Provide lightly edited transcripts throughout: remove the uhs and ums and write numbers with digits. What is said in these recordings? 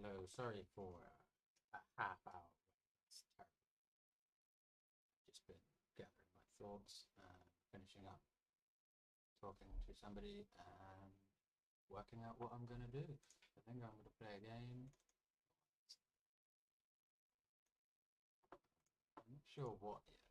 Hello, sorry for a half hour. It's terrible. Just been gathering my thoughts, finishing up talking to somebody, and working out what I'm going to do. I think I'm going to play a game. I'm not sure what yet.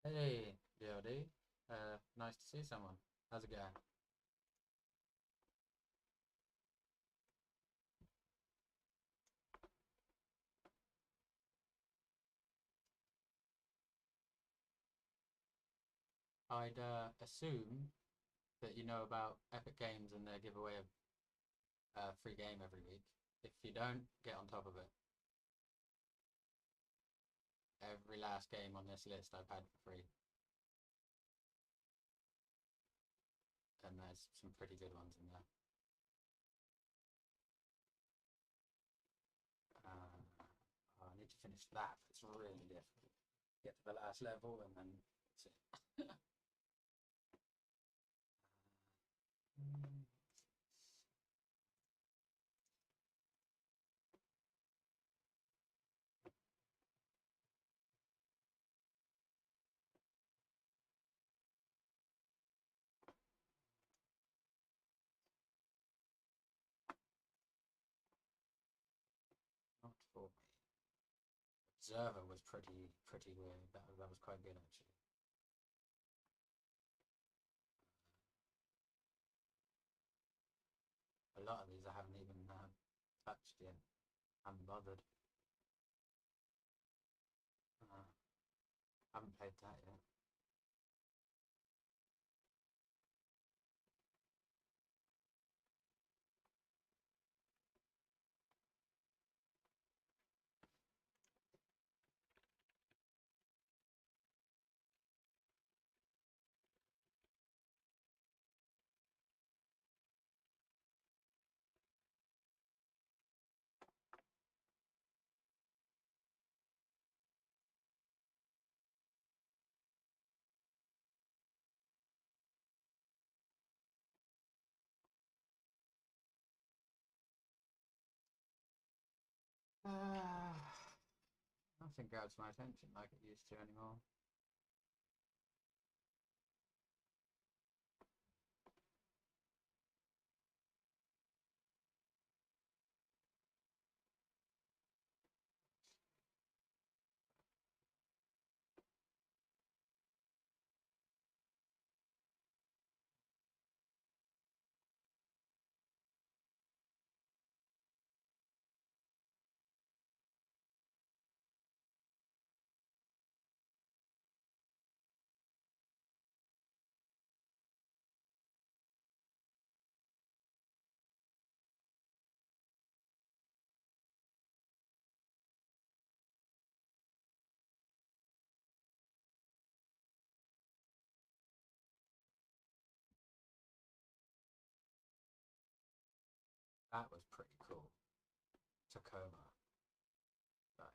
Hey, DLD. Nice to see someone. How's it going? I'd assume that you know about Epic Games and their giveaway of a free game every week. If you don't, get on top of it. Every last game on this list I've had for free, and there's some pretty good ones in there. I need to finish that. It's really difficult. Get to the last level and then that's it. Not for me. Observer was pretty weird. That was quite good actually. A lot of these I haven't even touched yet. Haven't bothered. Uh, haven't played that yet. Nothing grabs my attention like it used to anymore. That was pretty cool. Tacoma. Like,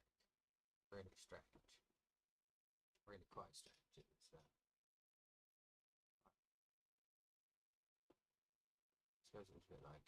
really strange. Really quite strange. It was, I suppose it was a bit like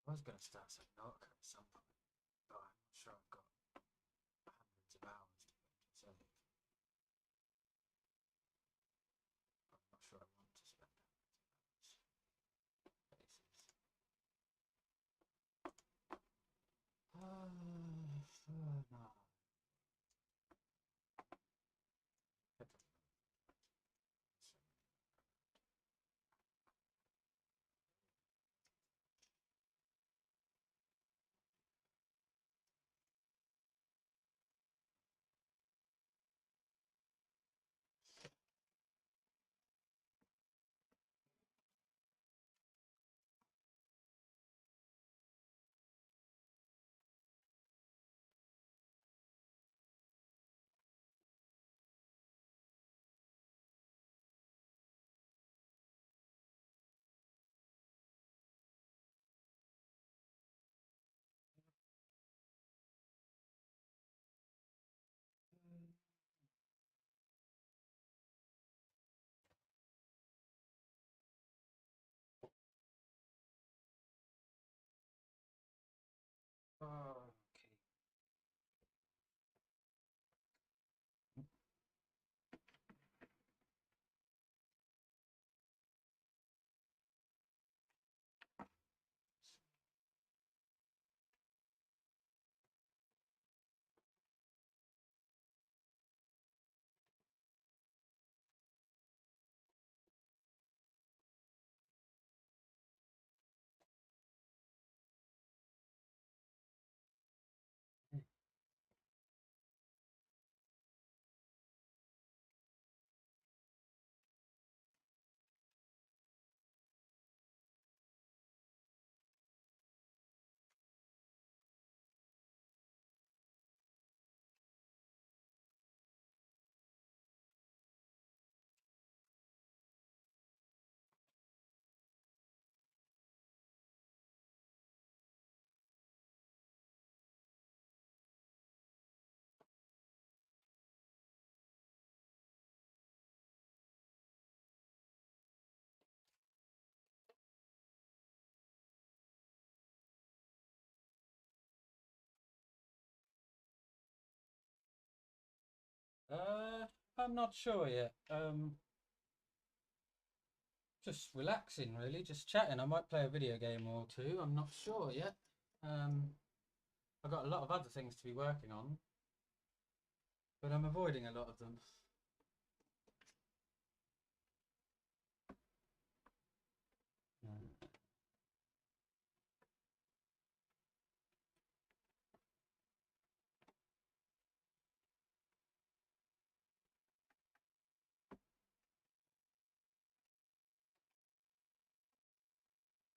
I was going to start some Norco at some point, but I'm not sure I've got hundreds of hours to save. I'm not sure I want to spend hundreds of hours. No. Oh, okay. I'm not sure yet. Just relaxing, really, just chatting. I might play a video game or two. I'm not sure yet. I've got a lot of other things to be working on, but I'm avoiding a lot of them.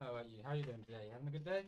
How about you? How are you doing today? You having a good day?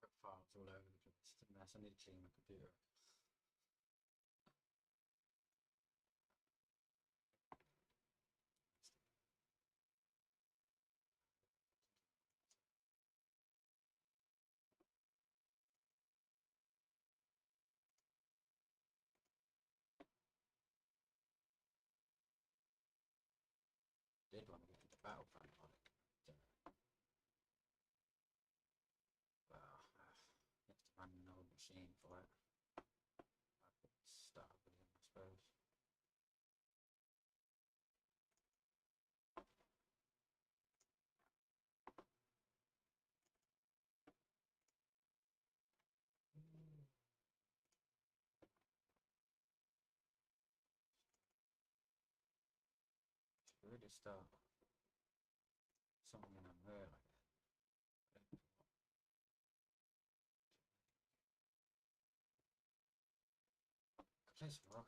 I've got files all over the place. It's a mess. I need to clean my computer. Did want to get into Battlefront on it. Well, you have to run an old machine for it. I could start with it, I suppose. Should really start something in there like that. Play some rock.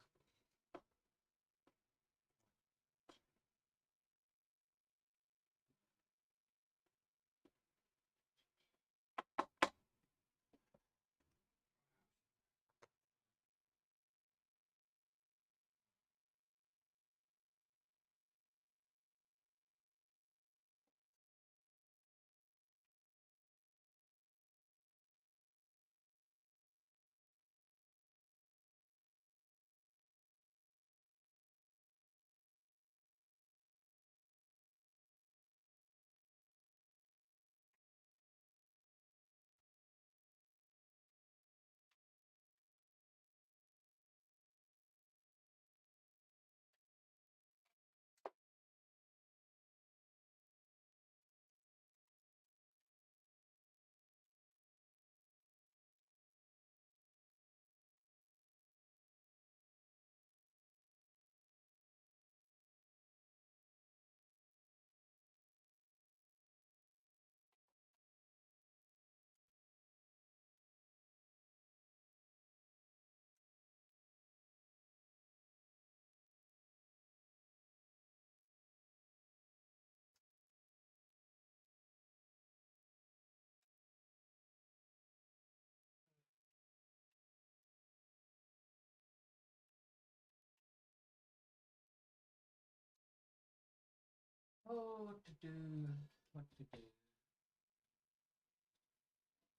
Oh, what to do? What to do?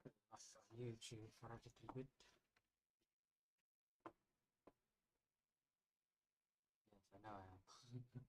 Put off on YouTube for a little bit. Yes, I know I am.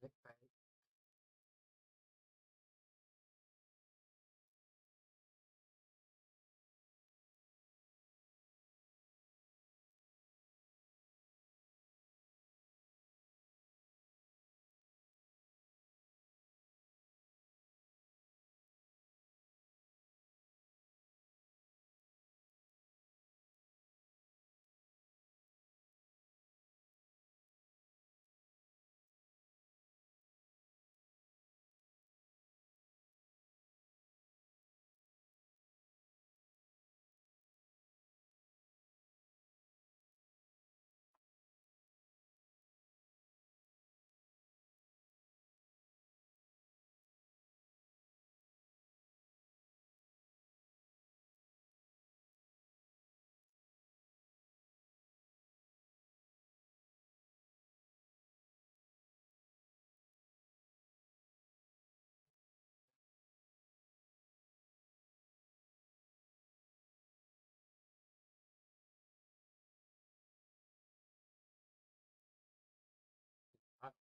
Clickbait. I-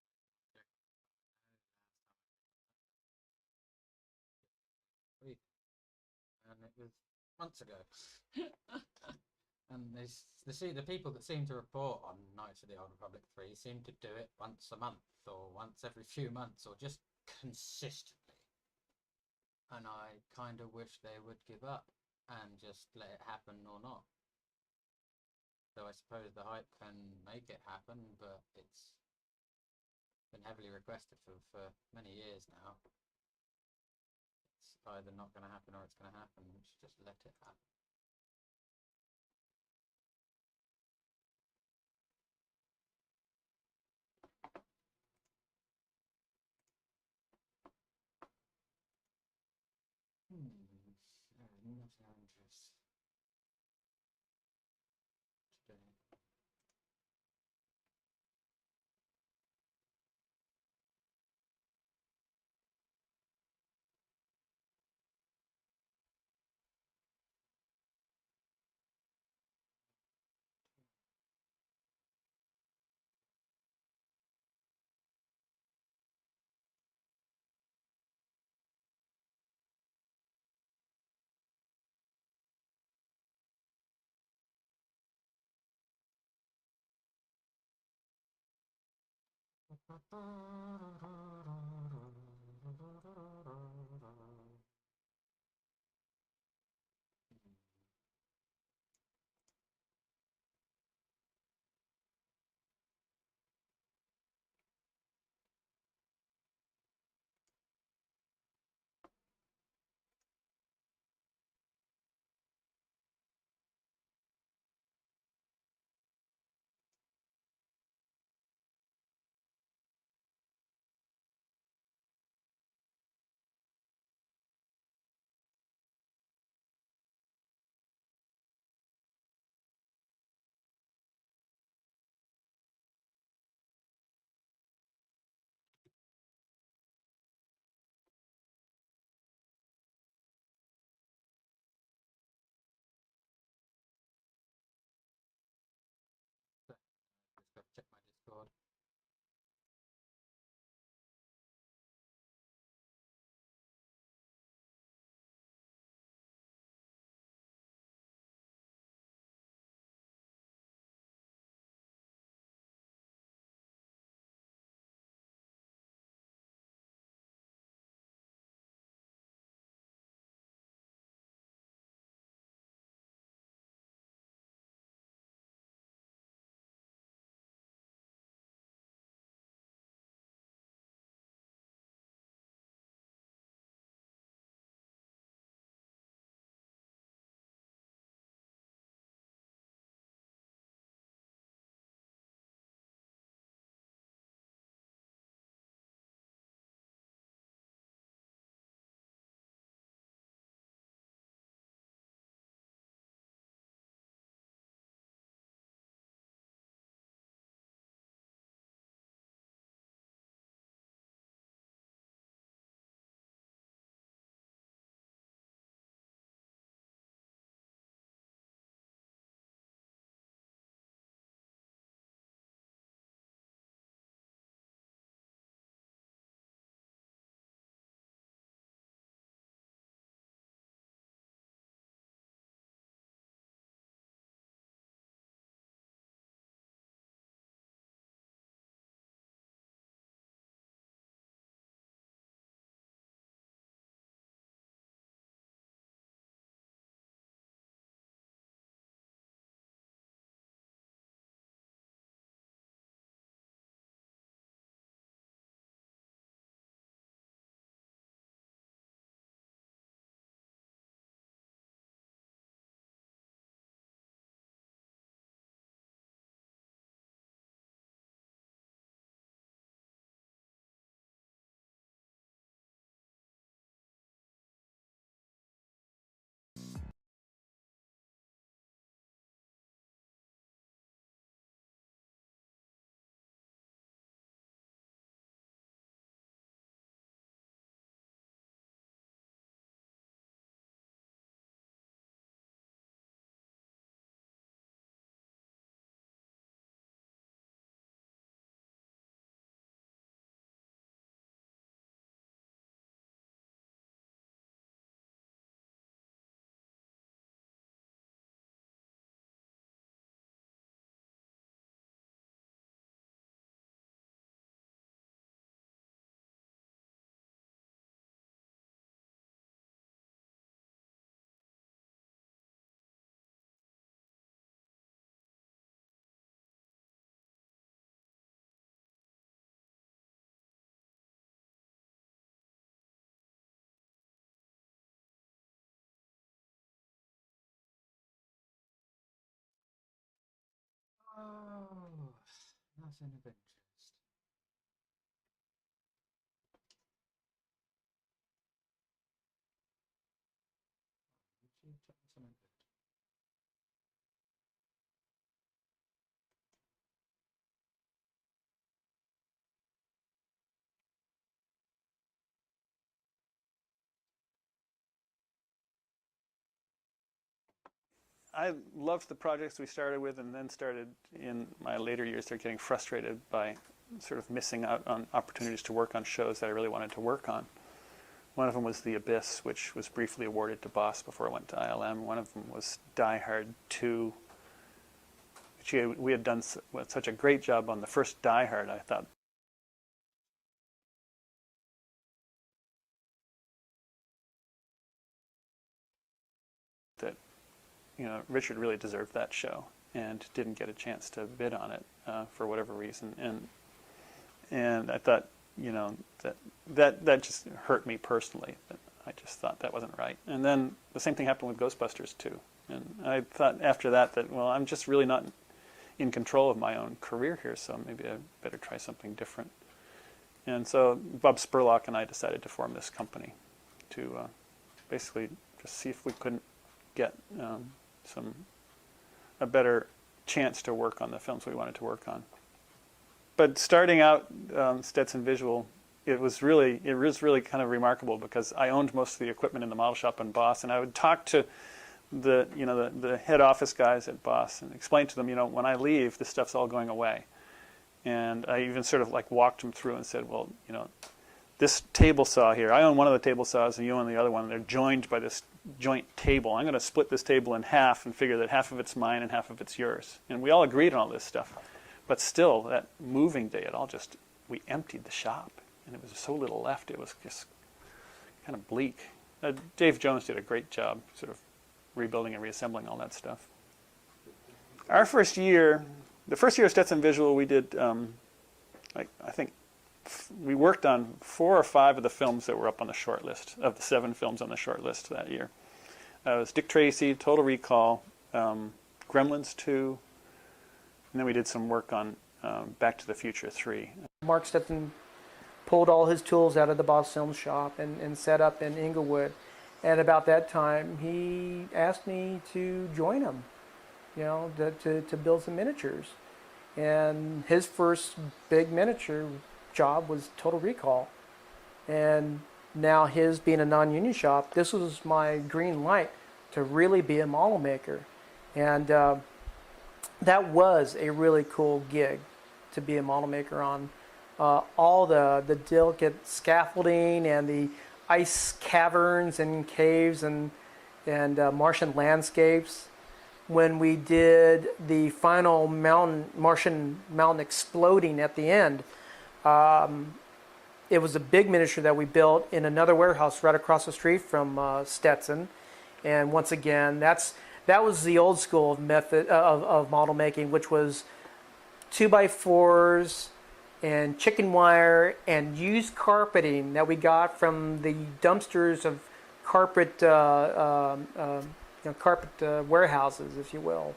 And it was months ago. And the people that seem to report on Knights of the Old Republic 3 seem to do it once a month or once every few months or just consistently. And I kind of wish they would give up and just let it happen or not. So I suppose the hype can make it happen, but it's been heavily requested for many years now. It's either not going to happen or it's going to happen. We should just let it happen. Nothing of interest today. Oh, nothing of interest. Something good. I loved the projects we started with, and then started in my later years started getting frustrated by sort of missing out on opportunities to work on shows that I really wanted to work on. One of them was The Abyss, which was briefly awarded to Boss before it went to ILM. One of them was Die Hard 2. We had done such a great job on the first Die Hard, I thought. That, you know, Richard really deserved that show and didn't get a chance to bid on it for whatever reason. And I thought, you know, that just hurt me personally. I just thought that wasn't right. And then the same thing happened with Ghostbusters 2. And I thought after that, well, I'm just really not in control of my own career here, so maybe I better try something different. And so Bob Spurlock and I decided to form this company to basically just see if we couldn't get a better chance to work on the films we wanted to work on. But starting out Stetson Visual, it was really kind of remarkable because I owned most of the equipment in the model shop in Boss, and I would talk to the head office guys at Boss and explain to them, you know, when I leave, this stuff's all going away. And I even sort of like walked them through and said, well, you know, this table saw here, I own one of the table saws and you own the other one. They're joined by this joint table. I'm going to split this table in half and figure that half of it's mine and half of it's yours. And we all agreed on all this stuff. But still, that moving day, we emptied the shop. And it was so little left, it was just kind of bleak. Dave Jones did a great job sort of rebuilding and reassembling all that stuff. Our first year, the first year of Stetson Visual, we did, I think, we worked on 4 or 5 of the films that were up on the short list, of the 7 films on the short list that year. It was Dick Tracy, Total Recall, Gremlins 2, and then we did some work on Back to the Future 3. Mark Stetson pulled all his tools out of the Boss Film Shop and set up in Inglewood. And about that time, he asked me to join him, you know, to build some miniatures. And his first big miniature job was Total Recall. And now his being a non-union shop, this was my green light to really be a model maker. And that was a really cool gig to be a model maker on. All the delicate scaffolding and the ice caverns and caves and Martian landscapes. When we did the final Martian mountain exploding at the end, it was a big miniature that we built in another warehouse right across the street from Stetson. And once again, that was the old school method of model making, which was 2x4s and chicken wire and used carpeting that we got from the dumpsters of carpet warehouses, if you will.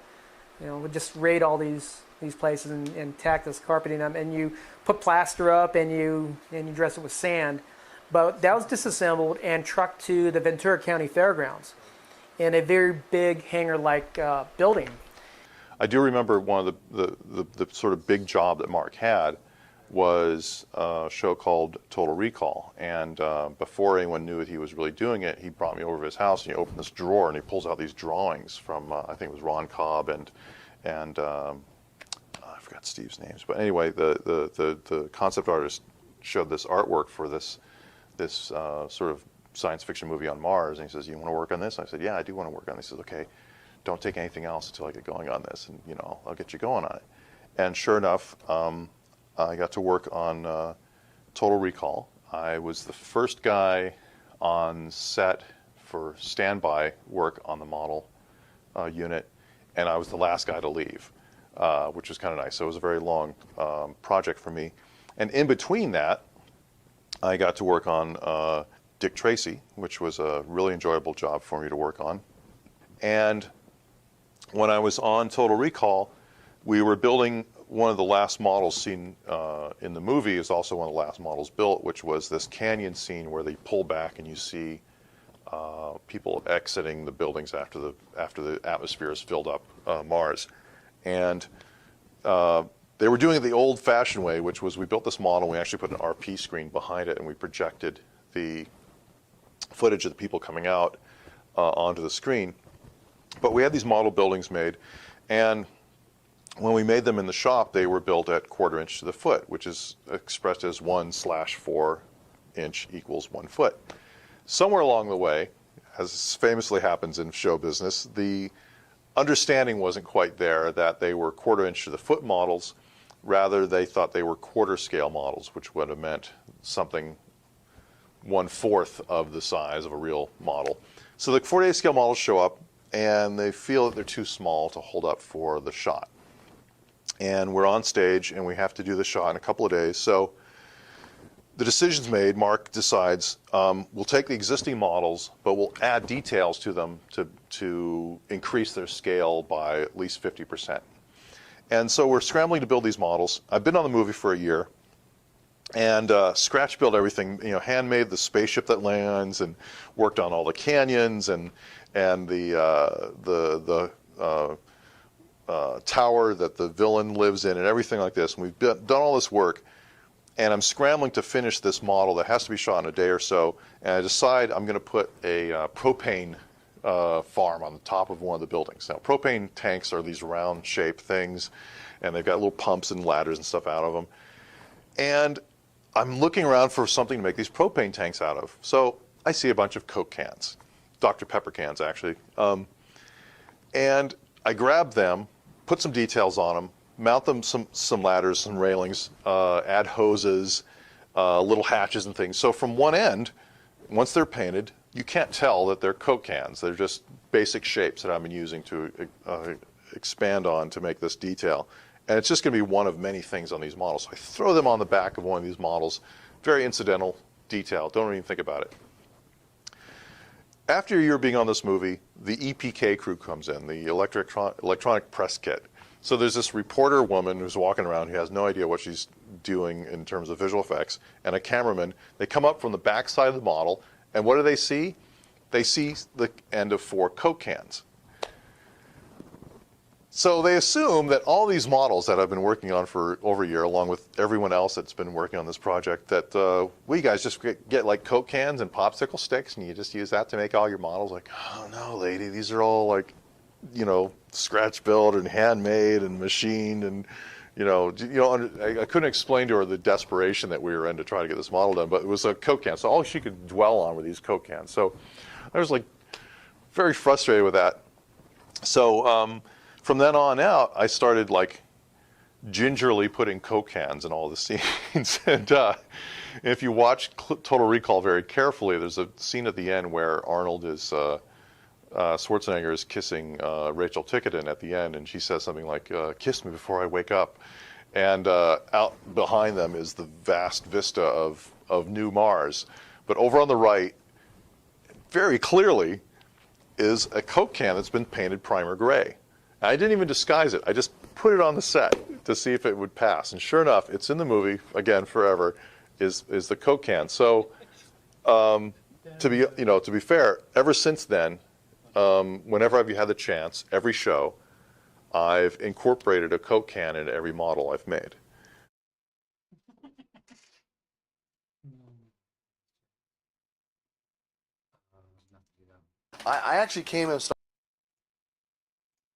You know, we just raid all these places and tack this carpeting up, and you put plaster up and you dress it with sand. But that was disassembled and trucked to the Ventura County Fairgrounds in a very big hangar-like building. I do remember one of the sort of big job that Mark had was a show called Total Recall. And before anyone knew that he was really doing it, he brought me over to his house and he opened this drawer and he pulls out these drawings from, I think it was Ron Cobb and I forgot Steve's names. But anyway, the concept artist showed this artwork for this sort of science fiction movie on Mars. And he says, you want to work on this? I said, yeah, I do want to work on this. He says, okay, don't take anything else until I get going on this. And, you know, I'll get you going on it. And sure enough, I got to work on Total Recall. I was the first guy on set for standby work on the model unit, and I was the last guy to leave, which was kind of nice. So it was a very long project for me. And in between that, I got to work on Dick Tracy, which was a really enjoyable job for me to work on. And when I was on Total Recall, we were building one of the last models seen in the movie is also one of the last models built, which was this canyon scene where they pull back and you see people exiting the buildings after the atmosphere has filled up Mars. And they were doing it the old-fashioned way, which was we built this model, we actually put an RP screen behind it, and we projected the footage of the people coming out onto the screen. But we had these model buildings made, and when we made them in the shop, they were built at 1/4 inch to the foot, which is expressed as 1/4 inch equals 1 foot. Somewhere along the way, as famously happens in show business, the understanding wasn't quite there that they were 1/4 inch to the foot models. Rather, they thought they were quarter scale models, which would have meant something 1/4 of the size of a real model. So the 48 scale models show up, and they feel that they're too small to hold up for the shot. And we're on stage, and we have to do the shot in a couple of days. So the decision's made. Mark decides we'll take the existing models, but we'll add details to them to increase their scale by at least 50%. And so we're scrambling to build these models. I've been on the movie for a year, and scratch built everything. Handmade the spaceship that lands, and worked on all the canyons and the tower that the villain lives in, and everything like this. And we've done all this work. And I'm scrambling to finish this model that has to be shot in a day or so. And I decide I'm going to put a propane farm on the top of one of the buildings. Now, propane tanks are these round-shaped things, and they've got little pumps and ladders and stuff out of them. And I'm looking around for something to make these propane tanks out of. So I see a bunch of Coke cans, Dr. Pepper cans, actually. And I grab them, put some details on them, mount them some ladders, some railings, add hoses, little hatches and things. So from one end, once they're painted, you can't tell that they're Coke cans. They're just basic shapes that I've been using to expand on to make this detail. And it's just going to be one of many things on these models. So I throw them on the back of one of these models. Very incidental detail. Don't even think about it. After a year being on this movie, the EPK crew comes in, the electronic press kit. So there's this reporter woman who's walking around who has no idea what she's doing in terms of visual effects, and a cameraman. They come up from the back side of the model, and what do they see? They see the end of 4 Coke cans. So they assume that all these models that I've been working on for over a year, along with everyone else that's been working on this project, that we guys just get like Coke cans and popsicle sticks, and you just use that to make all your models. Like, oh no, lady, these are all like, scratch built and handmade and machined, and I couldn't explain to her the desperation that we were in to try to get this model done, but it was a Coke can, so all she could dwell on were these Coke cans. So I was like very frustrated with that. So from then on out, I started like gingerly putting Coke cans in all the scenes. And if you watch Total Recall very carefully, there's a scene at the end where Arnold is Schwarzenegger is kissing Rachel Ticotin at the end, and she says something like, "Kiss me before I wake up." And out behind them is the vast vista of new Mars. But over on the right, very clearly, is a Coke can that's been painted primer gray. And I didn't even disguise it. I just put it on the set to see if it would pass. And sure enough, it's in the movie, again, forever, is the Coke can. So to be fair, ever since then, whenever I've had the chance, every show, I've incorporated a Coke can into every model I've made. I actually came and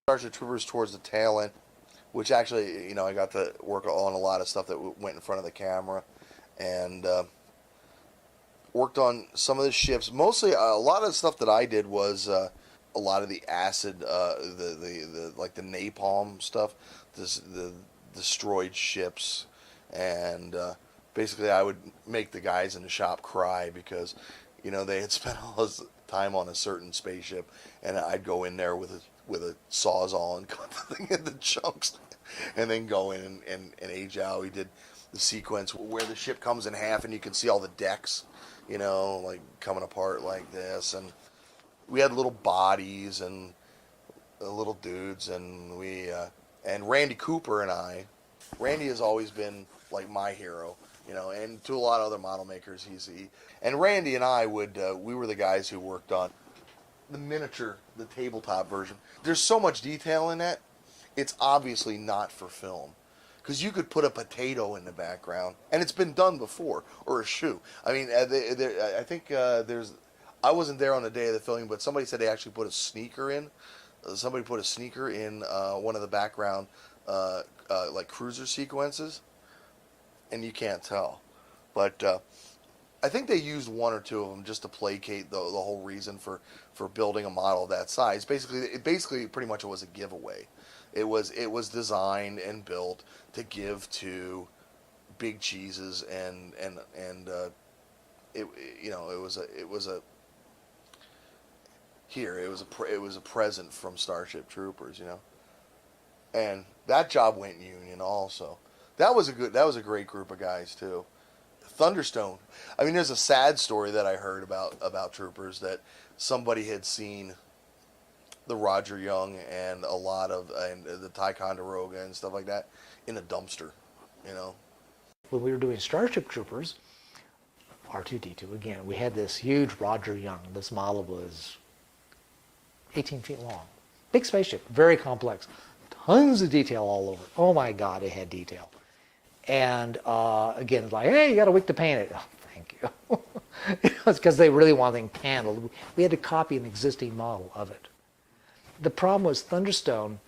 Starship Troopers towards the tail end, which actually, I got to work on a lot of stuff that went in front of the camera, and worked on some of the ships. Mostly, a lot of the stuff that I did was a lot of the acid, like the napalm stuff, the destroyed ships, and basically I would make the guys in the shop cry because, they had spent all this time on a certain spaceship, and I'd go in there with a sawzall and cut the thing into chunks, and then go in and age out. We did the sequence where the ship comes in half and you can see all the decks, like coming apart like this, and we had little bodies and little dudes, and we And Randy Cooper and Randy has always been like my hero, you know, and to a lot of other model makers, and Randy and I we were the guys who worked on the miniature, the tabletop version. There's so much detail in that, it's obviously not for film. Because you could put a potato in the background, and it's been done before, or a shoe. I mean, I think I wasn't there on the day of the filming, but somebody said they actually put a sneaker in. Somebody put a sneaker in one of the background like cruiser sequences, and you can't tell. But I think they used one or two of them just to placate the whole reason for building a model of that size. Basically, pretty much it was a giveaway. It was designed and built to give to big cheeses and it was a present from Starship Troopers, you know. And that job went union also. That was a great group of guys too. Thunderstone. I mean, there's a sad story that I heard about Troopers, that somebody had seen the Roger Young and the Ticonderoga and stuff like that in a dumpster, you know. When we were doing Starship Troopers, R2-D2 again, we had this huge Roger Young. This model was 18 feet long. Big spaceship, very complex. Tons of detail all over. Oh my God, it had detail. And again, it's like, hey, you got a week to paint it. Oh, thank you. It's because they really wanted things paneled. We had to copy an existing model of it. The problem was Thunderstone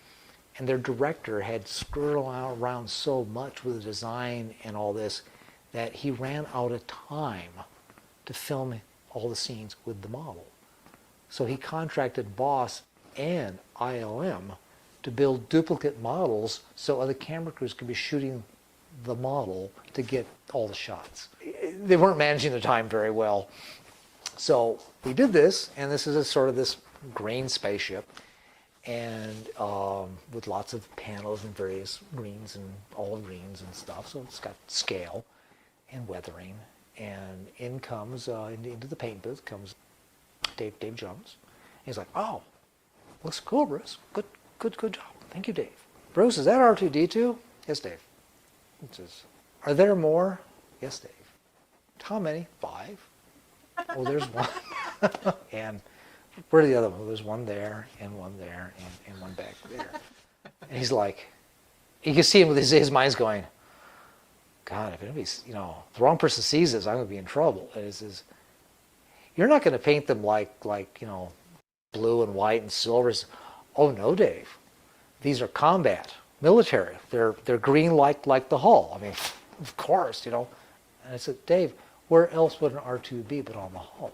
and their director had screwed around so much with the design and all this that he ran out of time to film all the scenes with the model. So he contracted Boss and ILM to build duplicate models so other camera crews could be shooting the model to get all the shots. They weren't managing the time very well. So we did this, and this is a sort of this grain spaceship, and with lots of panels and various greens and olive greens and stuff. So it's got scale and weathering. And in comes, into the paint booth comes Dave Jones. He's like, oh, looks cool, Bruce. Good job. Thank you, Dave. Bruce, is that R2-D2? Yes, Dave. He says, are there more? Yes, Dave. How many? 5. Oh, there's one. And where are the other one? There's one there, and one there, and one back there. And he's like, you can see him with his mind's going, God, if anybody's, the wrong person sees this, I'm going to be in trouble. And he says, you're not going to paint them like blue and white and silver. Oh, no, Dave. These are combat, military. They're green like the hull. I mean, of course, And I said, Dave, where else would an R2 be but on the hull?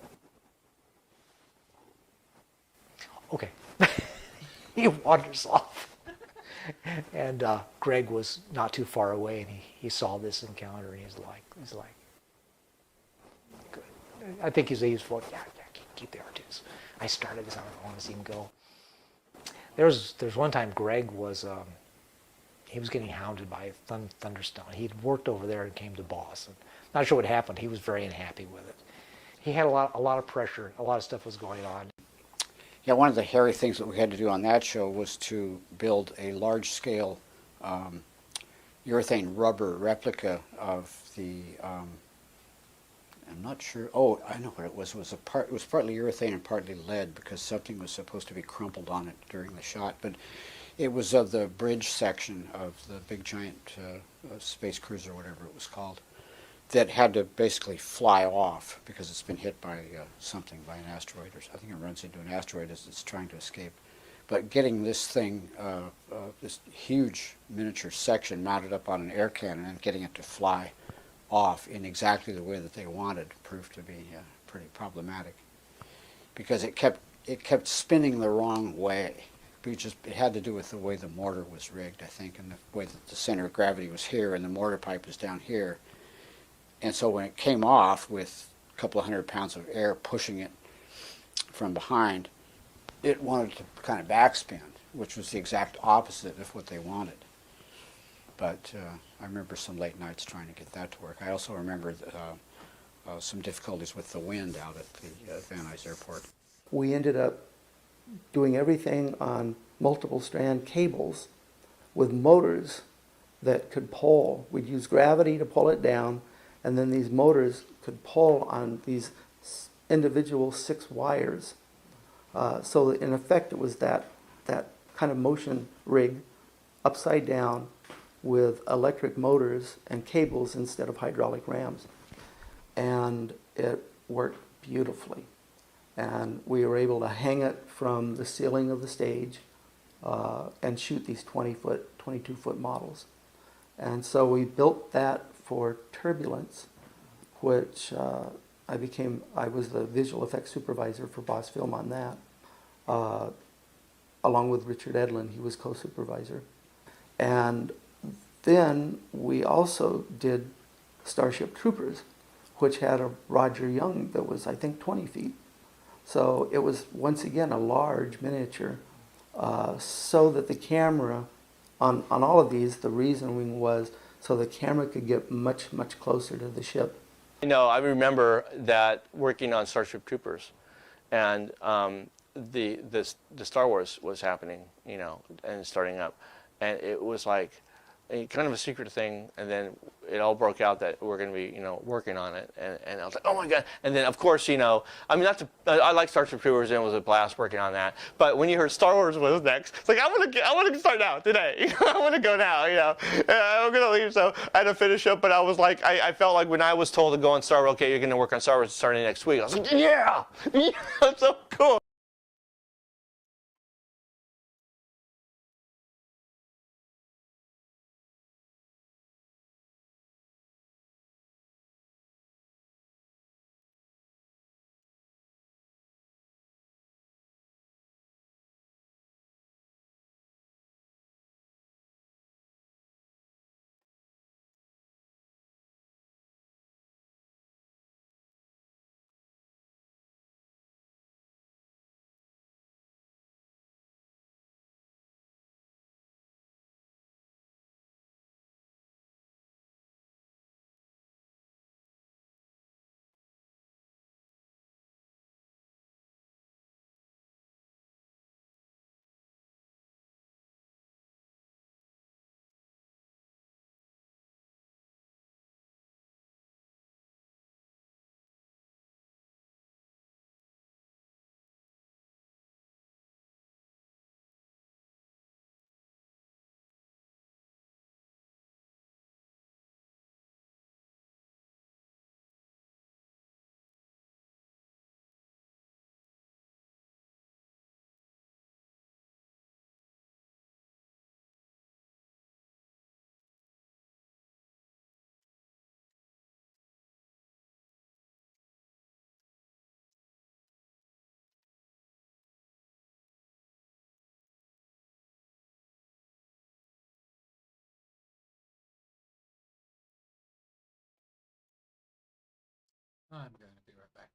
Okay. He wanders off. And Greg was not too far away, and he saw this encounter, and he's like, good. I think he's for, yeah, keep the R2s. I started this, I don't want to see him go. There's one time Greg was, he was getting hounded by Thunderstone. He'd worked over there and came to Boss. And not sure what happened. He was very unhappy with it. He had a lot of pressure. A lot of stuff was going on. Yeah, one of the hairy things that we had to do on that show was to build a large-scale urethane rubber replica of the. I'm not sure. Oh, I know what it was. It was partly urethane and partly lead, because something was supposed to be crumpled on it during the shot. But it was of the bridge section of the big giant space cruiser, whatever it was called, that had to basically fly off because it's been hit by something, by an asteroid, or I think it runs into an asteroid as it's trying to escape. But getting this thing, this huge miniature section mounted up on an air cannon and getting it to fly off in exactly the way that they wanted proved to be pretty problematic, because it kept spinning the wrong way. It had to do with the way the mortar was rigged, I think, and the way that the center of gravity was here and the mortar pipe was down here. And so when it came off with a couple of 100 pounds of air pushing it from behind, it wanted to kind of backspin, which was the exact opposite of what they wanted. But I remember some late nights trying to get that to work. I also remember some difficulties with the wind out at the Van Nuys Airport. We ended up doing everything on multiple strand cables with motors that could pull. We'd use gravity to pull it down, and then these motors could pull on these individual 6 wires. So in effect, it was that kind of motion rig upside down with electric motors and cables instead of hydraulic rams. And it worked beautifully. And we were able to hang it from the ceiling of the stage and shoot these 20-foot, 22-foot models. And so we built that for Turbulence, which I was the visual effects supervisor for Boss Film on that, along with Richard Edlin. He was co-supervisor. And then we also did Starship Troopers, which had a Roger Young that was, I think, 20 feet. So it was, once again, a large miniature, so that the camera, on all of these, the reasoning was so the camera could get much, much closer to the ship. You know, I remember that working on Starship Troopers, and the Star Wars was happening, you know, and starting up, and it was like kind of a secret thing, and then it all broke out that we're going to be, you know, working on it, and I was like, oh my god! And then of course, you know, I mean, I like Starship Troopers, and it was a blast working on that. But when you heard Star Wars was next, it's like I want to start now today. I want to go now, you know. I'm going to leave, so I had to finish up. But I was like, I felt like when I was told to go on Star Wars, okay, you're going to work on Star Wars starting next week. I was like, yeah, that's so cool. I'm going to be right back.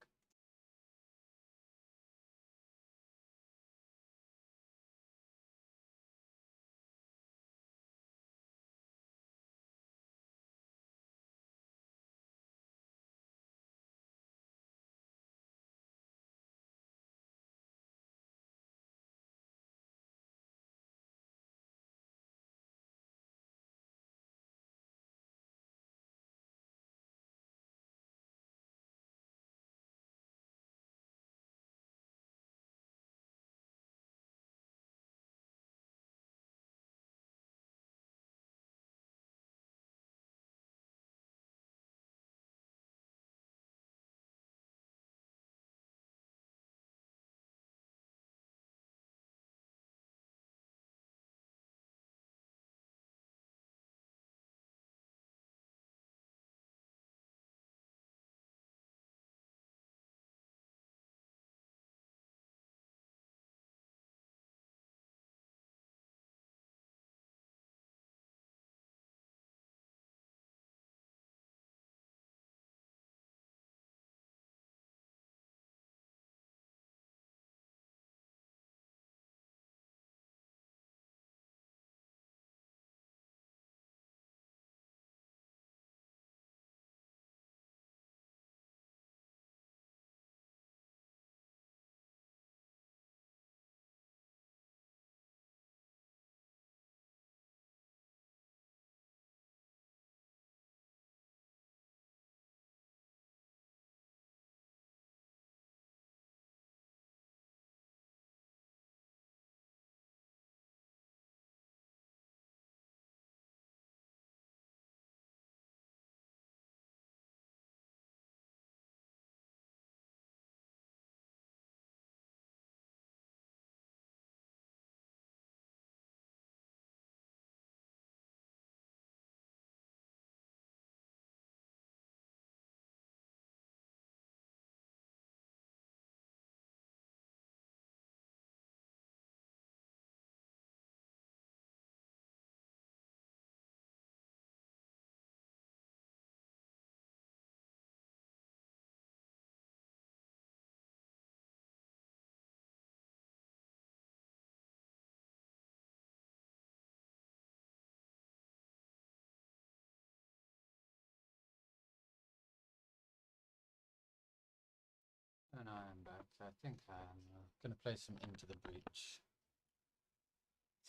So I think I'm going to play some Into the Breach.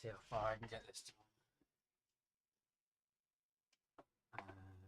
See how far I can get this time. I suppose then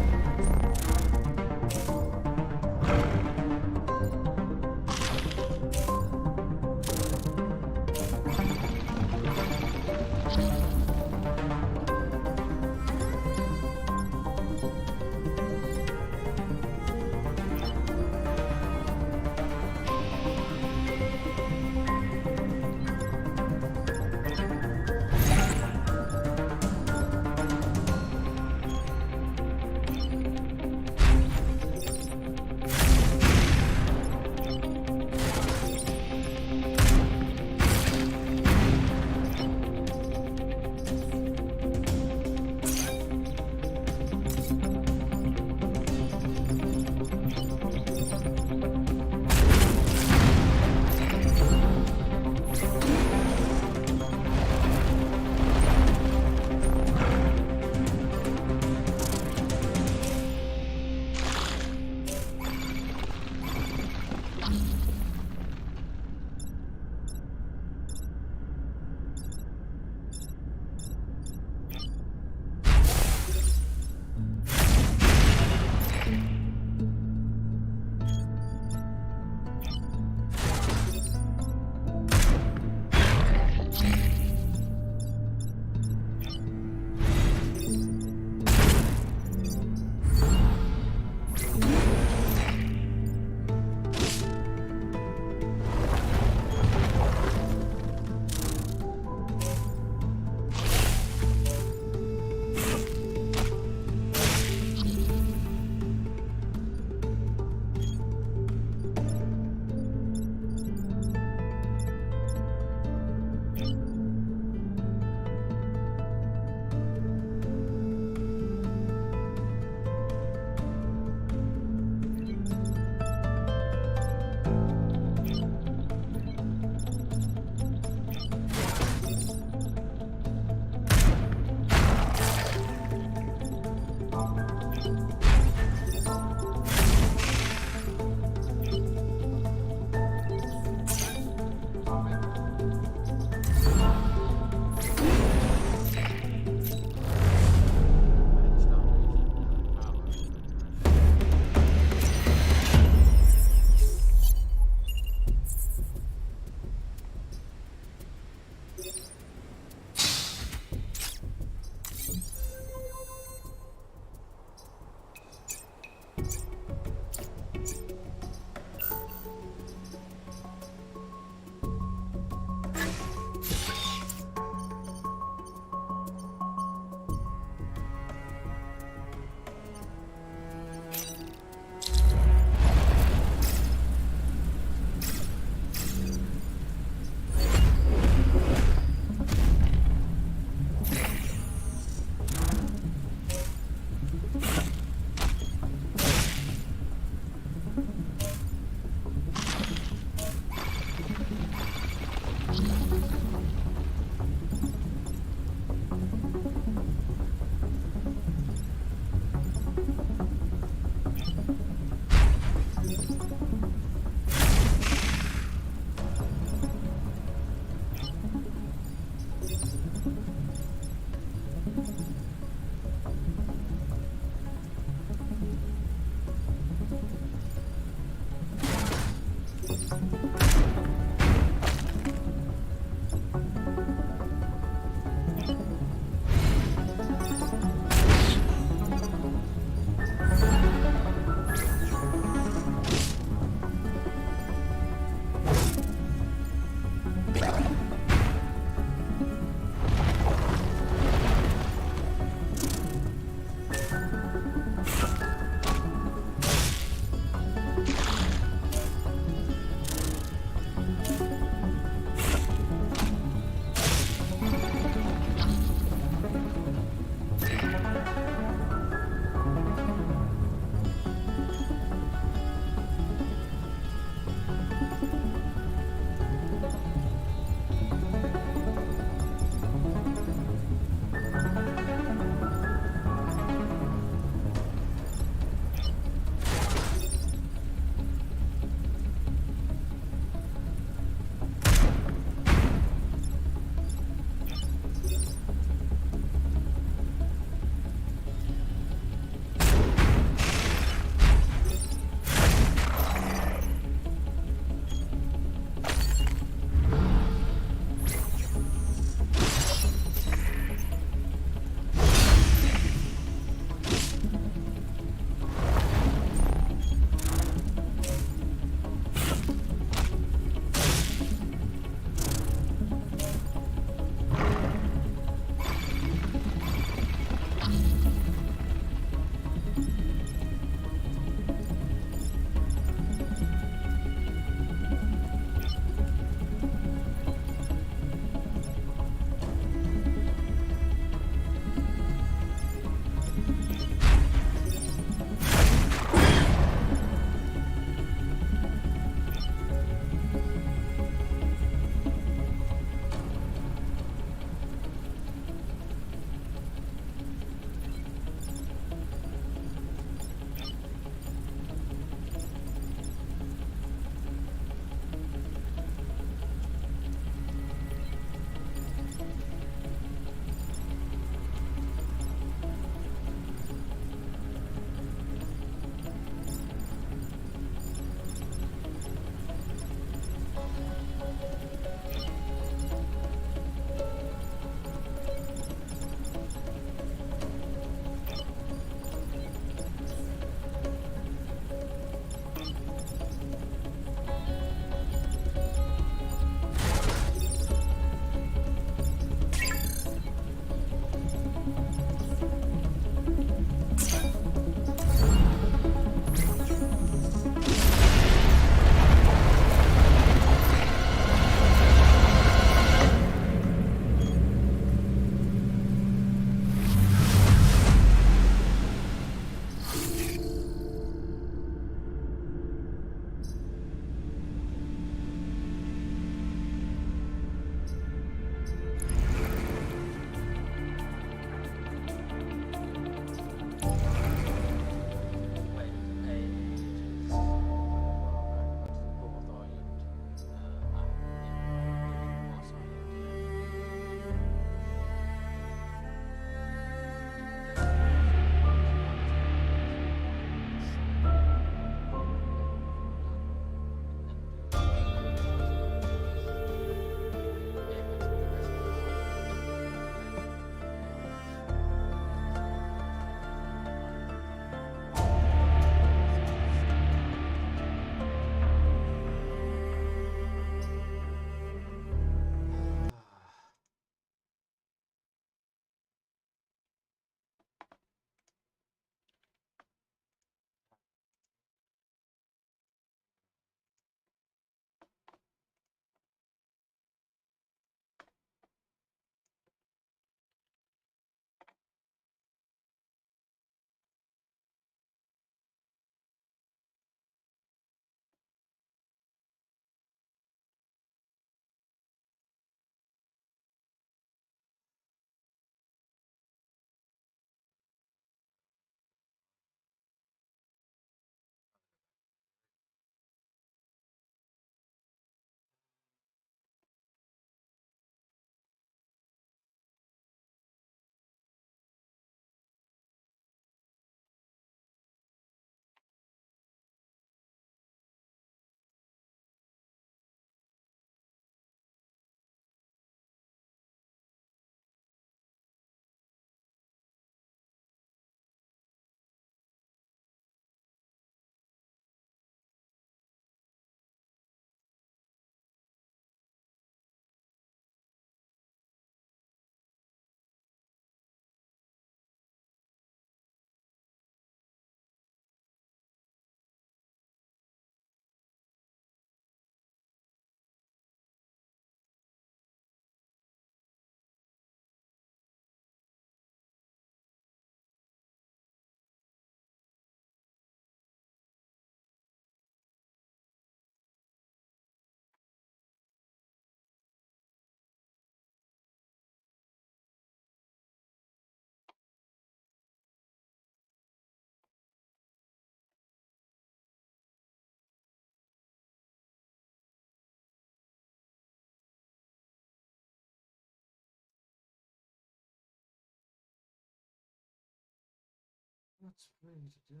What's free to do?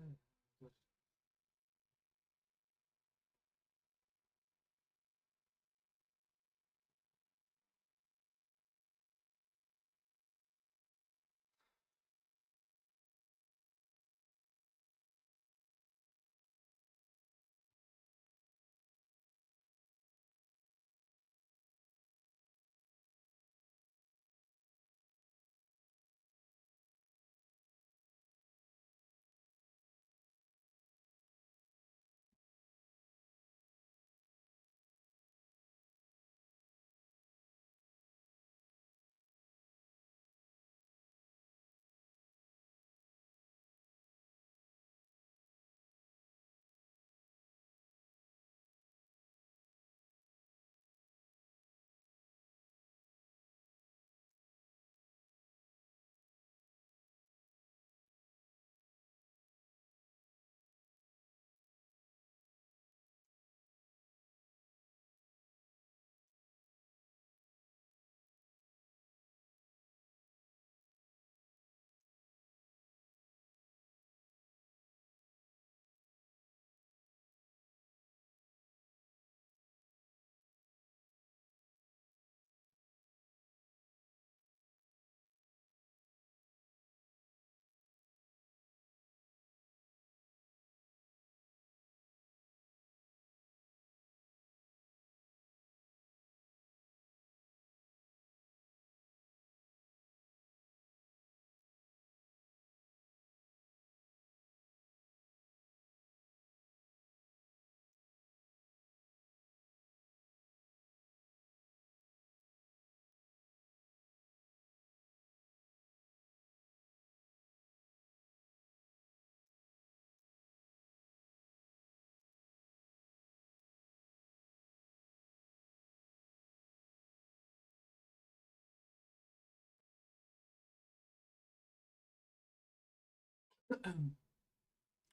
Good.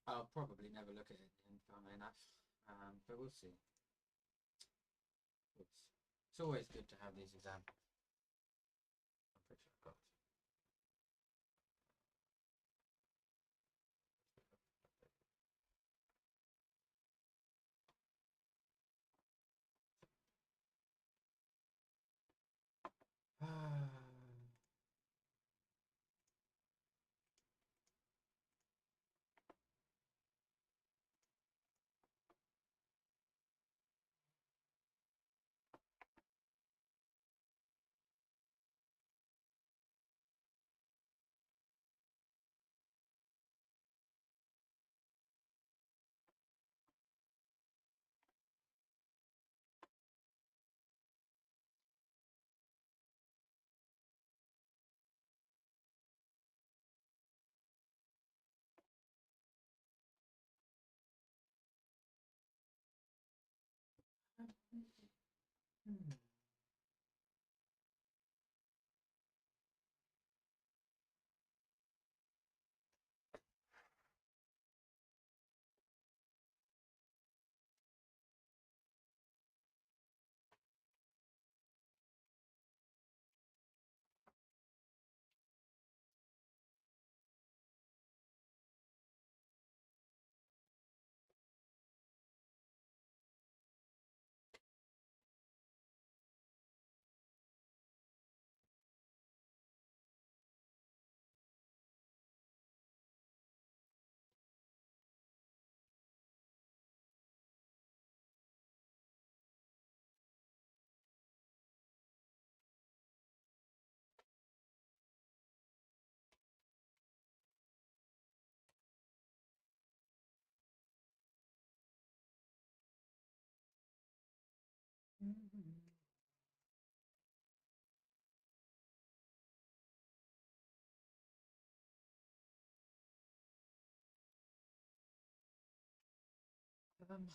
I'll probably never look at it in funnily enough, but we'll see. It's always good to have these examples. I'm pretty sure I've got um,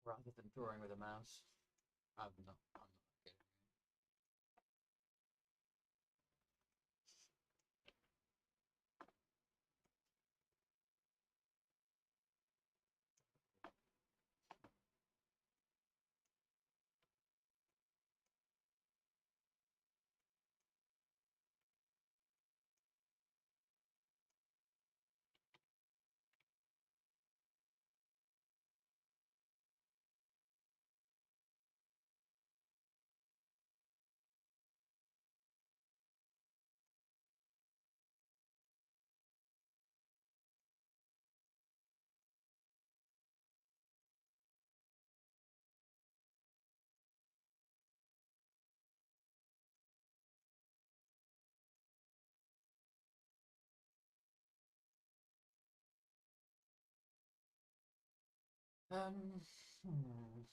rather than drawing with a mouse. I'm not getting it. Hmm.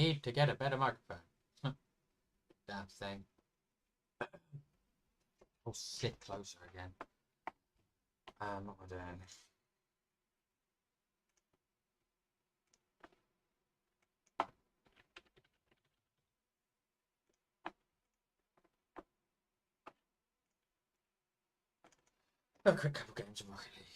need to get a better microphone. Damn thing. I'll sit closer again. What we're doing. Have a quick couple games of Rocket League.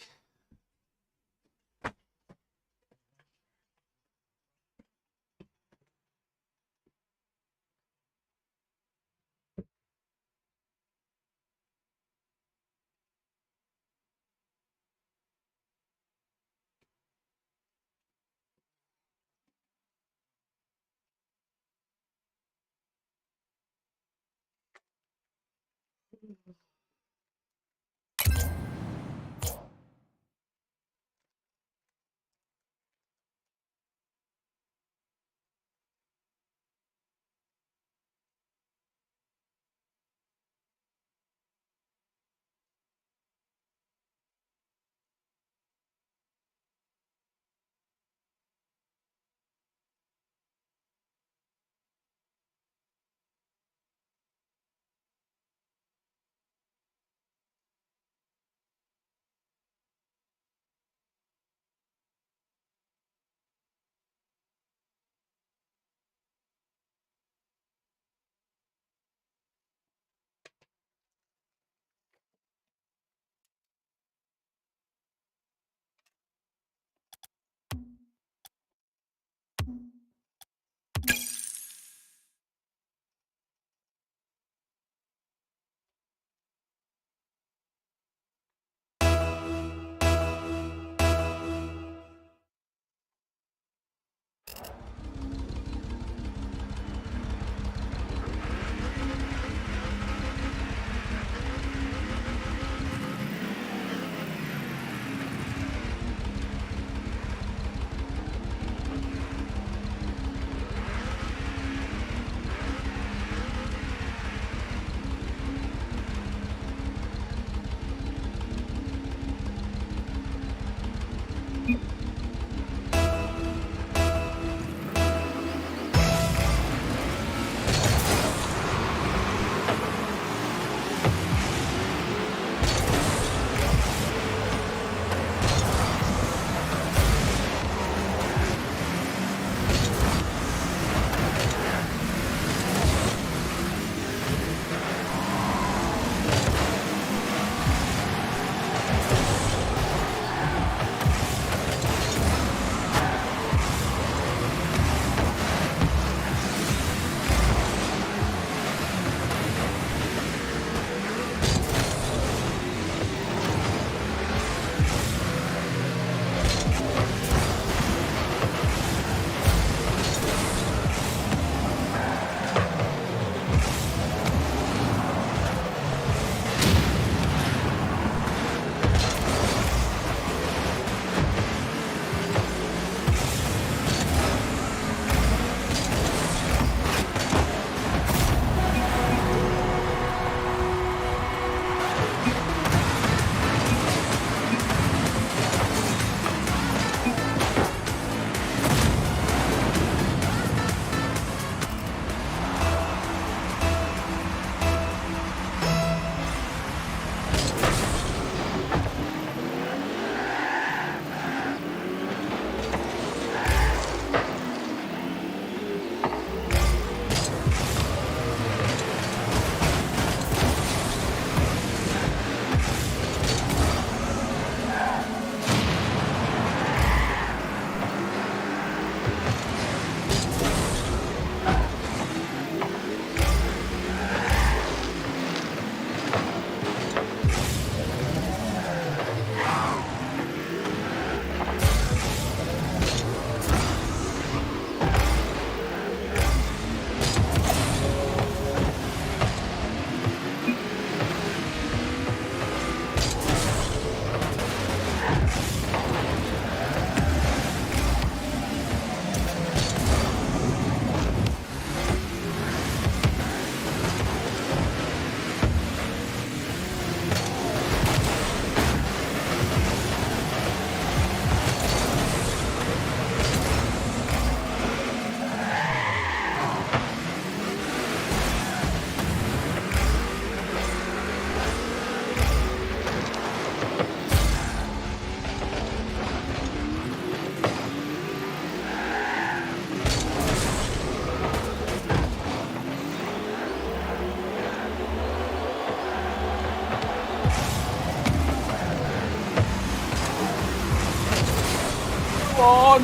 on!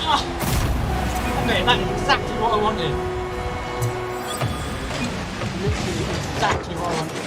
Ah! Okay, that's exactly what I wanted. Literally exactly what I wanted.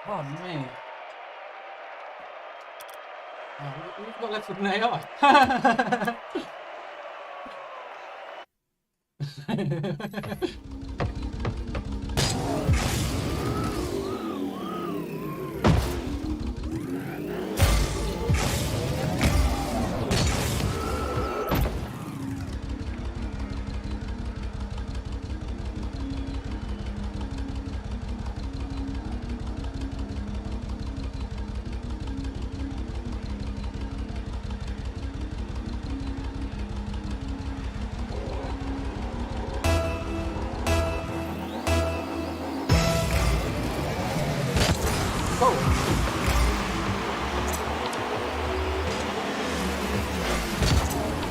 Pardon me. Oh, we've got left with an AI.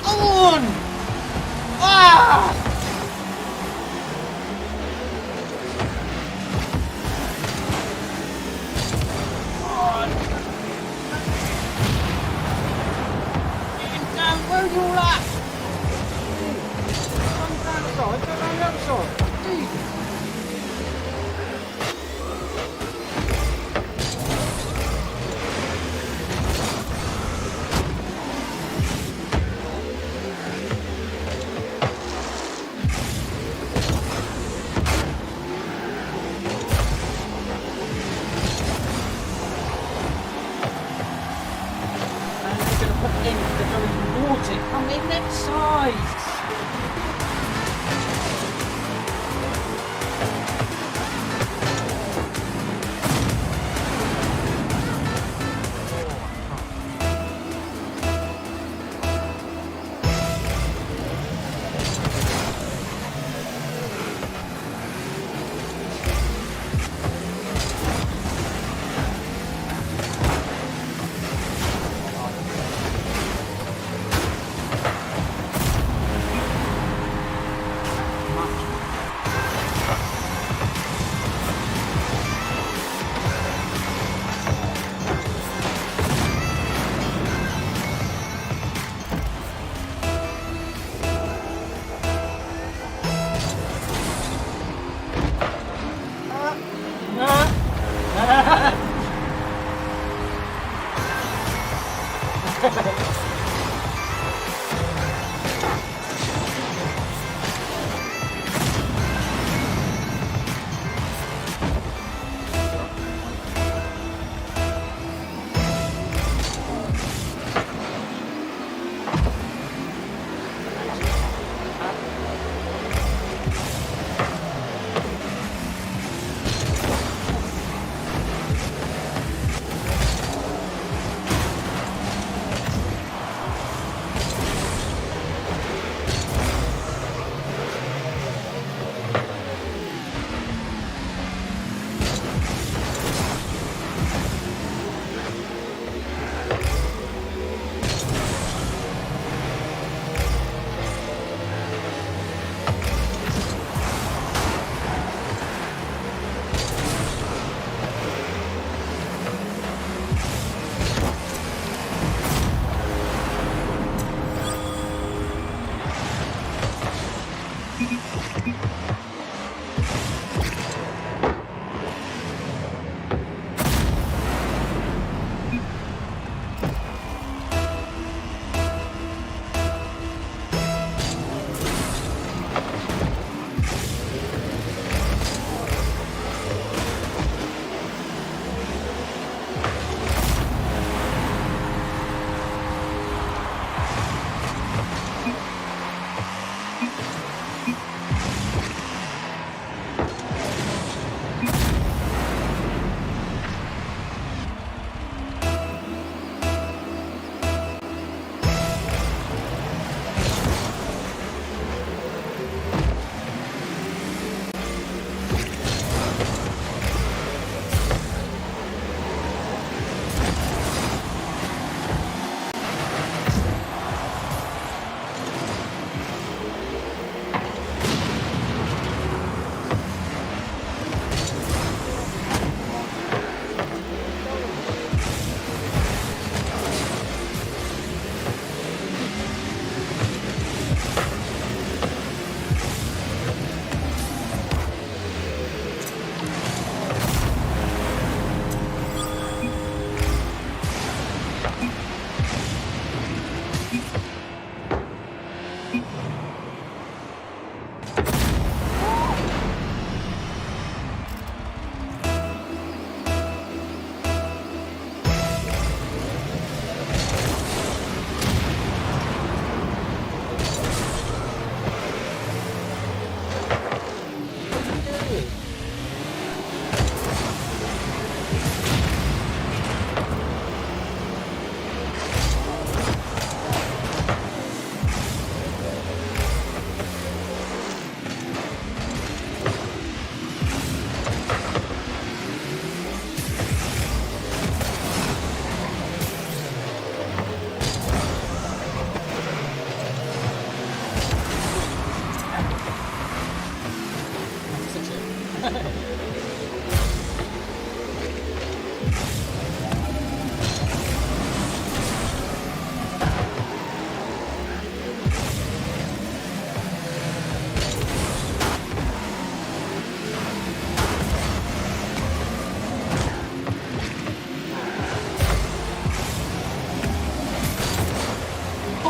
On! Ah! On! Damn, where's you all at? Come down the side, go down the other side. Jesus. Come in that side. Come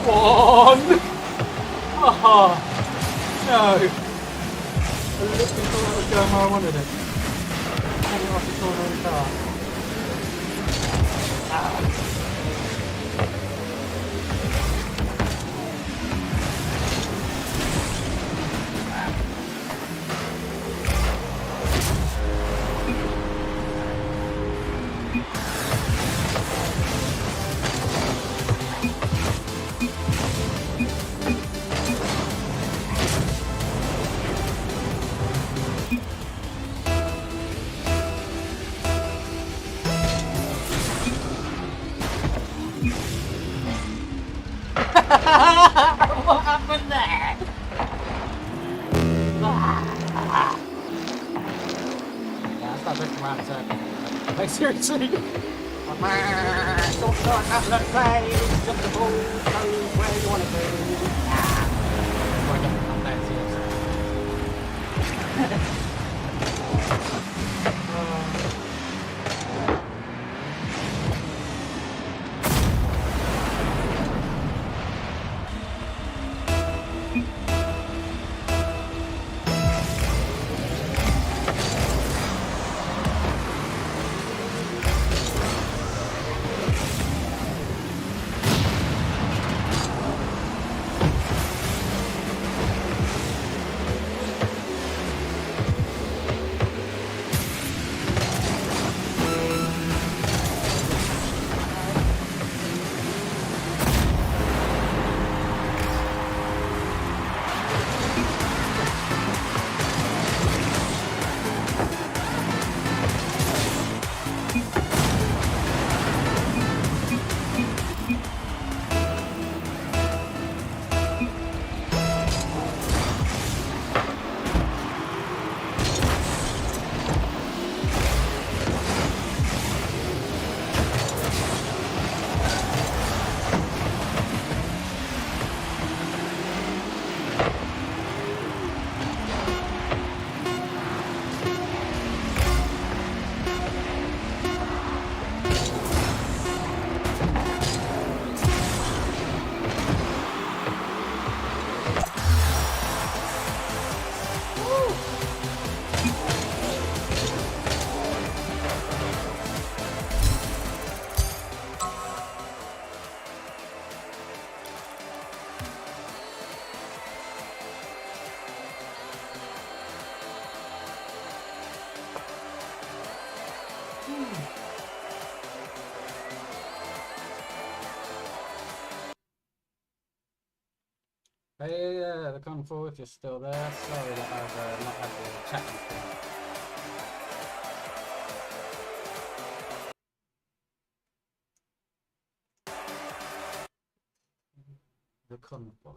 on! Oh, no! I literally thought that was going where I wanted it. Hanging off the corner of the car. What happened there? Yeah, I start drifting around in circles. Like, seriously? Don't have to play, just the ball goes where you want it to. Before I get to come back, seriously. Hey, the Kung Fu, if you're still there, sorry that I've not had the chat with you. The Kung Fu.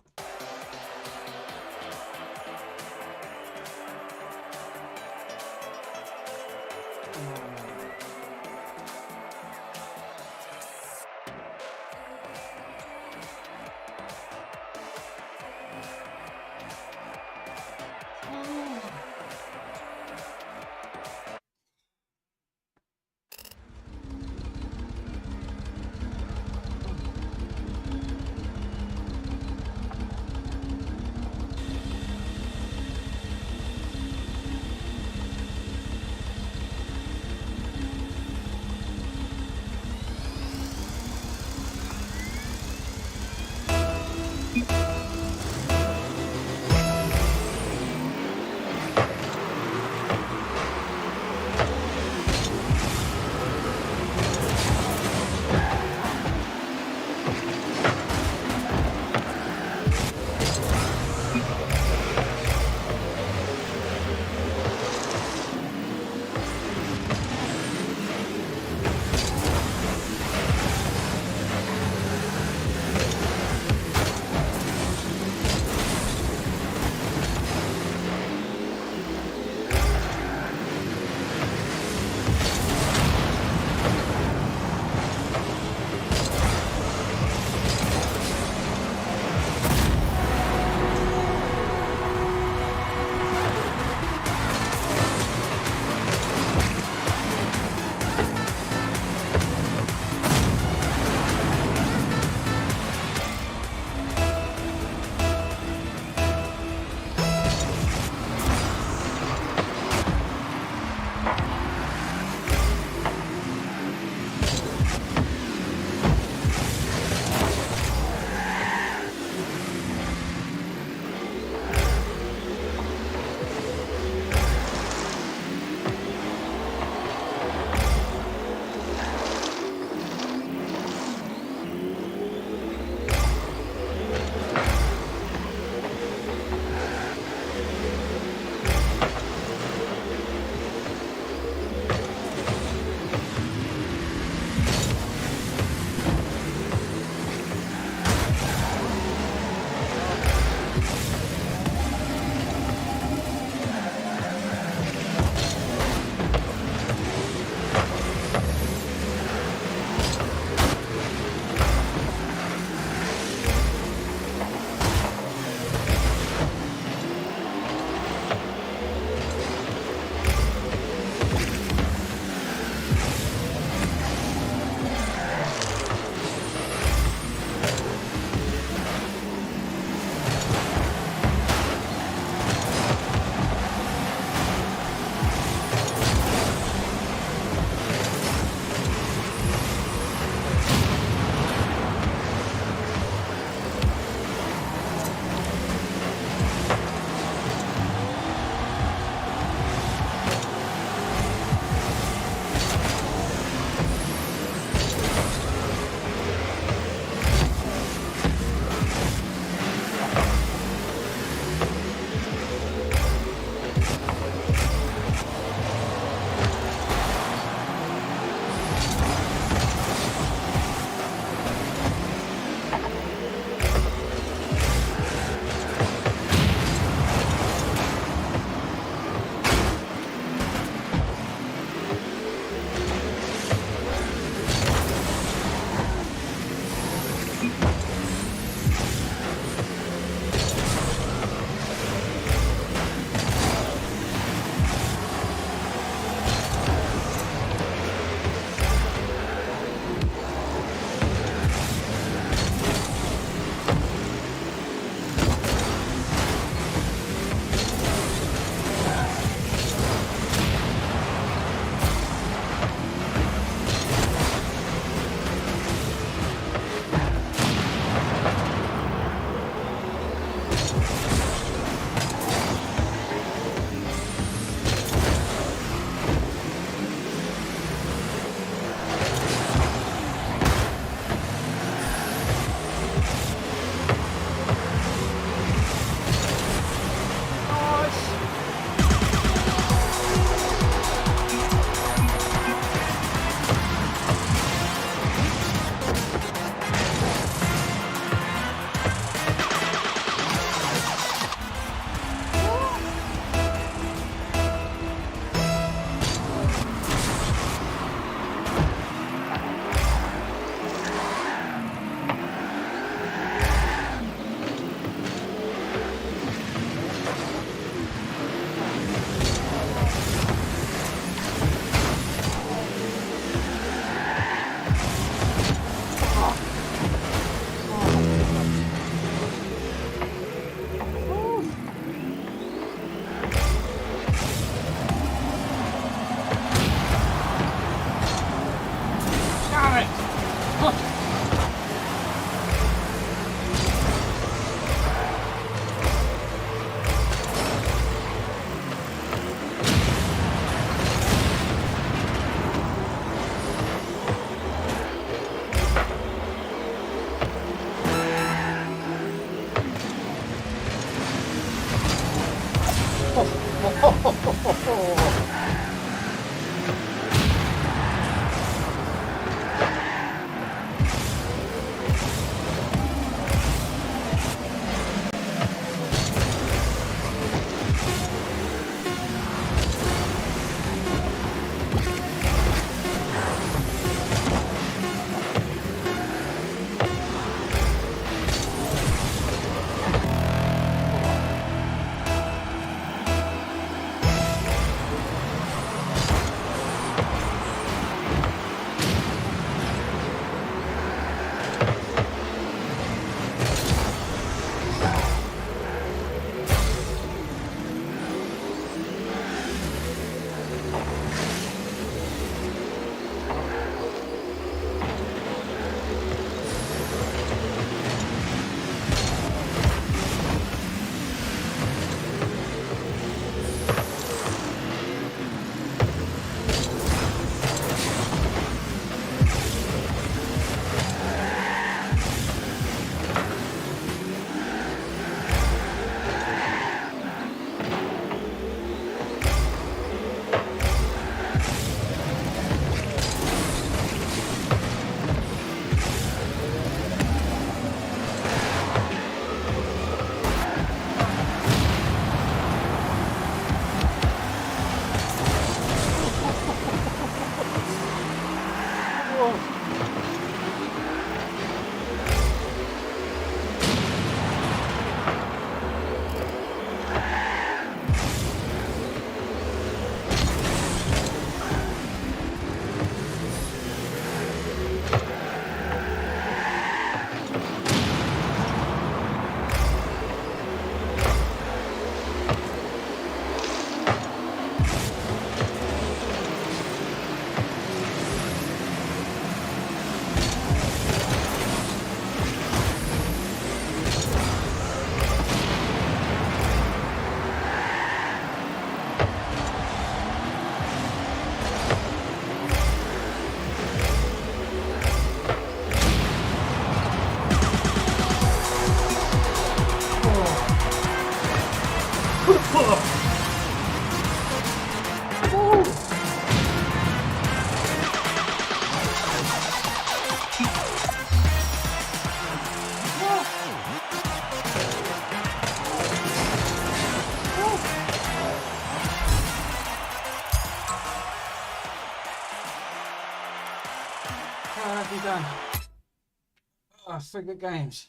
Oh, 3 good games.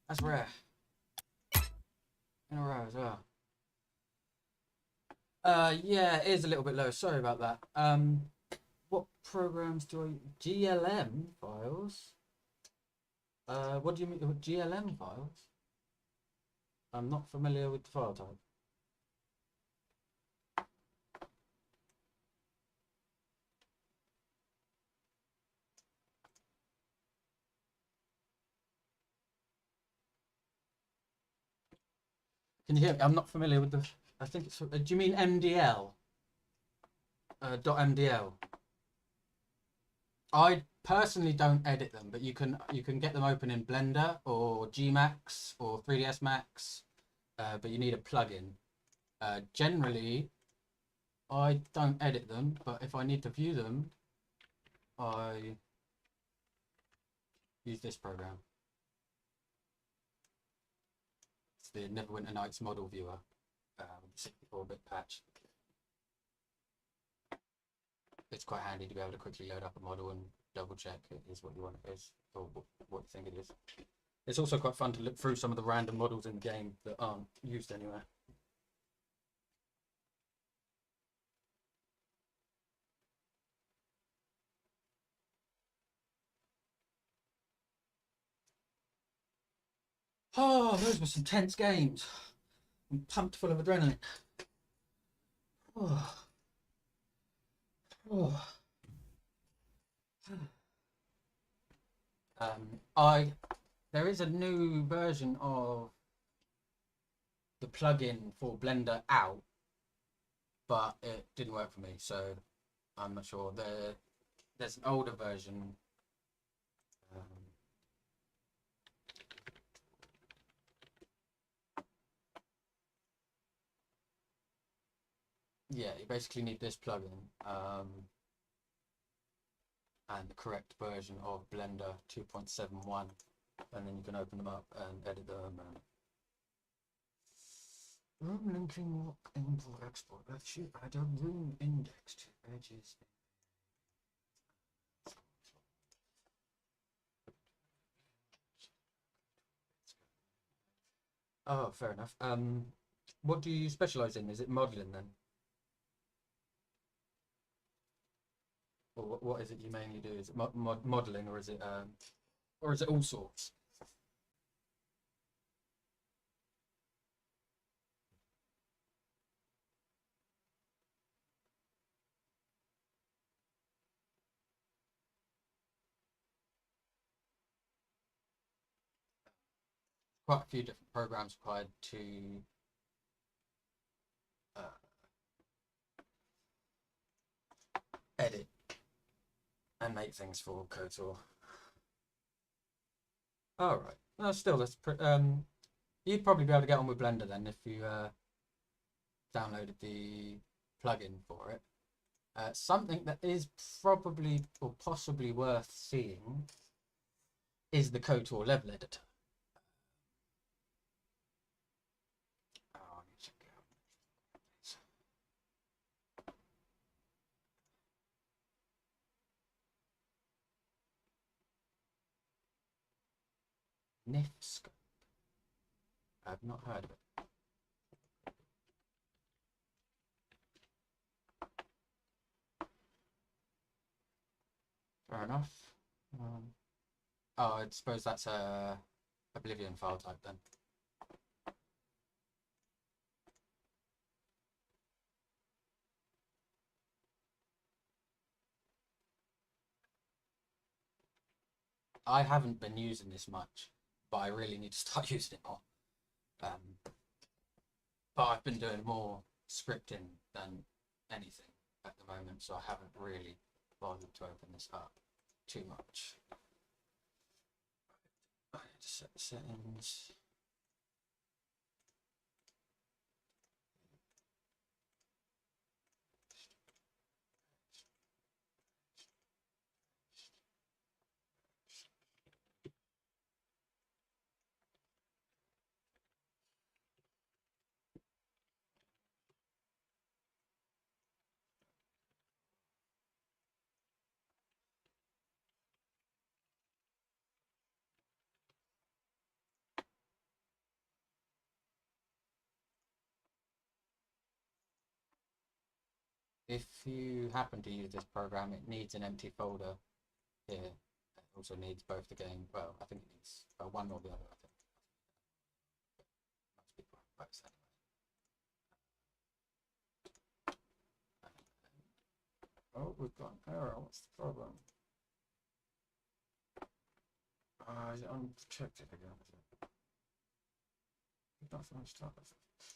That's rare. In a row as well. Yeah, it is a little bit low. Sorry about that. What programs do I... GLM files? What do you mean with GLM files? I'm not familiar with the file type. Can you hear me? I'm not familiar with the... I think it's... do you mean MDL? .mdl? I personally don't edit them, but you can get them open in Blender or Gmax or 3ds Max, but you need a plugin. Generally, I don't edit them, but if I need to view them, I use this program. It's the Neverwinter Nights model viewer, 64-bit patch. It's quite handy to be able to quickly load up a model and double check it is what you want it is, or what you think it is. It's also quite fun to look through some of the random models in the game that aren't used anywhere. Oh, those were some tense games. I'm pumped full of adrenaline. Oh. Oh. There is a new version of the plugin for Blender out, but it didn't work for me, so I'm not sure. There's an older version. Yeah, you basically need this plugin and the correct version of Blender 2.71, and then you can open them up and edit them. Room linking lock import export. That should add a room index to edges. Oh, fair enough. What do you specialize in? Is it modeling then? Or what is it you mainly do? Is it modeling, or is it all sorts? Quite a few different programs required to edit and make things for KotOR. All right. No, still, that's you'd probably be able to get on with Blender then if you downloaded the plugin for it. Something that is probably or possibly worth seeing is the KotOR level editor. Oh, I need to check it out. Nifscope. I've not heard of it. Fair enough. Oh, I suppose that's a Oblivion file type then. I haven't been using this much, but I really need to start using it more. But I've been doing more scripting than anything at the moment, so I haven't really bothered to open this up too much. I need to set the settings. if you happen to use this program, it needs an empty folder here. It also needs both the game. Well, I think it needs one or the other. I think most people have both anyway. Oh, we've got an error. What's the problem? Is it unprotected again? Is it? We've not finished up.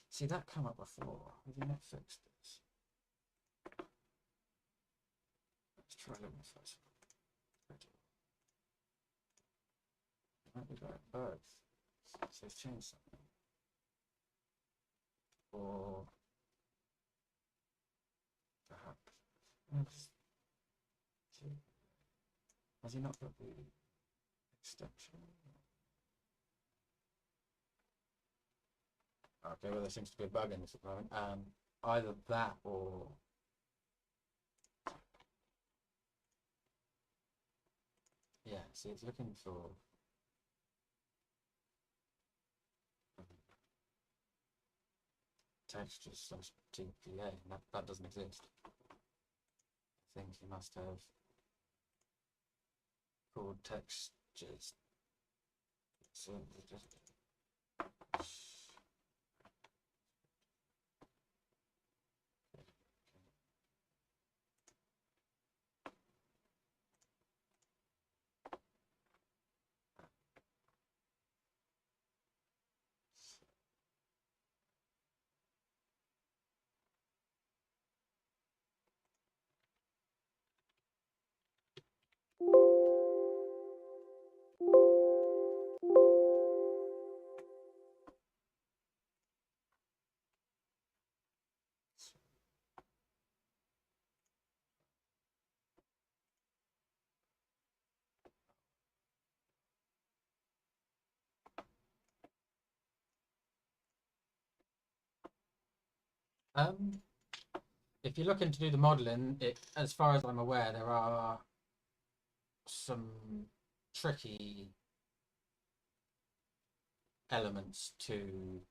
See, that came up before. Have you not fixed this? Let's try looking first. Might be like both. So it's changed something. Or perhaps. Has he not got the extension? Okay, well there seems to be a bug in this at the moment. Either that or yeah, see it's looking for textures / TPA, and that doesn't exist. I think you must have called textures. So just if you're looking to do the modeling, as far as I'm aware, there are some tricky elements to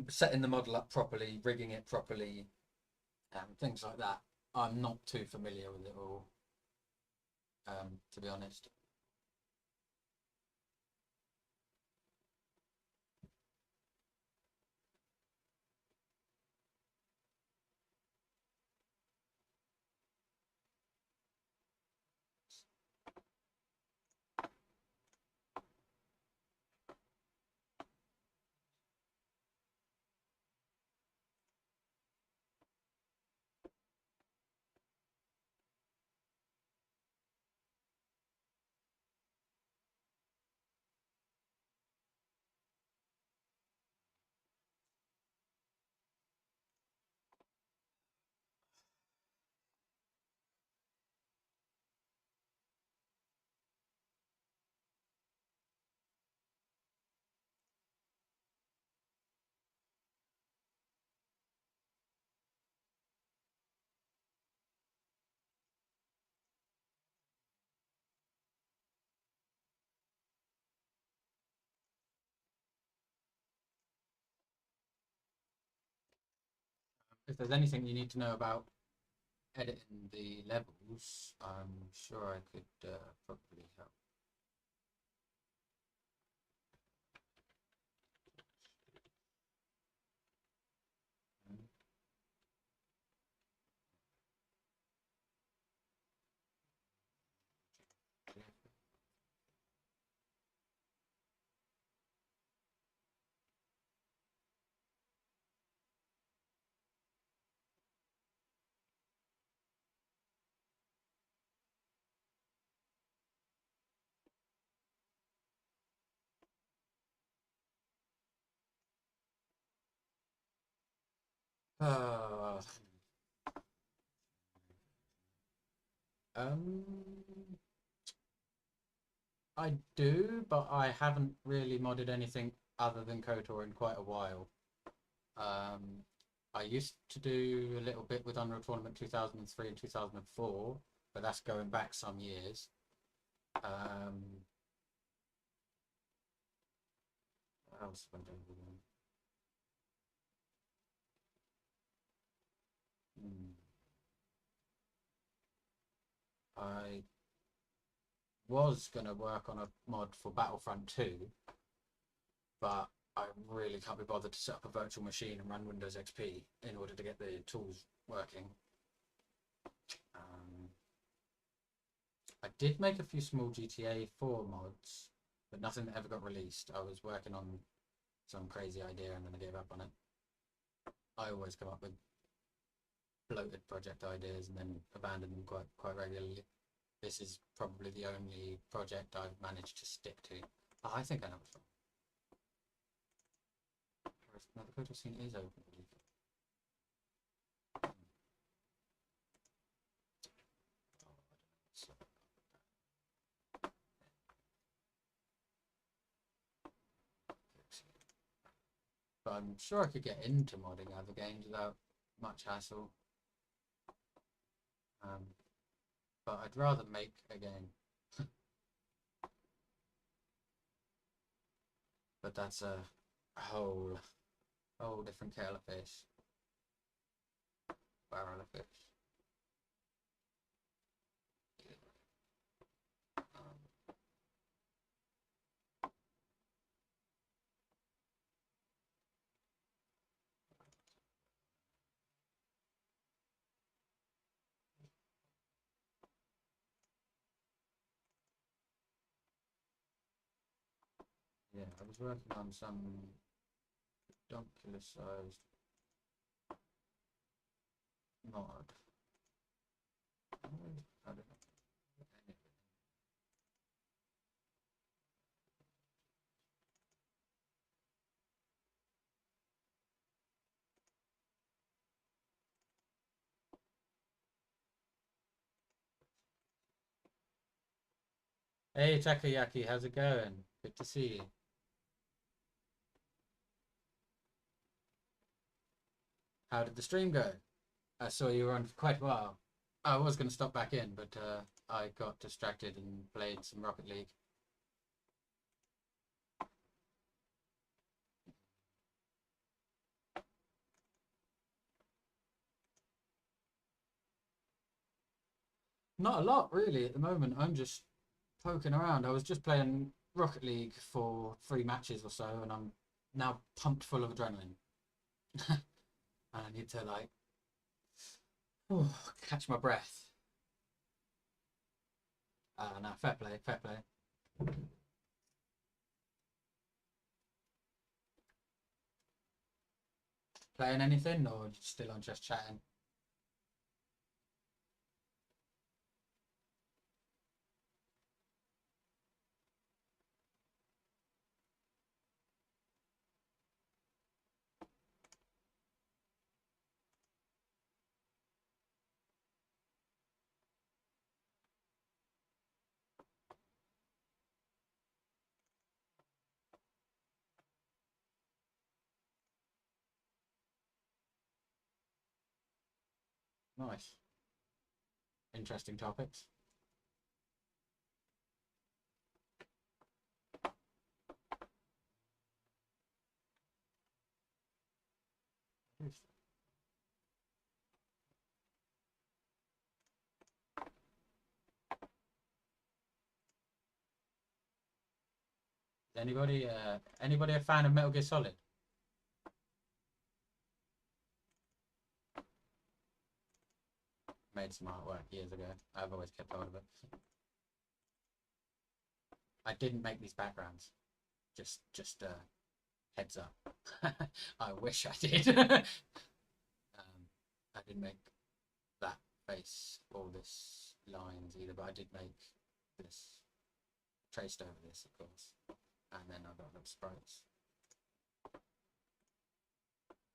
setting the model up properly, rigging it properly, things like that. I'm not too familiar with it all, to be honest. If there's anything you need to know about editing the levels, I'm sure I could probably help. Uh, um, I do, but I haven't really modded anything other than KotOR in quite a while. I used to do a little bit with Unreal Tournament 2003 and 2004, but that's going back some years. What else have I done with them? I was going to work on a mod for Battlefront 2, but I really can't be bothered to set up a virtual machine and run Windows XP in order to get the tools working. I did make a few small GTA 4 mods, but nothing that ever got released. I was working on some crazy idea and then I gave up on it. I always come up with bloated project ideas and then abandon them quite regularly. This is probably the only project I've managed to stick to. Oh, I think I know what's wrong. Now the photo scene is open. But I'm sure I could get into modding other games without much hassle. But I'd rather make a game. But that's a whole different kettle of fish. Barrel of fish. Yeah, I was working on some ridiculous sized mod. I don't know. Hey Takoyaki, how's it going? Good to see you. How did the stream go? I saw you were on for quite a while. I was going to stop back in, but I got distracted and played some Rocket League. Not a lot, really, at the moment. I'm just poking around. I was just playing Rocket League for 3 matches or so, and I'm now pumped full of adrenaline. And I need to, like, catch my breath. No, fair play, fair play. Playing anything, or still on just chatting? Nice. Interesting topics. Anybody a fan of Metal Gear Solid? Made some artwork years ago. I've always kept hold of it. I didn't make these backgrounds. Just heads up. I wish I did. I didn't make that face or this lines either, but I did make this traced over this, of course. And then I got the sprites.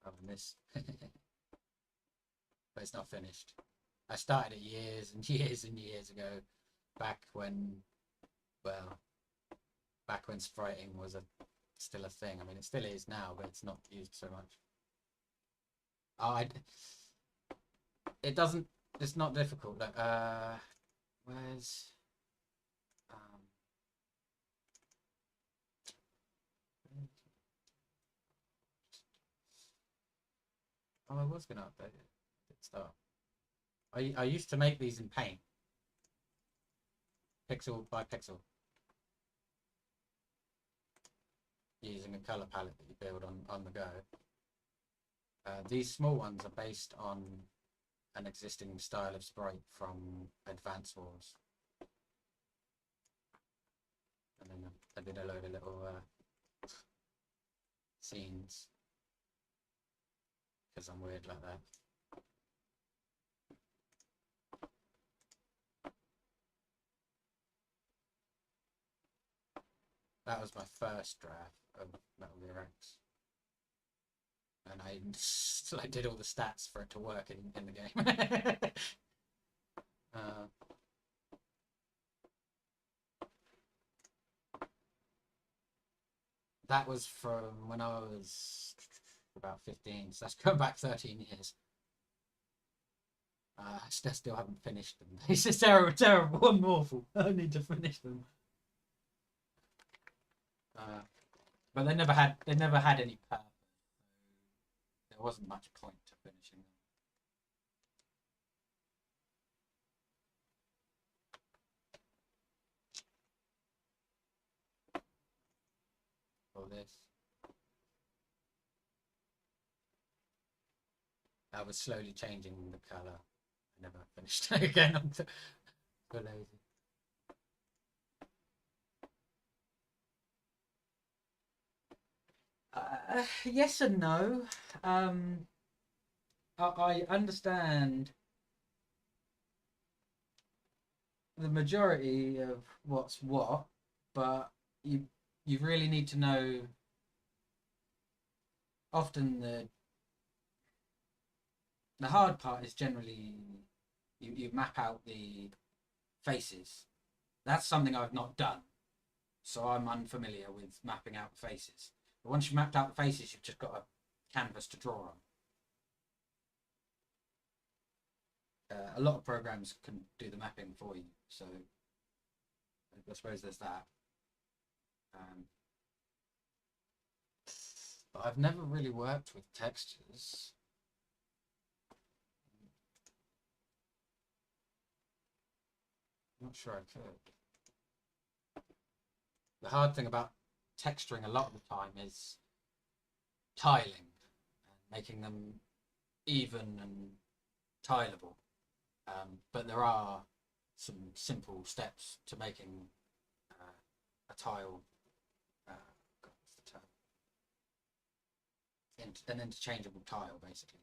Oh, and this. But it's not finished. I started it years and years and years ago, back when spriting was still a thing. I mean, it still is now, but it's not used so much. Oh, it's not difficult. Like, where's oh, I was gonna update it. Did start. I used to make these in Paint, pixel by pixel, using a color palette that you build on the go. These small ones are based on an existing style of sprite from Advance Wars. And then I did a load of little scenes, because I'm weird like that. That was my first draft of Metal Gear X. And I did all the stats for it to work in the game. That was from when I was about 15, so that's going back 13 years. I still haven't finished them. It's just terrible and awful. I need to finish them. But they never had any purpose. There wasn't much point to finishing them. All this. I was slowly changing the colour. I never finished it again. I'm so lazy. Yes and no. I understand the majority of what's what, but you really need to know. Often the hard part is generally you map out the faces. That's something I've not done, so I'm unfamiliar with mapping out the faces. But once you've mapped out the faces, you've just got a canvas to draw on. A lot of programs can do the mapping for you, so I suppose there's that. But I've never really worked with textures. I'm not sure I could. The hard thing about texturing a lot of the time is tiling and making them even and tileable. But there are some simple steps to making a tile, what's the term? An interchangeable tile, basically.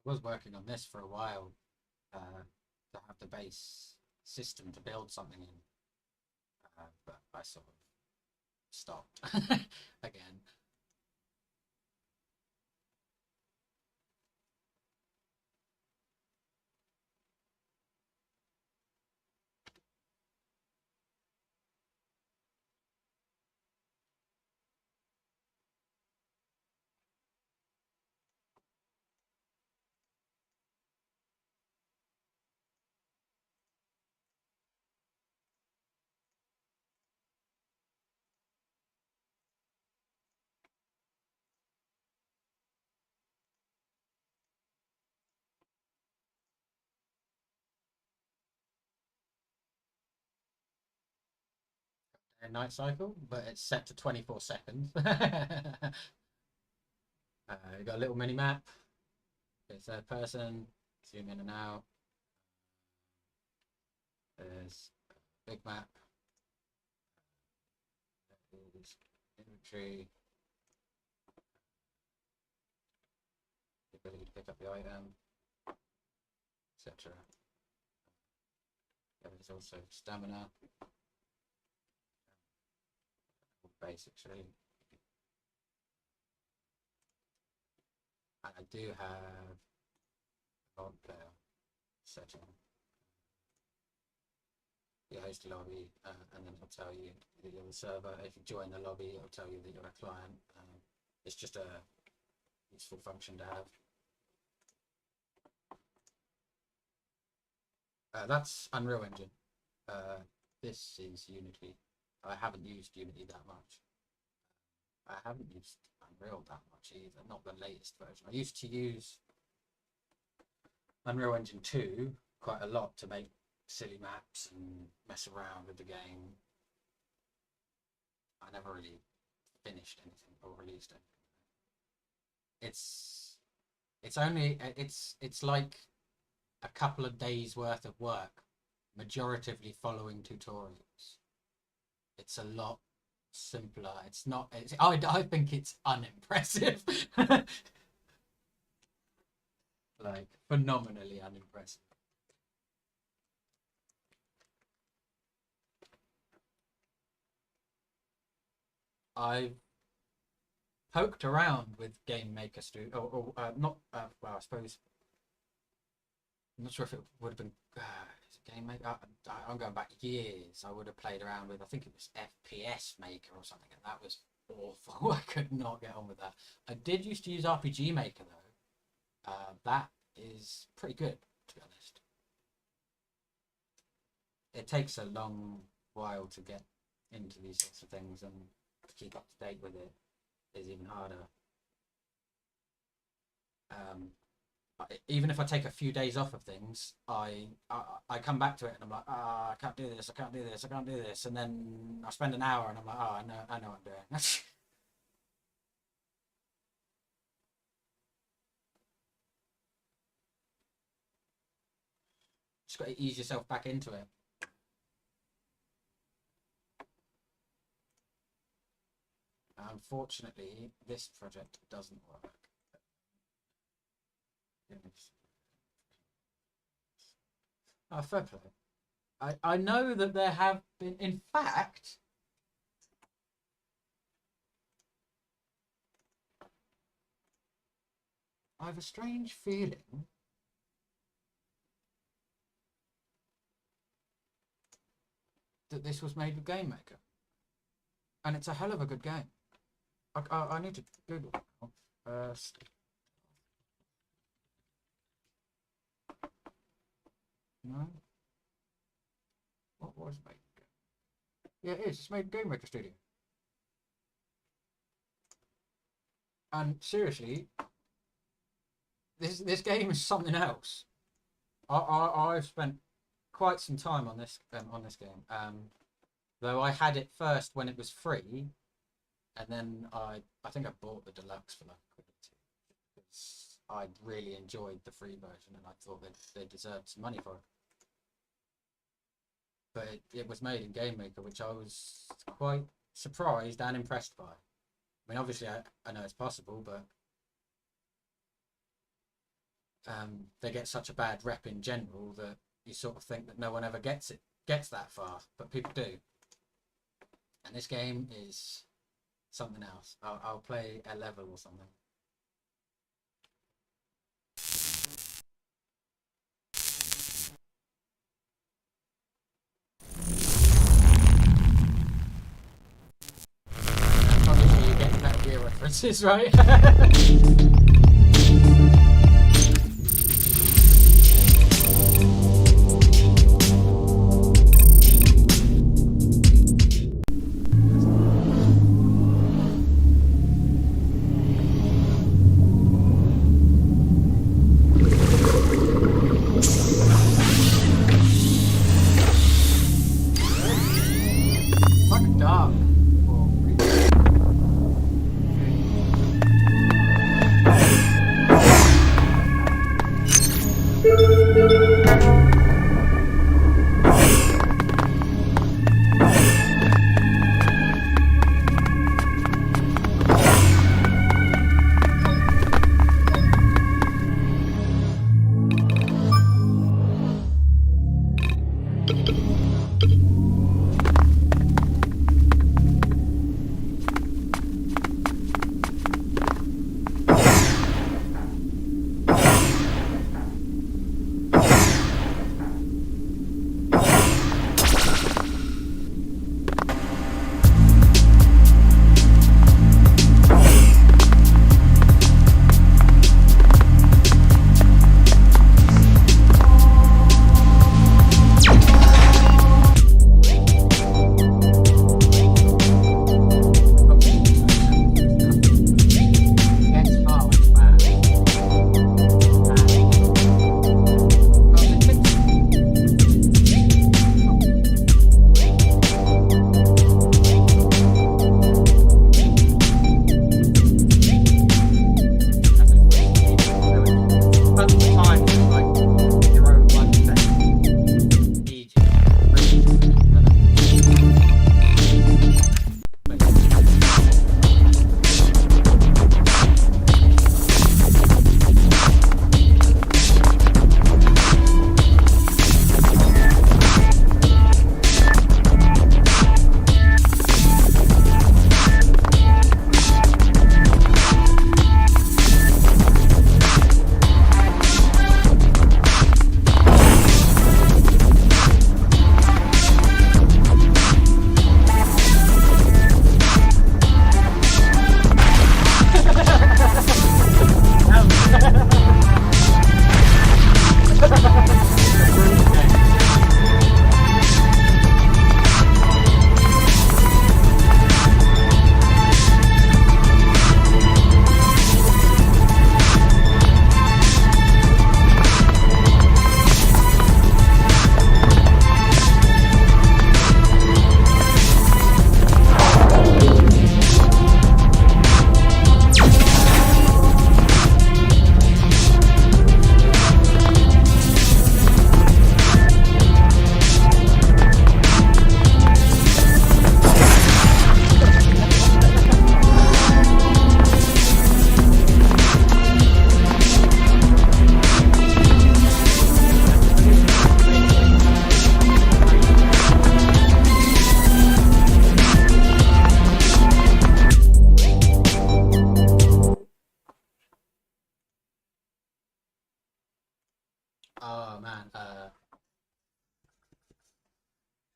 I was working on this for a while to have the base system to build something in, but I sort of stopped again. A night cycle, but it's set to 24 seconds. You got a little mini map. It's third person, zoom in and out. There's a big map. There's inventory. The ability to pick up the item, etc. There's also stamina, basics really. And I do have a log player setting. You host a lobby, and then it'll tell you that you're the server. If you join the lobby, it'll tell you that you're a client. It's just a useful function to have. That's Unreal Engine. This is Unity. I haven't used Unity that much. I haven't used Unreal that much either, not the latest version. I used to use Unreal Engine 2 quite a lot to make silly maps and mess around with the game. I never really finished anything or released anything. It's like a couple of days worth of work, majoritively following tutorials. It's a lot simpler. It's not. I think it's unimpressive. Like phenomenally unimpressive. I've poked around with Game Maker Studio, not. Well, I suppose. I'm not sure if it would have been Game Maker. I'm going back years. I would have played around with. I think it was FPS Maker or something, and that was awful. I could not get on with that. I did used to use RPG Maker though. That is pretty good, to be honest. It takes a long while to get into these sorts of things, and to keep up to date with it is even harder. Even if I take a few days off of things, I come back to it and I'm like, I can't do this, I can't do this, I can't do this, and then I spend an hour and I'm like, I know what I'm doing. Just got to ease yourself back into it. Unfortunately, this project doesn't work. Oh, fair play. I know that there have been, in fact, I have a strange feeling that this was made with Game Maker. And it's a hell of a good game. I need to Google it. No? What was made? Yeah, it is. It's made Game Maker Studio. And seriously, this game is something else. I've spent quite some time on this game. Though I had it first when it was free, and then I think I bought the deluxe for like £1 because I really enjoyed the free version and I thought they deserved some money for it. But it was made in Game Maker, which I was quite surprised and impressed by. I mean, obviously I know it's possible, but they get such a bad rep in general that you sort of think that no one ever gets that far, but people do. And this game is something else. I'll play a level or something. Obviously you get Metal Gear references, right?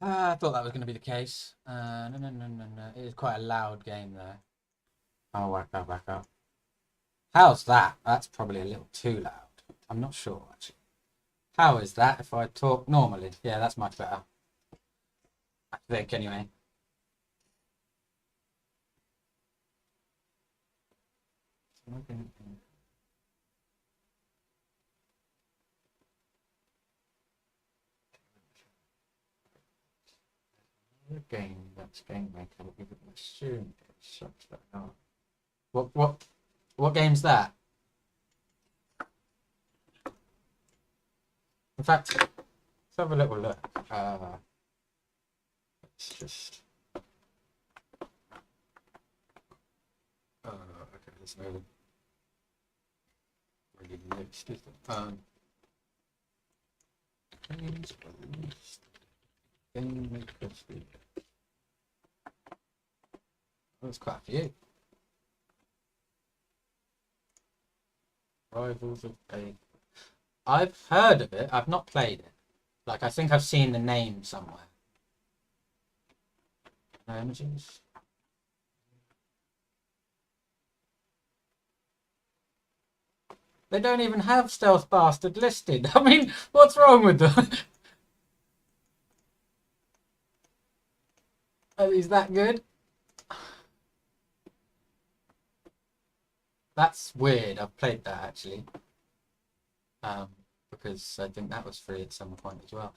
I thought that was going to be the case. No, no, no, no, no. It is quite a loud game there. Oh, back up, back up. How's that? That's probably a little too loud. I'm not sure, actually. How is that if I talk normally? Yeah, that's much better. I think, anyway. Game that's game maker. We would assume it's such that. Oh. What game's that? In fact, let's have a little look. Let's just. Okay, there's no really list, is there? Games list. Game maker studio. There's quite a few. Rivals of Bay. I've heard of it. I've not played it. Like, I think I've seen the name somewhere. No images. They don't even have Stealth Bastard listed. I mean, what's wrong with them? Is that good? That's weird. I've played that actually. Because I think that was free at some point as well.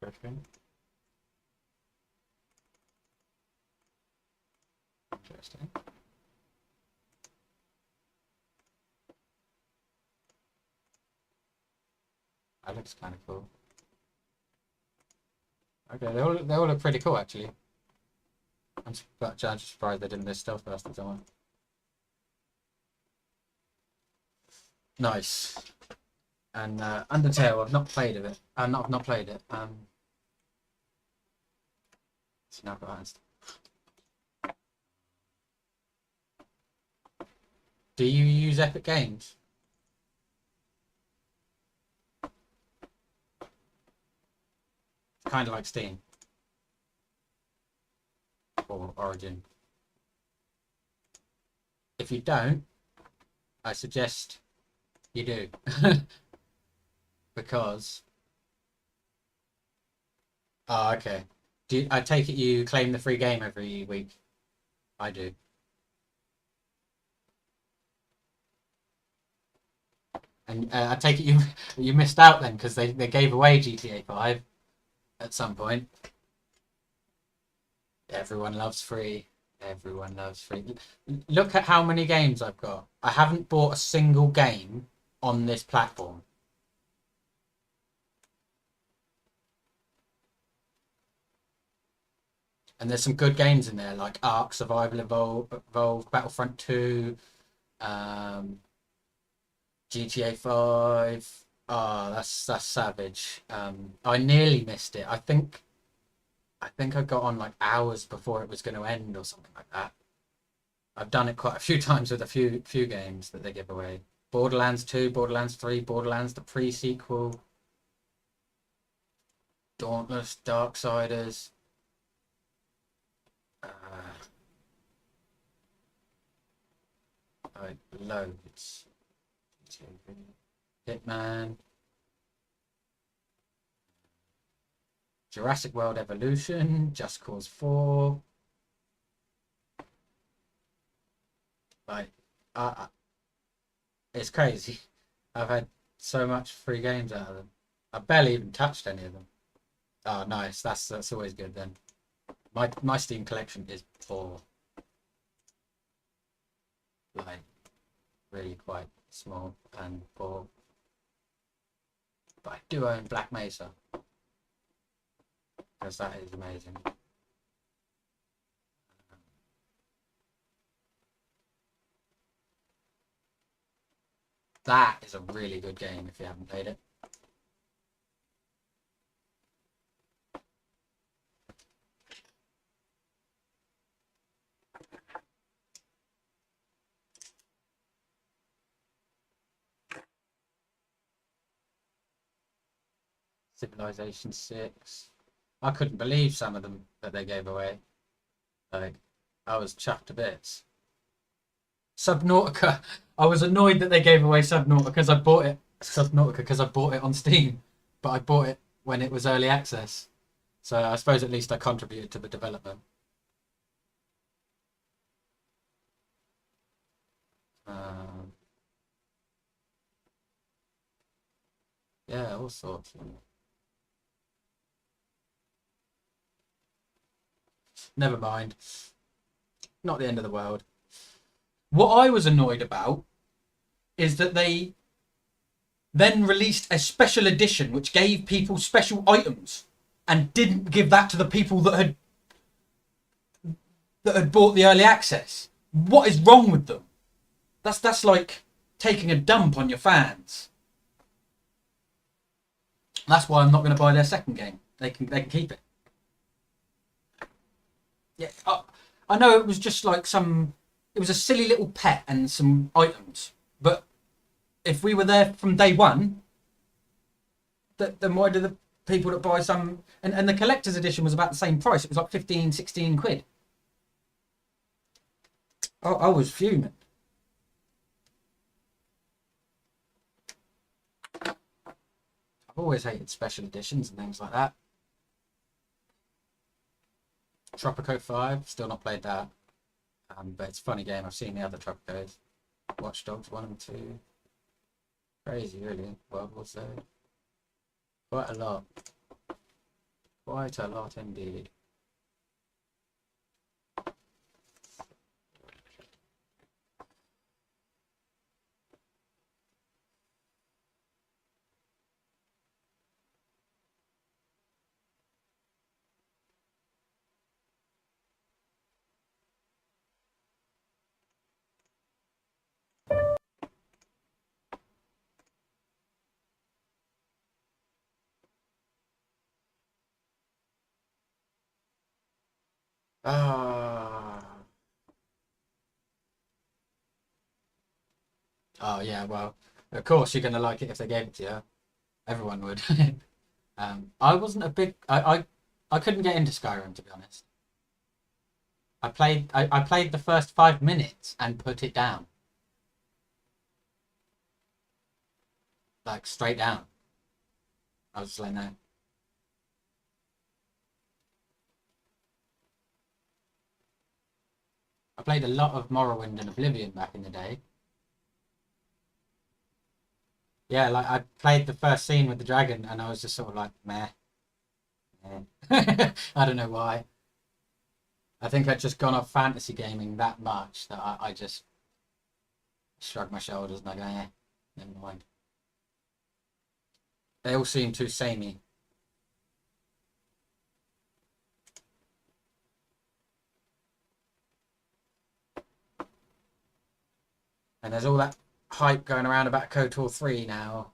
Interesting. Interesting. That looks kind of cool. Okay, they all look pretty cool actually. I'm just surprised they didn't list Stealth Bastard somewhere. Nice. And Undertale, I've not played of it. Not played it. So now I've got that. Do you use Epic Games? Kind of like Steam or Origin. If you don't, I suggest you do. Because okay. I take it you claim the free game every week? I do. And I take it you missed out then because they gave away GTA 5 at some point. Everyone loves free. Everyone loves free. Look at how many games I've got. I haven't bought a single game on this platform. And there's some good games in there, like Ark, Survival Evolved, Battlefront 2, GTA 5. Oh, that's savage. I nearly missed it. I think I got on like hours before it was going to end or something like that. I've done it quite a few times with a few games that they give away. Borderlands 2, Borderlands 3, Borderlands the pre-sequel, Dauntless, Darksiders. Loads. Hitman. Jurassic World Evolution, Just Cause 4. Like, it's crazy. I've had so much free games out of them. I barely even touched any of them. Oh, nice. That's always good then. My Steam collection is full. Like, really quite small and full. But I do own Black Mesa. Because that is amazing. That is a really good game if you haven't played it. Civilization 6. I couldn't believe some of them that they gave away. Like, I was chuffed to bits. Subnautica. I was annoyed that they gave away Subnautica because I bought it. Subnautica because I bought it on Steam, but I bought it when it was early access. So I suppose at least I contributed to the development. Yeah, all sorts. Never mind. Not the end of the world. What I was annoyed about is that they then released a special edition which gave people special items and didn't give that to the people that had bought the early access. What is wrong with them? That's like taking a dump on your fans. That's why I'm not going to buy their second game. They can keep it. Yeah, I know it was just like it was a silly little pet and some items, but if we were there from day one, then why do the people that buy some... And the collector's edition was about the same price. It was like 15, 16 quid. I was fuming. I've always hated special editions and things like that. Tropico 5, still not played that. But it's a funny game. I've seen the other Tropicos. Watch Dogs 1 and 2. Crazy, really. World War Z. Quite a lot. Quite a lot indeed. Oh yeah, well, of course you're gonna like it if they gave it to you. Everyone would. I wasn't a big. I couldn't get into Skyrim, to be honest. I played the first 5 minutes and put it down, like straight down. I was just like, no. I played a lot of Morrowind and Oblivion back in the day. Yeah, like I played the first scene with the dragon and I was just sort of like, meh. I don't know why. I think I'd just gone off fantasy gaming that much that I just shrugged my shoulders and I go, eh, never mind. They all seem too samey. And there's all that hype going around about KotOR3 now.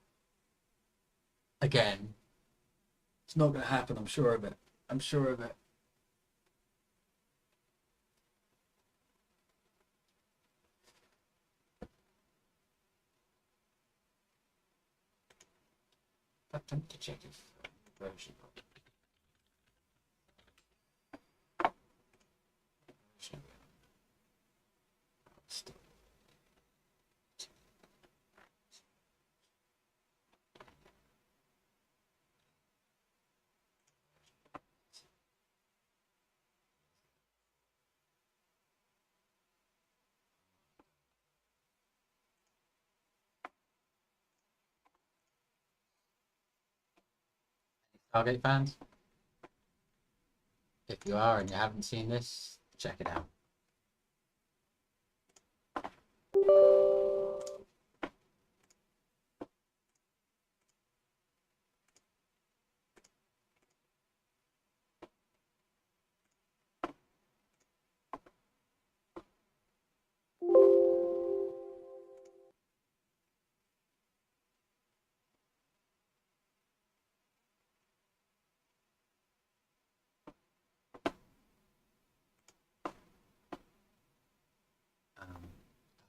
Again. It's not going to happen, I'm sure of it. I'm sure of it. Attempt to check if version. Stargate fans? If you are and you haven't seen this, check it out.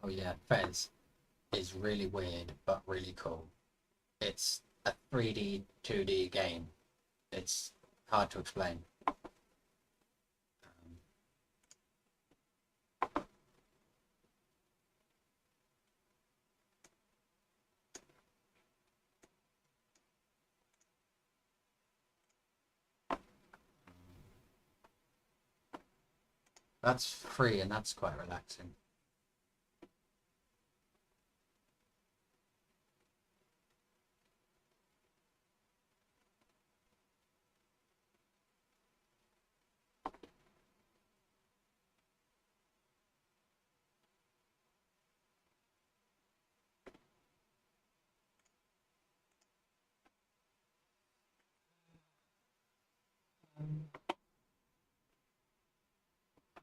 Oh yeah, Fez is really weird but really cool. It's a 3D, 2D game. It's hard to explain. That's free and that's quite relaxing.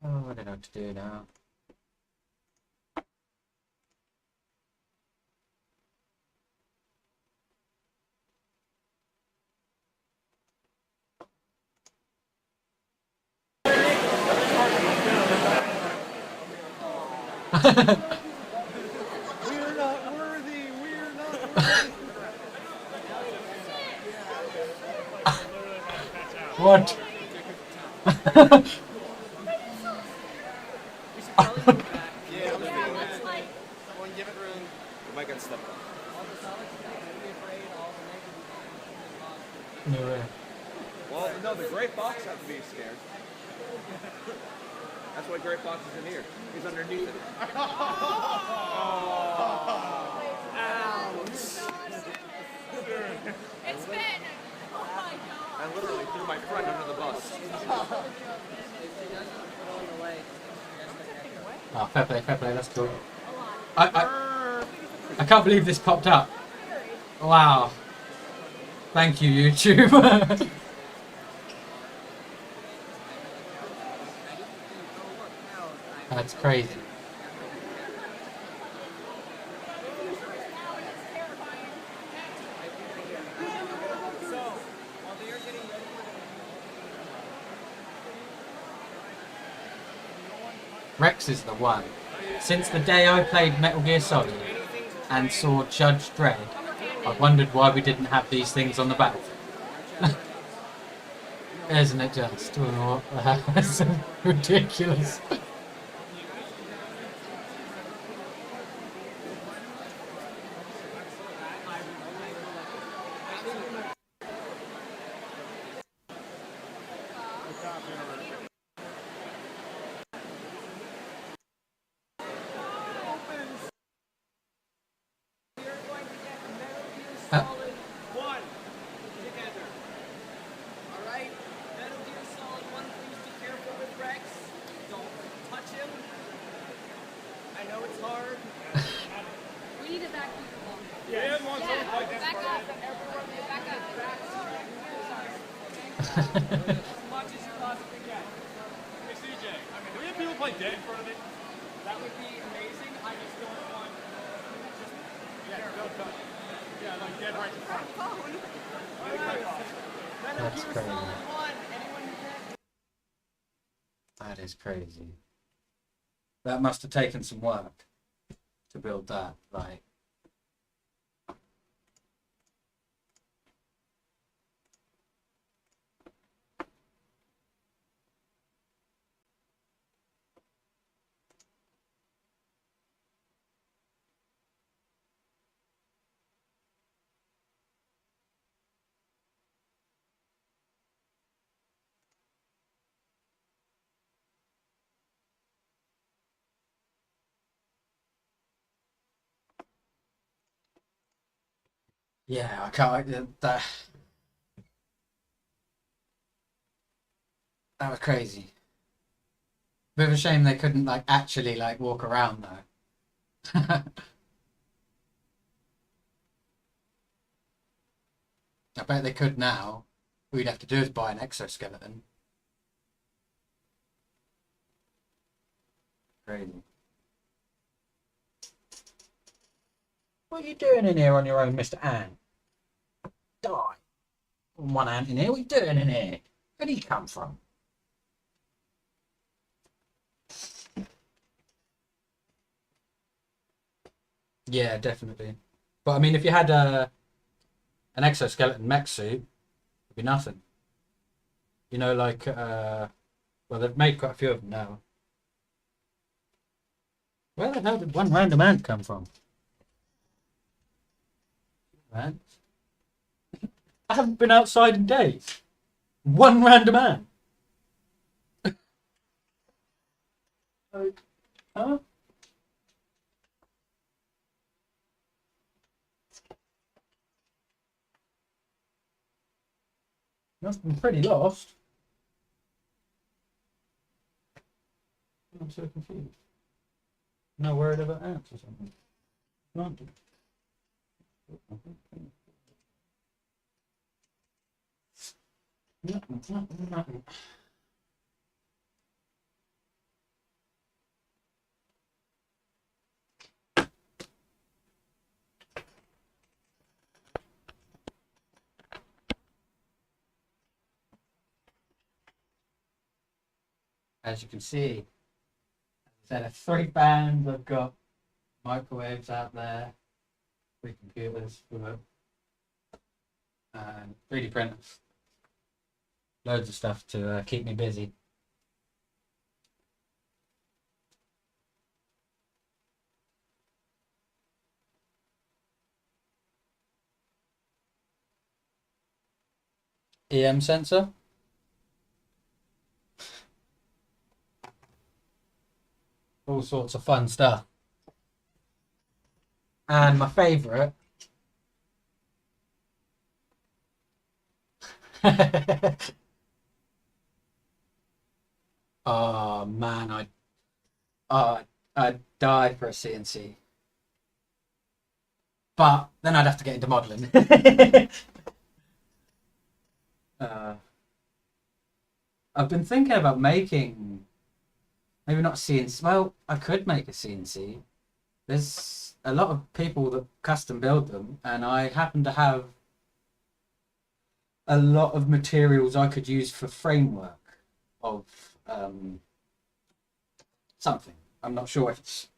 Oh, I don't know what to do now. We're not worthy. We're not worthy. What? No way. Well, no, the gray fox has to be scared. That's why gray fox is in here. He's underneath it. It's been. Oh my god. I literally threw my friend under the bus. Oh, fair play, that's cool. I can't believe this popped up. Wow. Thank you, YouTube. That's crazy. Rex is the one. Since the day I played Metal Gear Solid and saw Judge Dredd, I wondered why we didn't have these things on the battlefield. Isn't it just? Oh, that's ridiculous. One, together. Alright? Metal Gear Solid 1, please be careful with Rex. Don't touch him. I know it's hard. We need to back people up. Yeah, one, Back up. Everyone, back up. as much as you possibly can. Hey, CJ, can we have people play dead in front of me? That would be amazing. I just don't want... don't touch. Yeah, like dead right in front. That's crazy. That is crazy. That must have taken some work to build that. Like, yeah, I can't. That was crazy. Bit of a shame they couldn't like actually like walk around though. I bet they could now. All we'd have to do is buy an exoskeleton. Crazy. What are you doing in here on your own, Mr. Ant? Die. One ant in here. What are you doing in here? Where did he come from? Yeah, definitely. But I mean, if you had an exoskeleton mech suit would be nothing. You know, like, well, they've made quite a few of them now. Where the hell did one random ant come from? Man, I haven't been outside in days. One random ant. Like, huh? Must have been pretty lost. I'm so confused. No worried about ants or something. Not. As you can see, instead of 3 fans, I've got microwaves out there, 3 computers, and 3D printers. Loads of stuff to keep me busy. EM sensor. All sorts of fun stuff. And my favourite. Oh man, I'd die for a CNC. But then I'd have to get into modelling. I've been thinking about making, maybe not CNC. Well, I could make a CNC. There's a lot of people that custom build them, and I happen to have a lot of materials I could use for framework of something. I'm not sure if it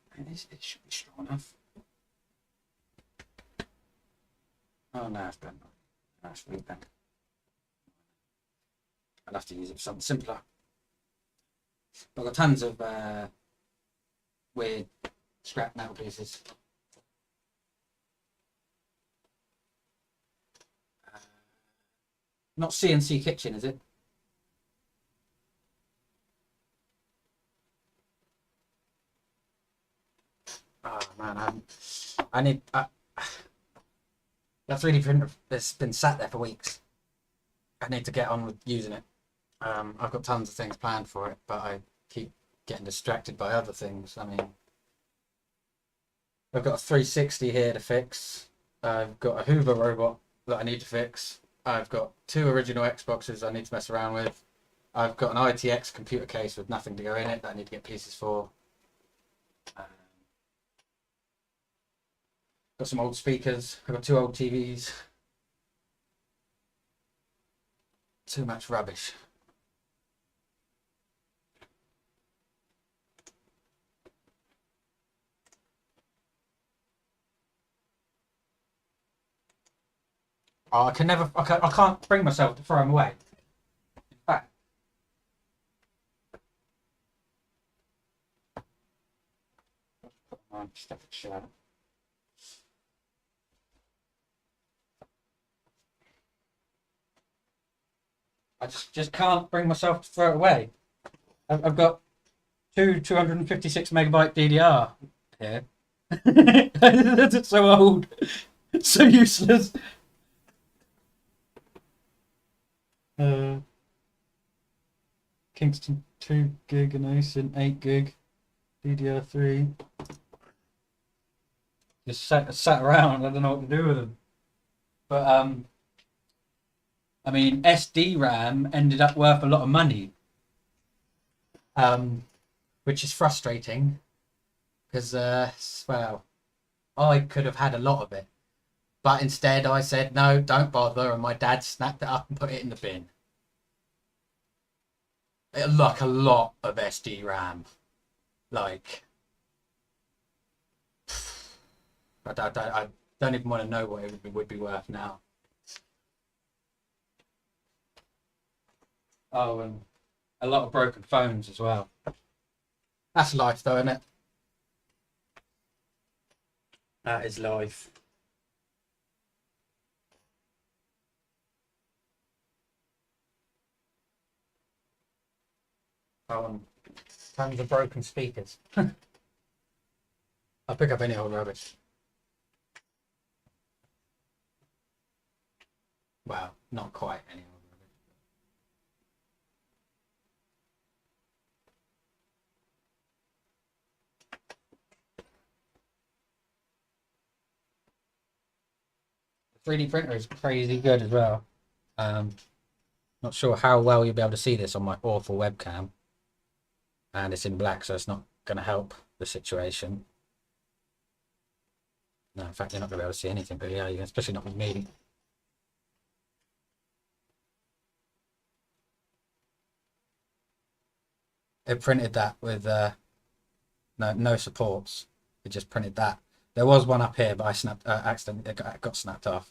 should be strong enough. Oh no, it's bent. That's really bent. I'll have to use it for something simpler. But I've got tons of weird scrap metal pieces. Not CNC kitchen, is it? Oh man, I need that 3D printer has been sat there for weeks. I need to get on with using it. I've got tons of things planned for it, but I keep getting distracted by other things. I mean, I've got a 360 here to fix. I've got a Hoover robot that I need to fix. I've got 2 original Xboxes I need to mess around with. I've got an ITX computer case with nothing to go in it that I need to get pieces for. Got some old speakers. I've got 2 old TVs. Too much rubbish. Oh, I can't bring myself to throw them away. In fact, I'm stuff it shut. I just can't bring myself to throw it away. I've got 256 megabyte DDR here. It's so old, so useless. Kingston 2 gig and ASIN 8 gig DDR3. Just sat around. I don't know what to do with them. But I mean, SD RAM ended up worth a lot of money, which is frustrating because well, I could have had a lot of it, but instead I said no, don't bother, and my dad snapped it up and put it in the bin. Like a lot of SD RAM, like I don't even want to know what it would be worth now. Oh, and a lot of broken phones as well. That's life, though, isn't it? That is life. Oh, and tons of broken speakers. I'll pick up any old rubbish. Well, not quite any old rubbish. 3D printer is crazy good as well. Not sure how well you'll be able to see this on my awful webcam. And it's in black, so it's not going to help the situation. No, in fact, you're not going to be able to see anything, but yeah, especially not with me. It printed that with no supports. It just printed that. There was one up here, but I accidentally got snapped off.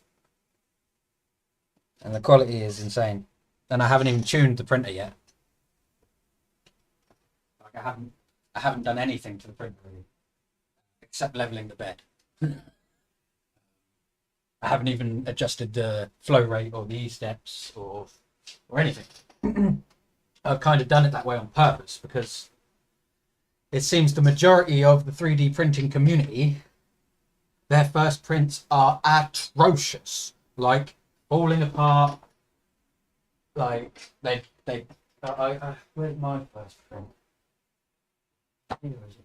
And the quality is insane. And I haven't even tuned the printer yet. Like I haven't done anything to the printer really, except leveling the bed. I haven't even adjusted the flow rate or the E-steps or anything. I've kind of done it that way on purpose because it seems the majority of the 3D printing community, their first prints are atrocious, like falling apart. Like where's my first print? Here is it?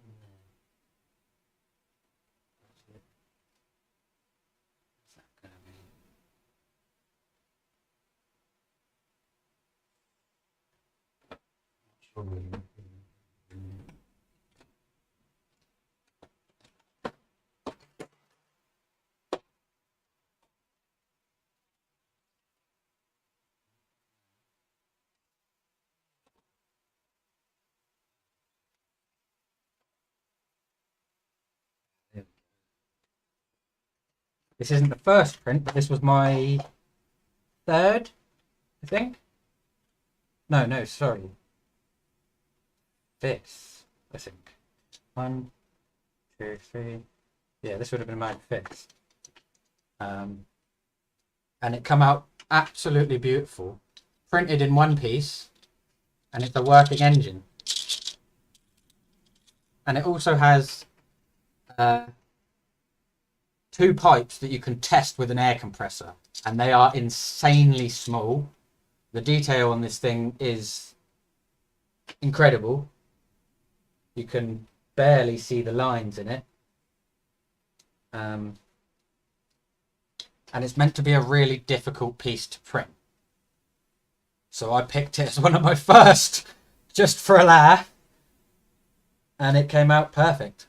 This isn't the first print, but this was my third, I think. No, sorry. Fifth, I think. 1, 2, 3. Yeah, this would have been my fifth. And it come out absolutely beautiful. Printed in one piece, and it's a working engine. And it also has 2 pipes that you can test with an air compressor, and they are insanely small. The detail on this thing is incredible. You can barely see the lines in it. And it's meant to be a really difficult piece to print. So I picked it as one of my first, just for a laugh, and it came out perfect.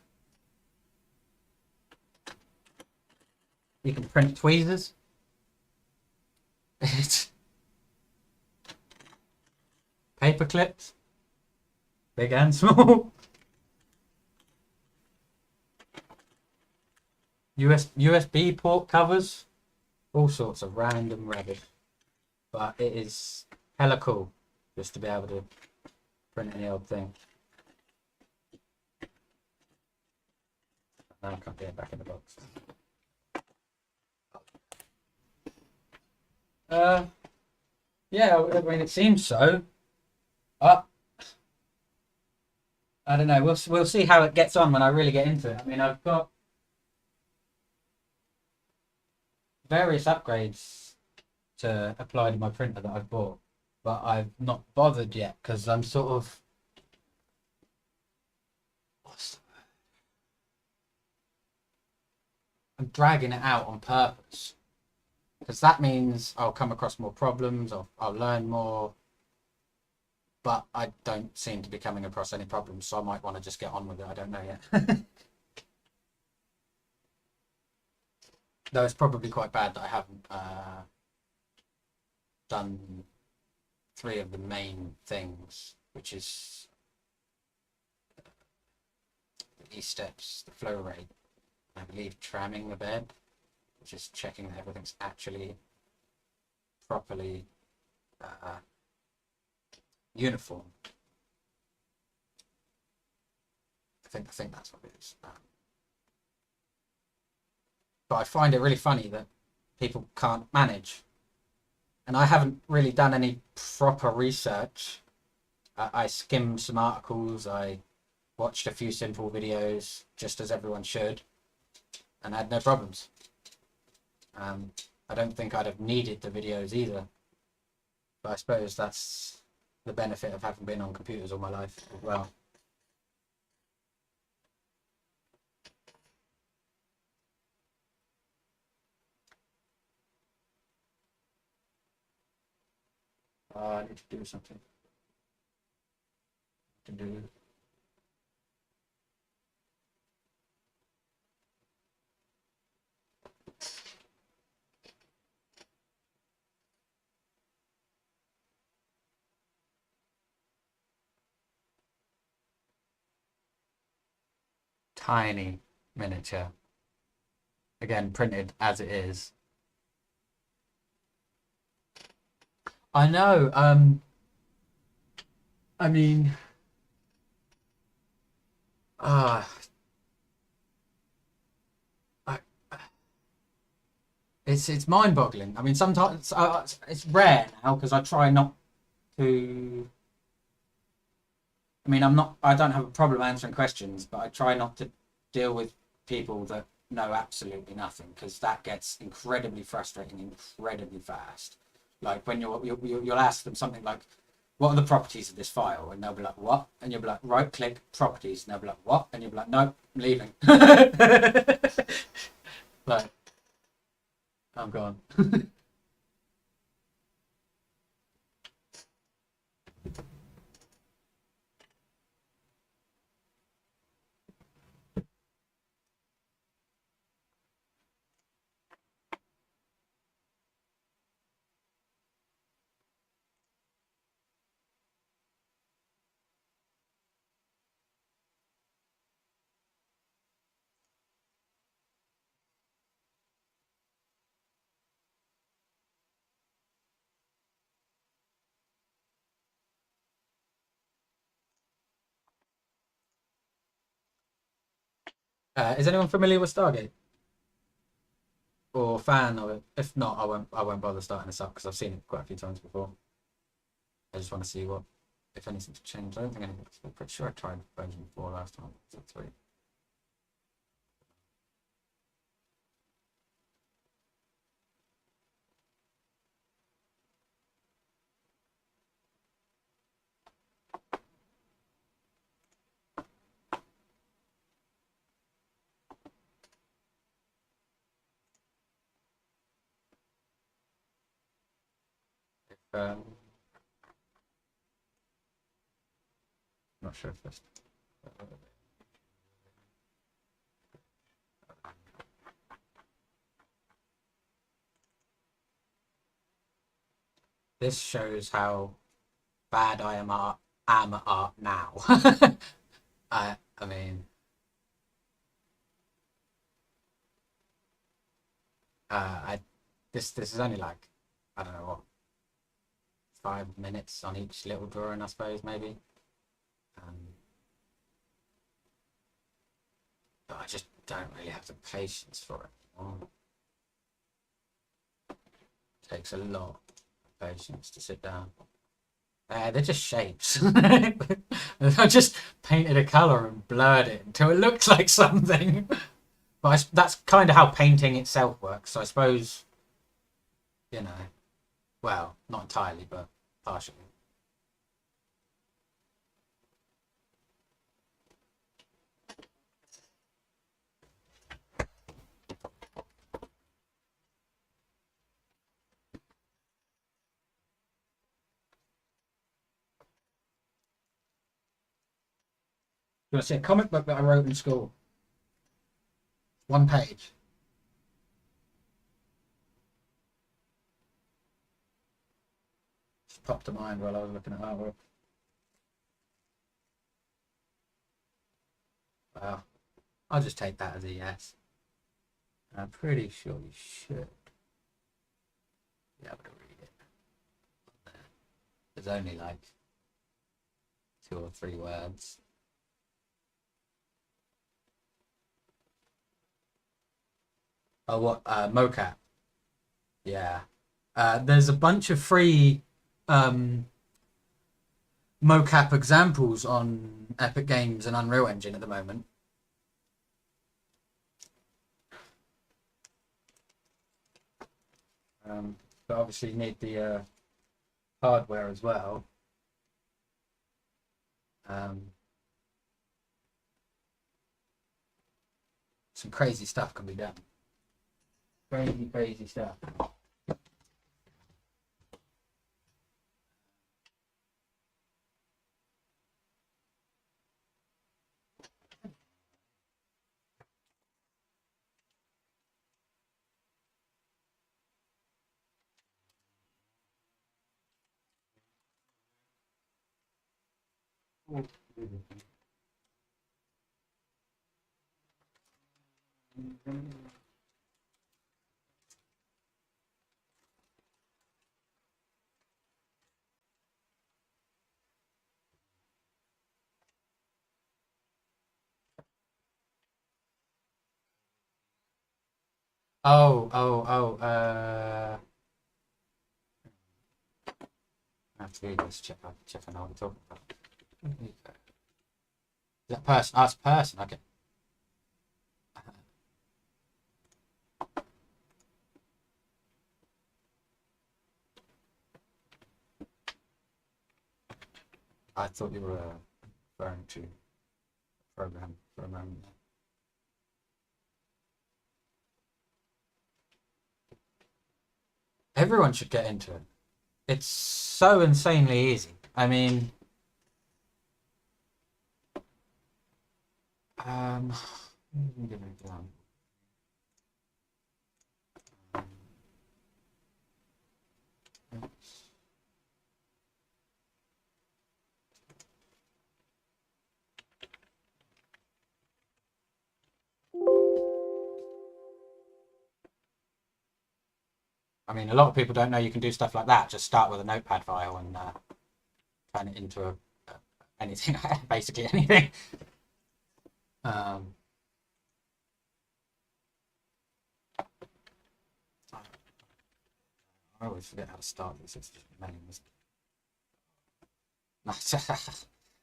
You can print tweezers. It's paper clips, big and small. USB port covers, all sorts of random rubbish. But it is hella cool just to be able to print any old thing. Now I can't get it back in the box. Yeah, I mean it seems so. I don't know. We'll see how it gets on when I really get into it. I mean, I've got various upgrades to apply to my printer that I've bought, but I've not bothered yet because I'm sort of I'm dragging it out on purpose because that means I'll come across more problems, I'll learn more, but I don't seem to be coming across any problems, so I might want to just get on with it. I don't know yet. Though it's probably quite bad that I haven't done 3 of the main things, which is the E-steps, the flow rate, I believe tramming the bed, which is checking that everything's actually properly uniform. I think that's what it is. But I find it really funny that people can't manage. And I haven't really done any proper research. I skimmed some articles. I watched a few simple videos, just as everyone should, and had no problems. I don't think I'd have needed the videos either. But I suppose that's the benefit of having been on computers all my life as well. I need to do something. To do. Tiny miniature. Again, printed as it is. I know. I mean, I, it's mind-boggling. I mean, sometimes it's rare now because I try not to. I mean, I don't have a problem answering questions, but I try not to deal with people that know absolutely nothing because that gets incredibly frustrating incredibly fast. Like when you'll ask them something like, "What are the properties of this file?" And they'll be like, "What?" And you'll be like, "Right-click properties," and they'll be like, "What?" And you'll be like, "Nope, I'm leaving." Like, I'm gone. Is anyone familiar with Stargate or fan of it? If not, I won't bother starting this up because I've seen it quite a few times before. I just want to see what if anything's changed. I don't think anything's. I'm pretty sure I tried version 4 last time. So 3. Not sure if this. This shows how bad I am at art now. I mean, I this is only like I don't know what 5 minutes on each little drawing, I suppose maybe. But I just don't really have the patience for it. It takes a lot of patience to sit down. They're just shapes. I just painted a colour and blurred it until it looks like something. But that's kind of how painting itself works. So I suppose, you know, well, not entirely, but partially. You want to see a comic book that I wrote in school? 1 page. Just popped to mind while I was looking at artwork. Well, I'll just take that as a yes. I'm pretty sure you should be able to read it. There's only like 2 or 3 words. Oh, what? Mocap. Yeah. There's a bunch of free mocap examples on Epic Games and Unreal Engine at the moment. But obviously you need the hardware as well. Some crazy stuff can be done. Crazy stuff. Oh. I have to read this. Check I know what I'm talking about. Is that person? Oh, it's person. Okay. I thought you were referring to program for a moment. Everyone should get into it. It's so insanely easy. I mean, give an example. I mean, a lot of people don't know you can do stuff like that. Just start with a notepad file and turn it into anything, basically anything. I always forget how to start this. It's just names.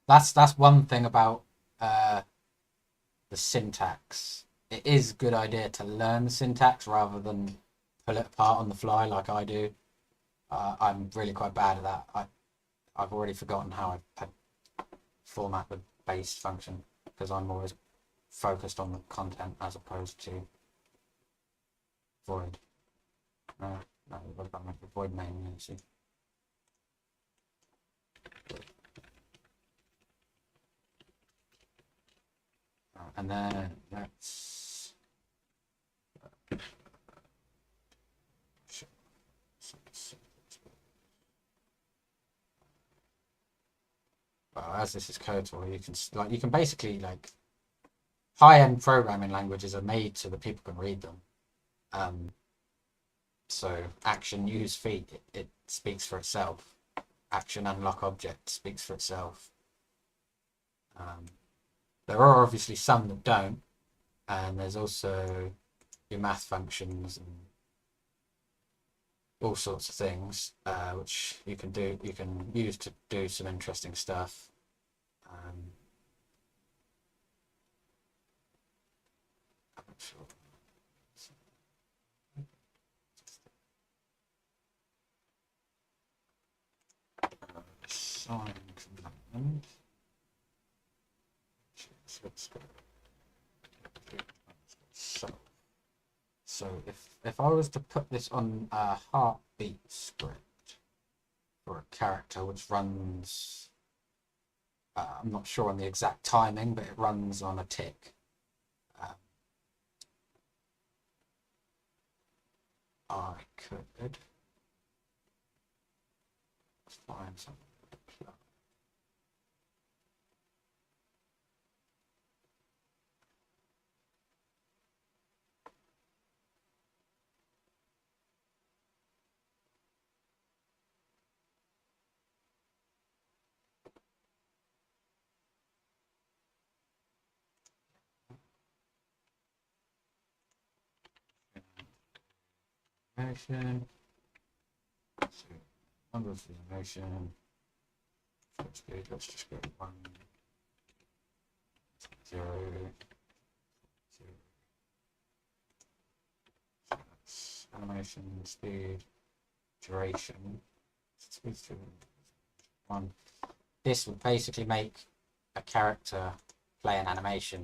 That's one thing about the syntax. It is a good idea to learn the syntax rather than pull it apart on the fly like I do. I'm really quite bad at that. I've already forgotten how I format the base function because I'm always focused on the content as opposed to void. No, what about my void main? You see. And then let's well, as this is KotOR, you can basically like high-end programming languages are made so that people can read them. So action use feat it speaks for itself. Action unlock object speaks for itself. There are obviously some that don't, and there's also your math functions and all sorts of things which you can use to do some interesting stuff. I'm not sure. Sign command. So if I was to put this on a heartbeat script for a character which runs, I'm not sure on the exact timing, but it runs on a tick. I could find something. animation. So, number of the animation. Let's just go 1, 0, 0. So that's animation speed, duration. Speed to 1. This would basically make a character play an animation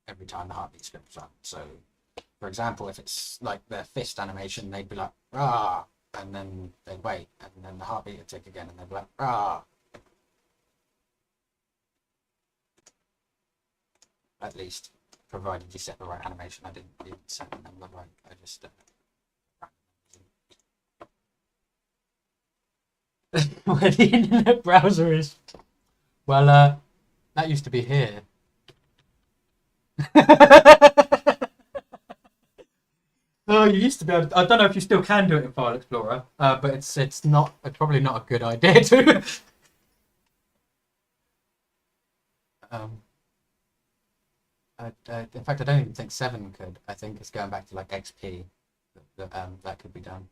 every time the heartbeat script runs. So, for example, if it's like their fist animation, they'd be like, rah, and then they'd wait, and then the heartbeat would tick again, and they'd be like, rah. At least, provided you set the right animation. I didn't even set the number right, I just where the internet browser is. Well, that used to be here. Oh, you used to be able to, I don't know if you still can do it in File Explorer, but it's not. It's probably not a good idea to. In fact, I don't even think 7 could. I think it's going back to like XP that could be done.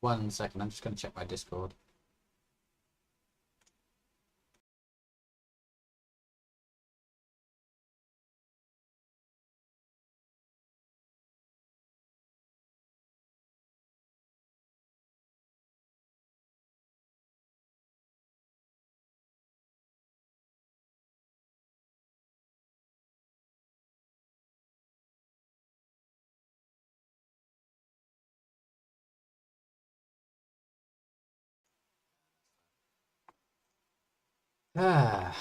One second, I'm just going to check my Discord. Ah.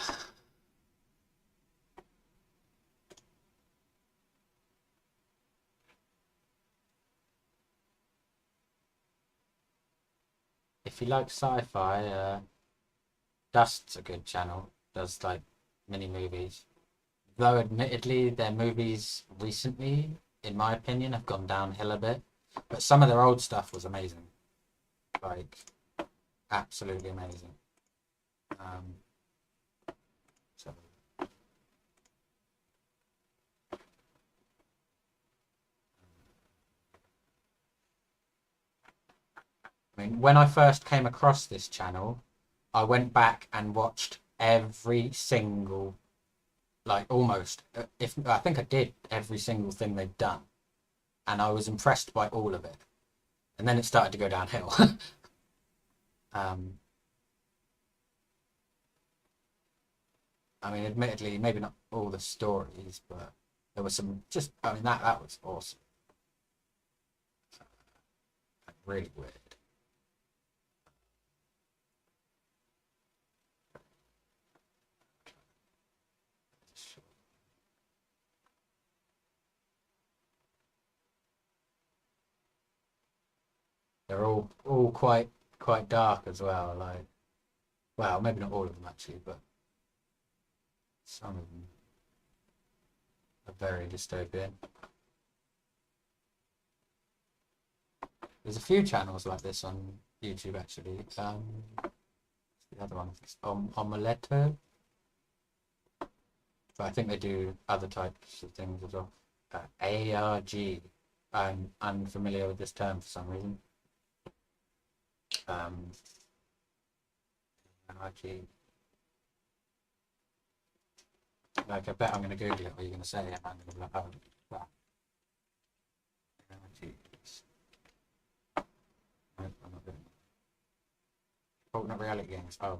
If you like sci-fi, Dust's a good channel. Does like mini movies. Though admittedly their movies recently, in my opinion, have gone downhill a bit. But some of their old stuff was amazing. Like absolutely amazing. So I mean, when I first came across this channel, I went back and watched every single, like almost, if I think I did every single thing they've done, and I was impressed by all of it. And then it started to go downhill. I mean, admittedly, maybe not all the stories, but there was some just, I mean, that was awesome. Really weird. They're all quite dark as well. Like, well, maybe not all of them actually, but some of them are very dystopian. There's a few channels like this on YouTube actually. The other one is Omeletto, but I think they do other types of things as well. ARG. I'm unfamiliar with this term for some reason. ARG. Like, I bet I'm going to Google it. What you're going to say, and I'm going to be like, oh, well. ARG. No, I'm not doing it. Alternate reality games. Oh.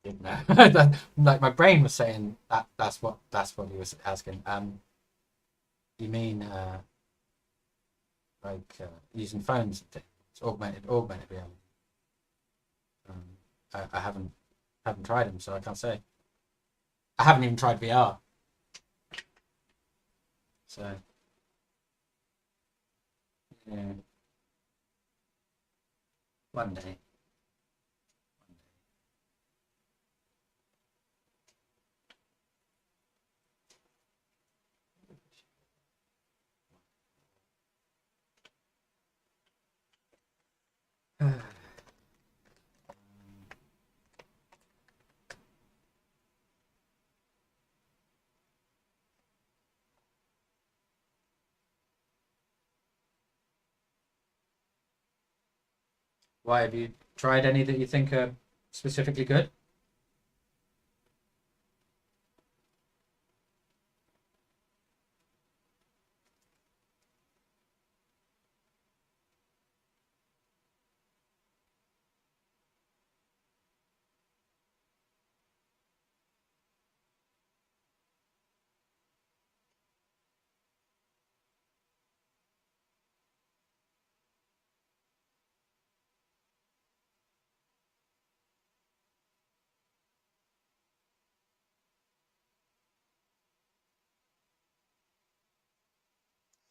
Didn't know. Like my brain was saying that's what he was asking. You mean like using phones and things, augmented reality? I haven't tried them, so I can't say. I haven't even tried VR. So yeah. One day. Why, have you tried any that you think are specifically good?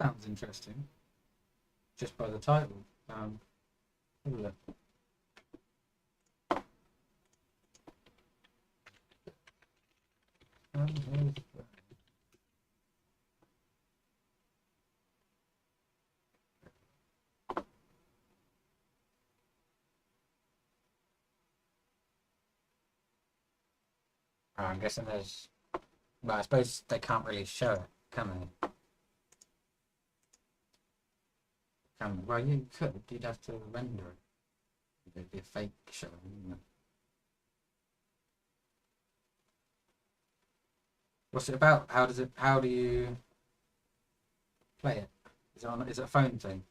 Sounds interesting. Just by the title. Have a look. I'm guessing there's. Well, I suppose they can't really show it, can they? Well, you could. You'd have to render it. It'd be a fake show, wouldn't it? What's it about? How do you play it? Is it a phone thing?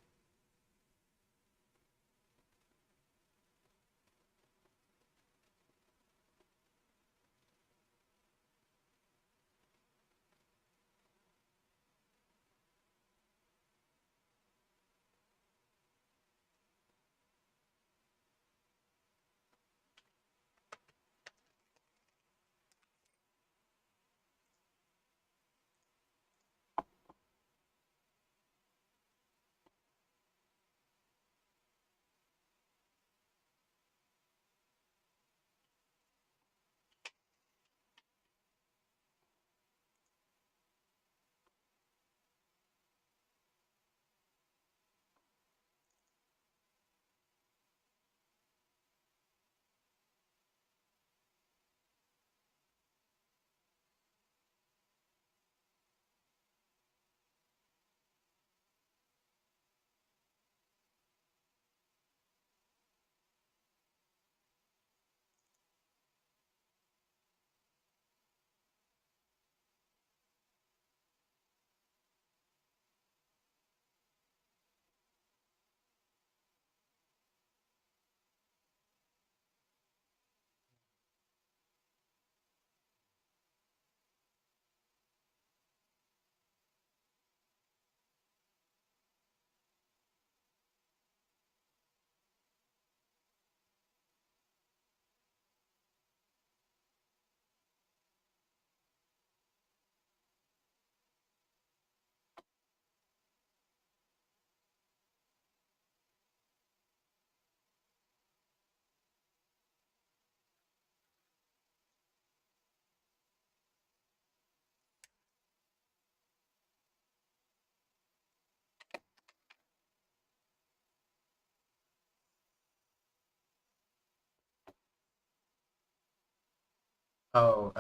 Oh,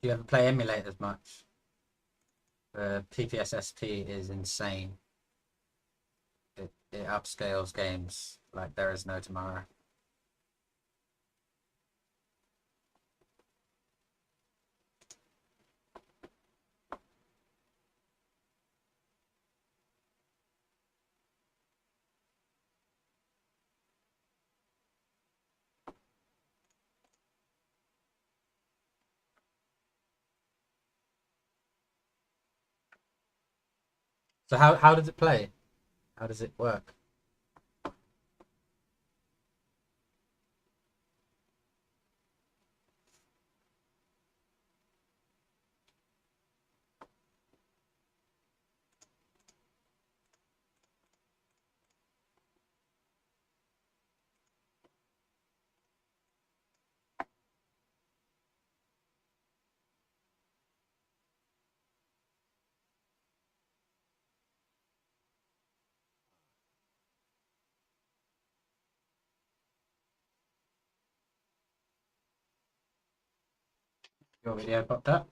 do you ever play emulators much? The PPSSP is insane. It upscales games like there is no tomorrow. So how does it play? How does it work? Your video popped up.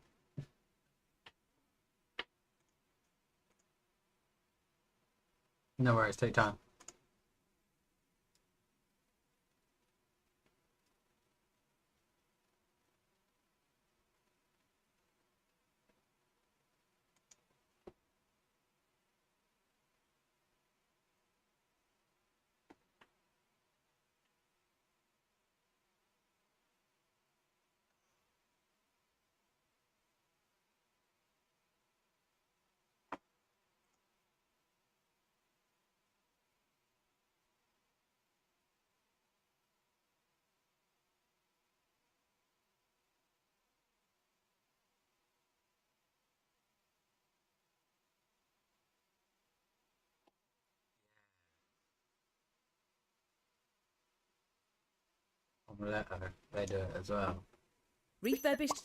No worries, take time. Omelette, they do it as well. Refurbished.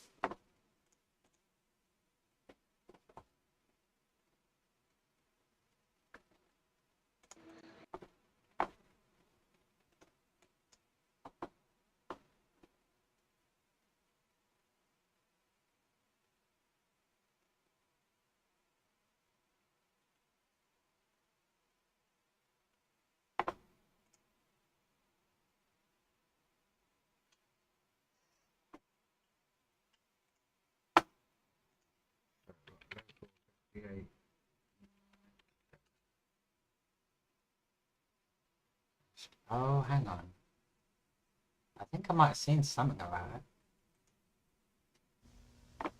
Oh, hang on. I think I might have seen something about it.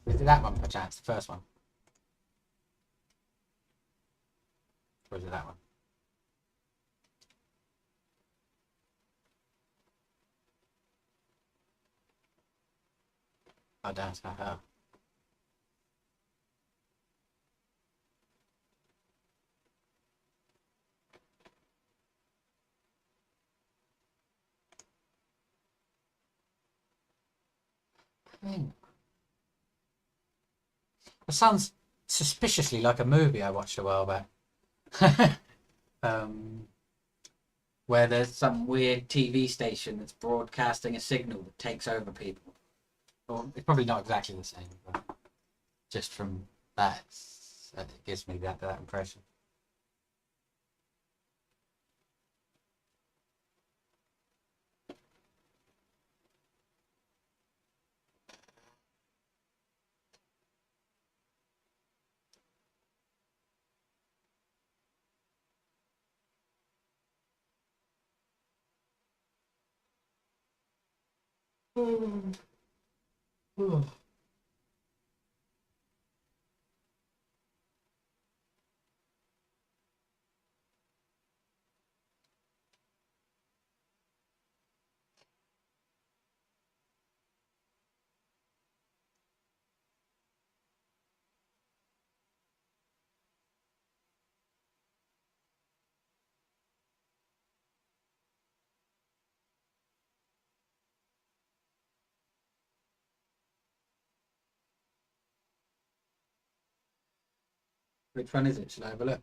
Is it that one, perchance? The first one? Or is it that one? Oh, damn, it's not her. It sounds suspiciously like a movie I watched a while back. um, where there's some weird TV station that's broadcasting a signal that takes over people. Or it's probably not exactly the same, but just from that, it gives me that impression. Which one is it? Should I have a look?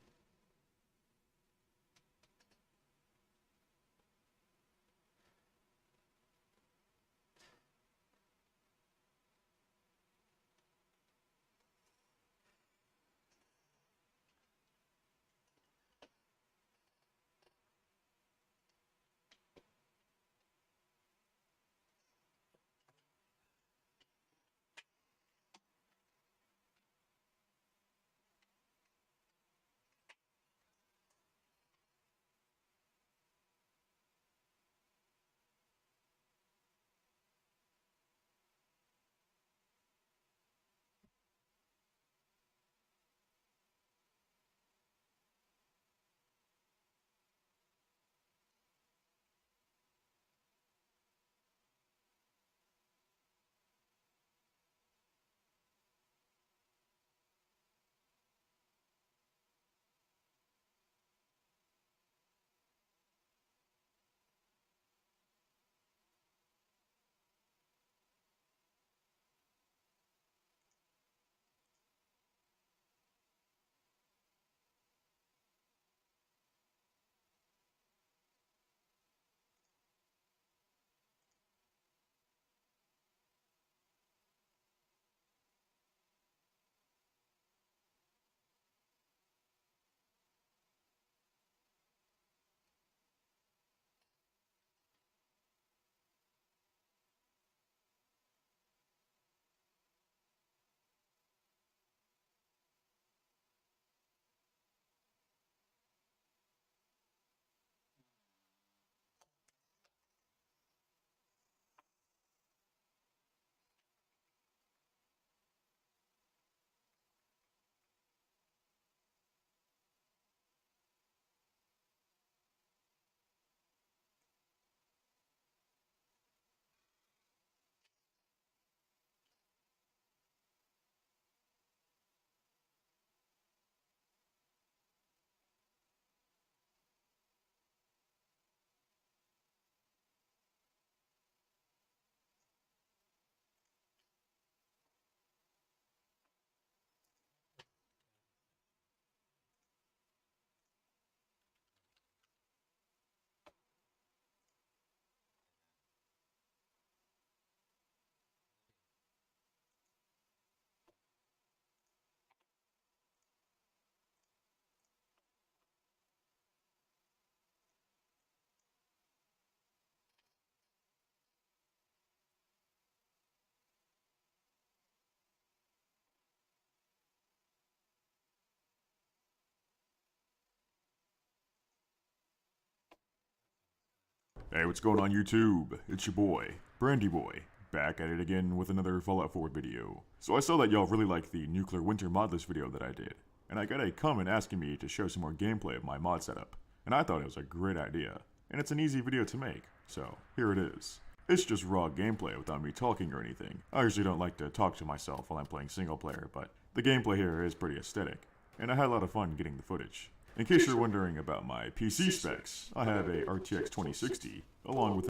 Hey, what's going on YouTube? It's your boy, Brandy Boy, back at it again with another Fallout 4 video. So I saw that y'all really liked the Nuclear Winter modless video that I did, and I got a comment asking me to show some more gameplay of my mod setup, and I thought it was a great idea, and it's an easy video to make, so here it is. It's just raw gameplay without me talking or anything. I usually don't like to talk to myself while I'm playing single player, but the gameplay here is pretty aesthetic, and I had a lot of fun getting the footage. In case you're wondering about my PC specs, I have a RTX 2060, along with...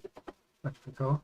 That's pretty cool.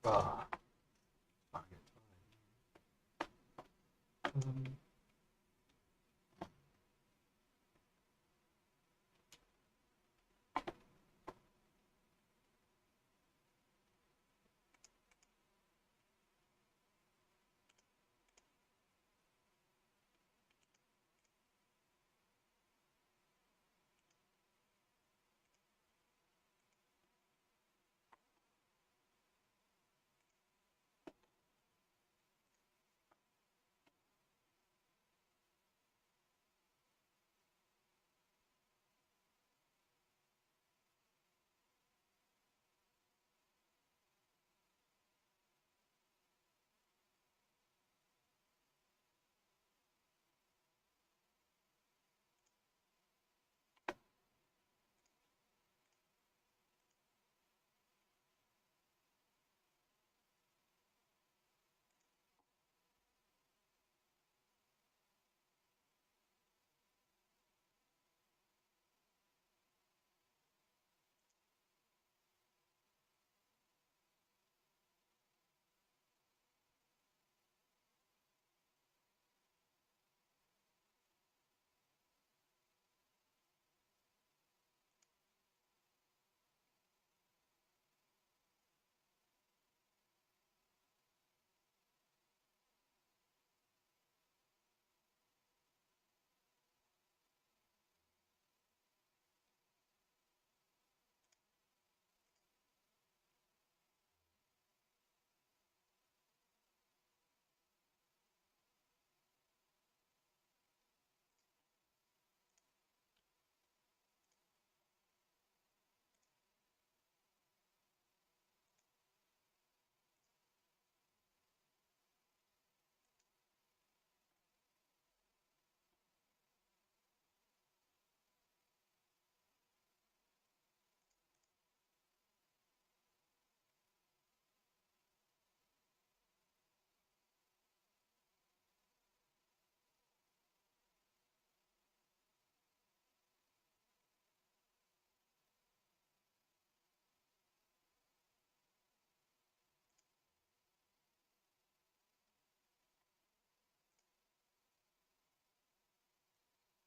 Ah.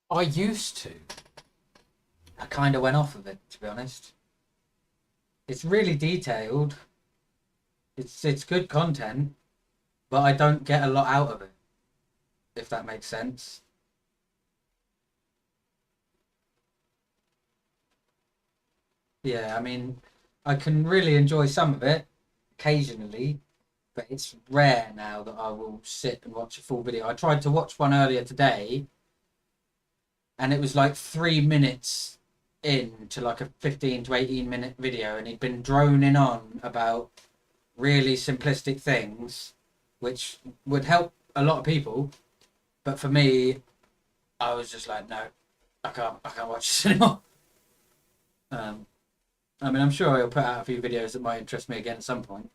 I used to. I kind of went off of it, to be honest. It's really detailed. It's good content, but I don't get a lot out of it, if that makes sense. Yeah, I mean, I can really enjoy some of it occasionally, but it's rare now that I will sit and watch a full video. I tried to watch one earlier today, and it was like 3 minutes into like a 15 to 18 minute video, and he'd been droning on about really simplistic things, which would help a lot of people, but for me, I was just like, no, I can't watch this anymore. I mean, I'm sure he'll put out a few videos that might interest me again at some point,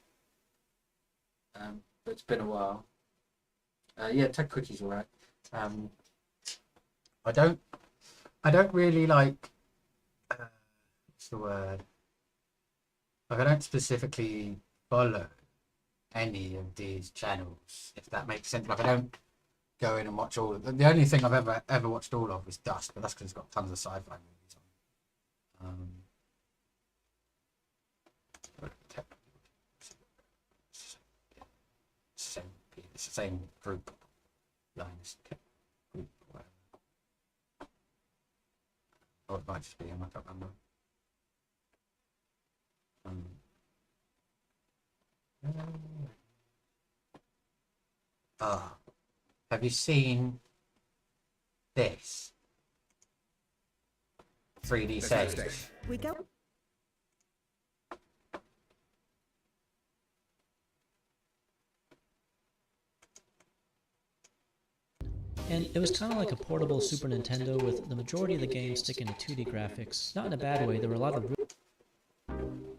but it's been a while. Yeah, Ted Quicky's alright. I don't really like. What's the word? Like, I don't specifically follow any of these channels, if that makes sense. Like, I don't go in and watch all of them. The only thing I've ever watched all of is Dust, but that's because it's got tons of sci-fi movies on. It's the same group. Lines. Group, whatever. Or it might just be him, I can't remember. Have you seen this? 3D save. We go. And it was kind of like a portable Super Nintendo with the majority of the games sticking to 2D graphics. Not in a bad way, there were a lot of...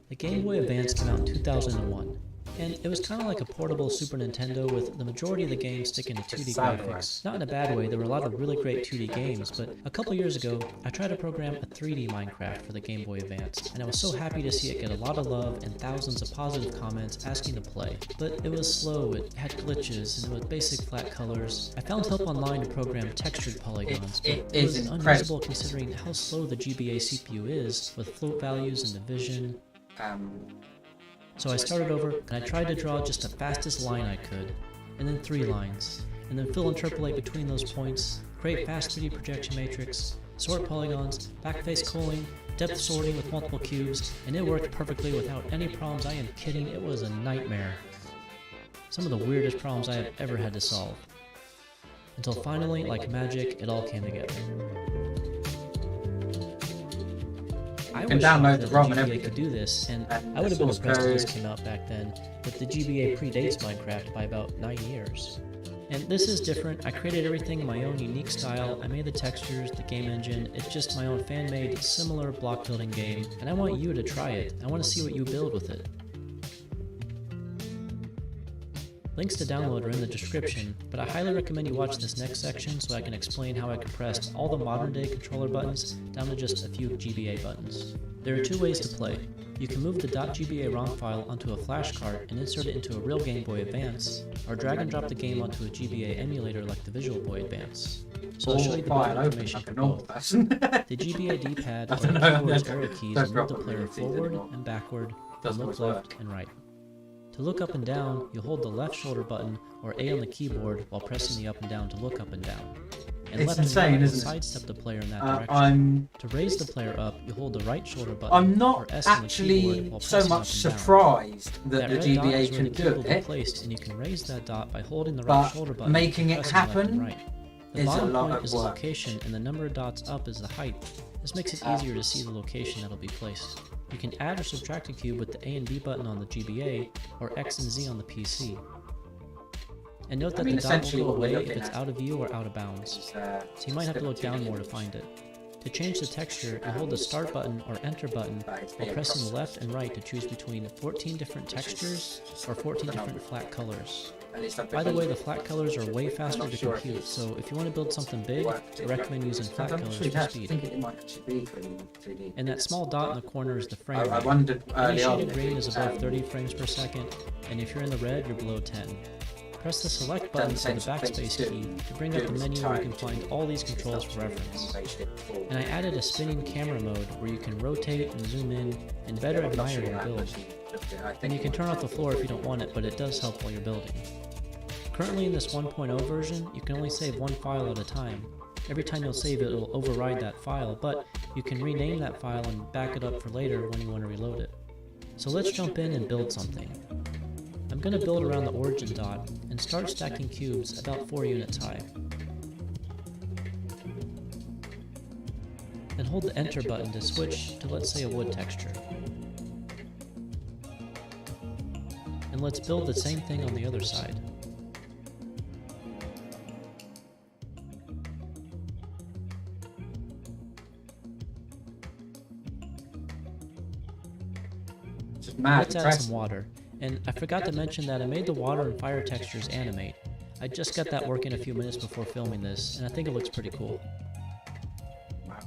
The Game Boy Advance came out in 2001. And it was kind of like a portable Super Nintendo with the majority of the games sticking to 2D graphics. Not in a bad way, there were a lot of really great 2D games, but a couple years ago, I tried to program a 3D Minecraft for the Game Boy Advance, and I was so happy to see it get a lot of love and thousands of positive comments asking to play. But it was slow, it had glitches, and it was basic flat colors. I found help online to program textured polygons, but it was unusable considering how slow the GBA CPU is, with float values and division. So I started over, and I tried to draw just the fastest line I could, and then 3 lines, and then fill interpolate between those points, create fast 3D projection matrix, sort polygons, backface culling, depth sorting with multiple cubes, and it worked perfectly without any problems. I am kidding, it was a nightmare. Some of the weirdest problems I have ever had to solve. Until finally, like magic, it all came together. I wish that the GBA could do this, and I would have been impressed if this came out back then, but the GBA predates Minecraft by about 9 years. And this is different. I created everything in my own unique style. I made the textures, the game engine. It's just my own fan-made, similar block building game, and I want you to try it. I want to see what you build with it. Links to download are in the description, but I highly recommend you watch this next section so I can explain how I compressed all the modern day controller buttons down to just a few GBA buttons. There are 2 ways to play. You can move the .gba ROM file onto a flash cart and insert it into a real Game Boy Advance, or drag and drop the game onto a GBA emulator like the Visual Boy Advance. So I'll show you the button information for both. The GBA D-pad or the keyboard's arrow keys will move the player forward and backward, and look left and right. To look up and down, you'll hold the left shoulder button or A on the keyboard while pressing the up and down to look up and down. And It's left insane, and right will isn't it? sidestep the player in that direction. To raise the player up, you hold the right shoulder button I'm or not S on the actually keyboard while so pressing much up and down. surprised that the red dot is GBA where can the do key will be it, placed, and you can raise that dot by holding the right but shoulder button making and it pressing left and happen right. The is a bottom lot point of is the work. location, and the number of dots up is the height. This makes it easier to see the location that'll be placed. You can add or subtract a cube with the A and B button on the GBA, or X and Z on the PC. And note that the dot will go away if it's out of view or out of bounds, so you might have to look down more to find it. To change the texture, you hold the Start button or Enter button while pressing the left and right to choose between 14 different textures or 14 different flat colors. By the way, the flat colors are way faster to compute, so if you want to build something big, I recommend using flat colors for speed. And that small dot in the corner is the frame rate. I wondered Any early on shaded if green it's, is above 30 frames per second, and if you're in the red, you're below 10. Press the select button or the backspace key to bring up the menu where you can find all these controls for reference. And I added a spinning camera mode where you can rotate and zoom in and better admire your build. And you can turn off the floor if you don't want it, but it does help while you're building. Currently in this 1.0 version, you can only save 1 file at a time. Every time you'll save it, it'll override that file, but you can rename that file and back it up for later when you want to reload it. So let's jump in and build something. I'm going to build around the origin dot and start stacking cubes about 4 units high. And hold the Enter button to switch to, let's say, a wood texture. And let's build the same thing on the other side. Let's add some water. And I forgot to mention that I made the water and fire textures animate. I just got that working a few minutes before filming this, and I think it looks pretty cool. Wow.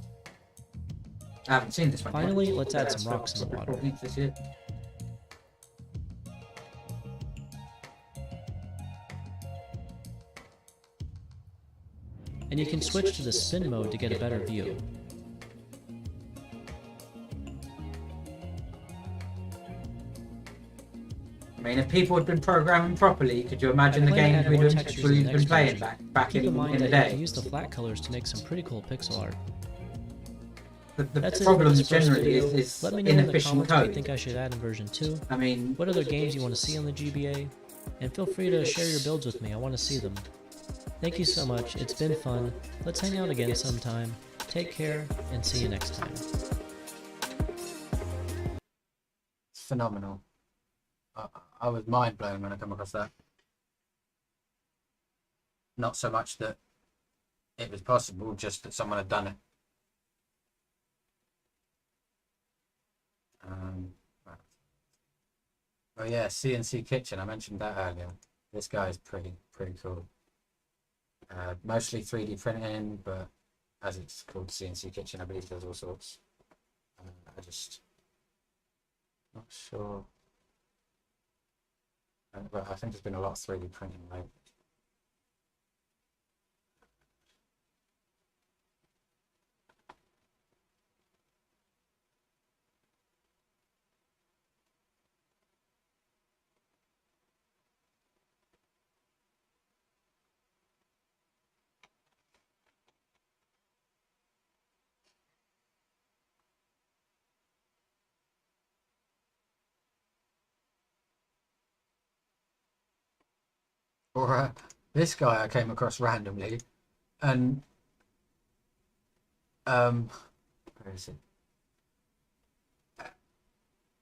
I haven't seen this one yet. Finally, let's add some rocks in the water. 14th this year. And you can switch to the spin mode to get a better view. I mean, if people had been programming properly, could you imagine I the plan to games add we'd more have textures actually in the been next playing version. back Keep in in mind the that you can day? use the flat colors to make some pretty cool pixel art. The That's it for problem this first generally video. is Let me know in the inefficient comments what you code. think I should add in version 2. I mean, What other games you want to see on the GBA? And feel free to share your builds with me, I want to see them. Thank you so much, it's been fun. Let's hang out again sometime. Take care, and see you next time. it's phenomenal. I was mind blown when I come across that. Not so much that it was possible, just that someone had done it. Oh yeah, CNC Kitchen. I mentioned that earlier. This guy is pretty cool. Mostly 3D printing, but as it's called CNC Kitchen, I believe he does all sorts. I just not sure. But I think there's been a lot of 3D printing lately. Or this guy I came across randomly, and where is it?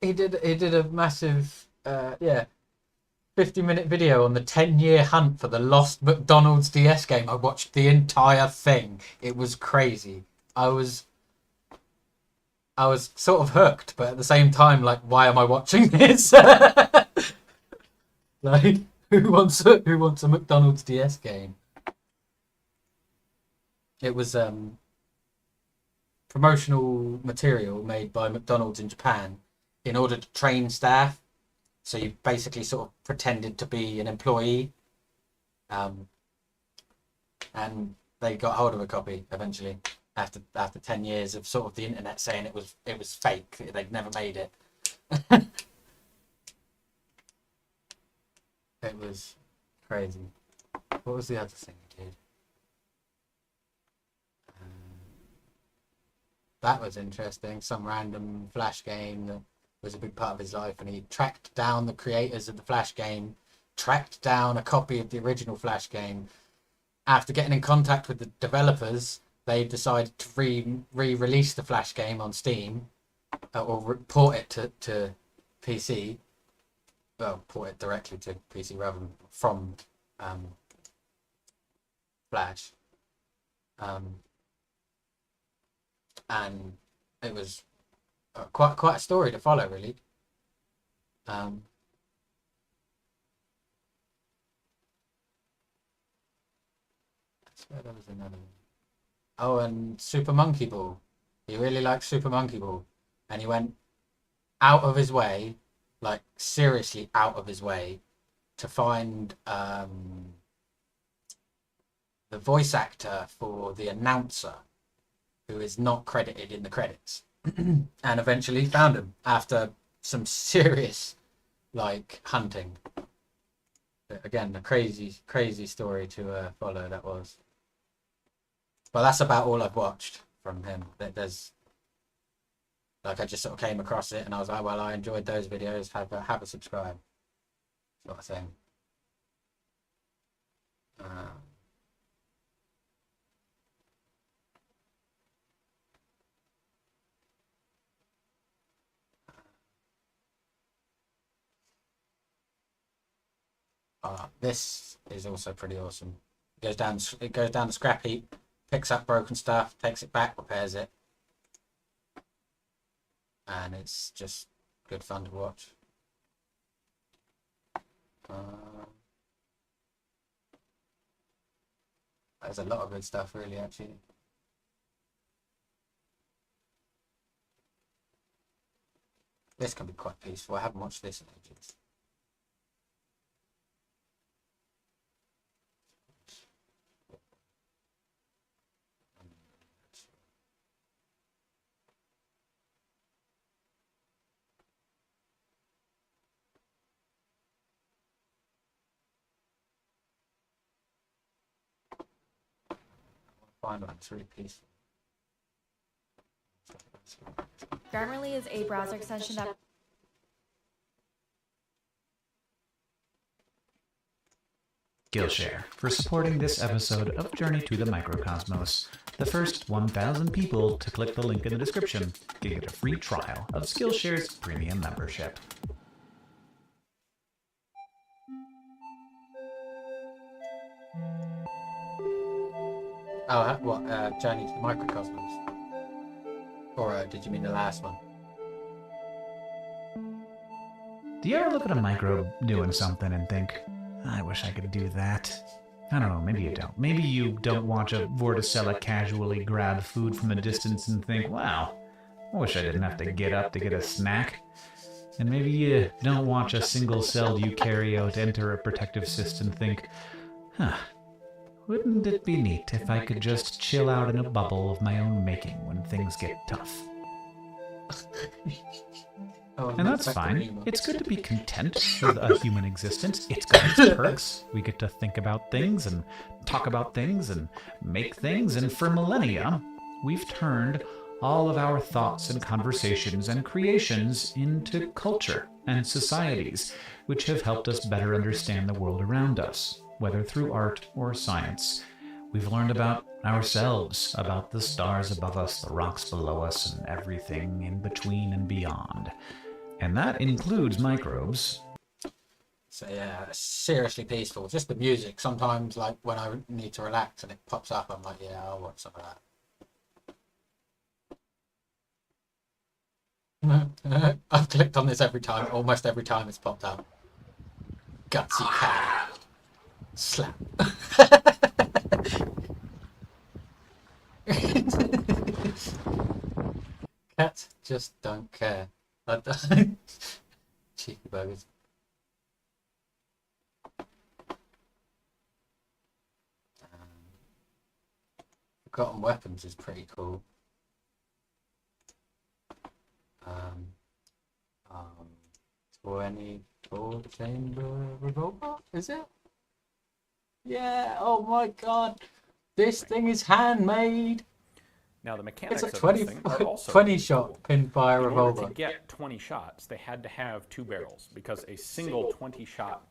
He did a massive 50-minute video on the 10-year hunt for the lost McDonald's DS game. I watched the entire thing. It was crazy. I was sort of hooked, but at the same time, like, why am I watching this? Like, who wants a McDonald's DS game? It was promotional material made by McDonald's in Japan in order to train staff. So you basically sort of pretended to be an employee, and they got hold of a copy eventually after 10 years of sort of the internet saying it was fake. They'd never made it. It was crazy. What was the other thing he did? That was interesting. Some random Flash game that was a big part of his life, and he tracked down the creators of the Flash game, tracked down a copy of the original Flash game. After getting in contact with the developers, they decided to re-release the Flash game on Steam, or port it to PC. Well, port it directly to PC rather than from Flash. And it was quite a story to follow, really. I swear there was another one. Oh, and Super Monkey Ball. He really liked Super Monkey Ball, and he went out of his way, like seriously out of his way, to find the voice actor for the announcer, who is not credited in the credits, and eventually found him after some serious like hunting. But again, a crazy story to follow that was. But that's about all I've watched from him. There's like, I just sort of came across it and I was like, well, I enjoyed those videos. Have a subscribe, sort of thing. This is also pretty awesome. It goes down the scrap heap, picks up broken stuff, takes it back, repairs it, and it's just good fun to watch. There's a lot of good stuff, really, actually. This can be quite peaceful. I haven't watched this in ages. Find one that's really peaceful. Grammarly is a browser extension that Skillshare for supporting this episode of Journey to the Microcosmos. The first 1,000 people to click the link in the description can get a free trial of Skillshare's premium membership. Oh, what? Journey to the Microcosmos? Or did you mean the last one? Do you ever look at a microbe doing something and think, I wish I could do that? I don't know, maybe you don't. Maybe you don't watch a Vorticella casually grab food from a distance and think, wow, I wish I didn't have to get up to get a snack. And maybe you don't watch a single-celled eukaryote enter a protective cyst and think, huh, wouldn't it be neat if I could just chill out in a bubble of my own making when things get tough? And that's fine. It's good to be content with a human existence. It's got its perks. We get to think about things and talk about things and make things. And for millennia, we've turned all of our thoughts and conversations and creations into culture and societies, which have helped us better understand the world around us, whether through art or science. We've learned about ourselves, about the stars above us, the rocks below us, and everything in between and beyond. And that includes microbes. So yeah, seriously peaceful. Just the music. Sometimes, like when I need to relax and it pops up, I'm like, yeah, I'll watch some of that. I've clicked on this every time. Almost every time it's popped up. Gutsy cat. Slap. Cats just don't care. Cheeky buggers. Forgotten Weapons is pretty cool. 24 chamber revolver, is it? Yeah, oh my god. This thing is handmade. Now the mechanics It's a of 20, this thing are also 20 shot pinfire in revolver. order to get 20 shots, they had to have 2 barrels because a single 20 shot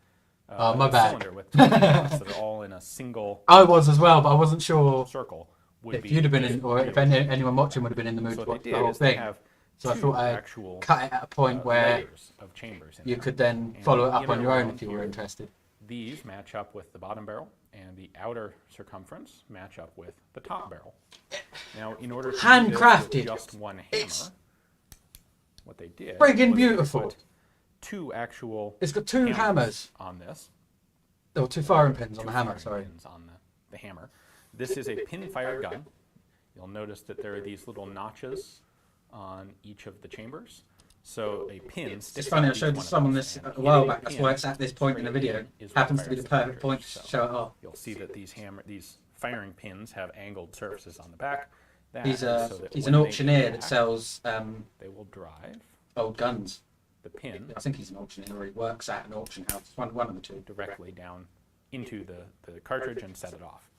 my bad. cylinder with 20 shots that are all in a single I was as well, but I wasn't sure circle would if be you'd have been in, or if anyone watching would have been in the mood to watch the whole thing. So I thought I'd cut it at a point where of chambers you could then follow it up on your own if you were interested. These match up with the bottom barrel, and the outer circumference match up with the top barrel. Now, in order to do this with just one hammer, what they did friggin' was beautiful. Put 2 actual. It's got 2 hammers on this. Oh, 2 firing pins on the hammer. Sorry. Pins on the hammer. This is a pin-fired gun. You'll notice that there are these little notches on each of the chambers. So a pin. It's funny. I showed someone this a while back. That's why it's at this point in the video. Happens to be the perfect point to show it off. You'll see that these firing pins have angled surfaces on the back. He's an auctioneer that sells. They will drive old guns. The pin. I think he's an auctioneer, or he works at an auction house. One of the two. Directly down into the cartridge and set it off.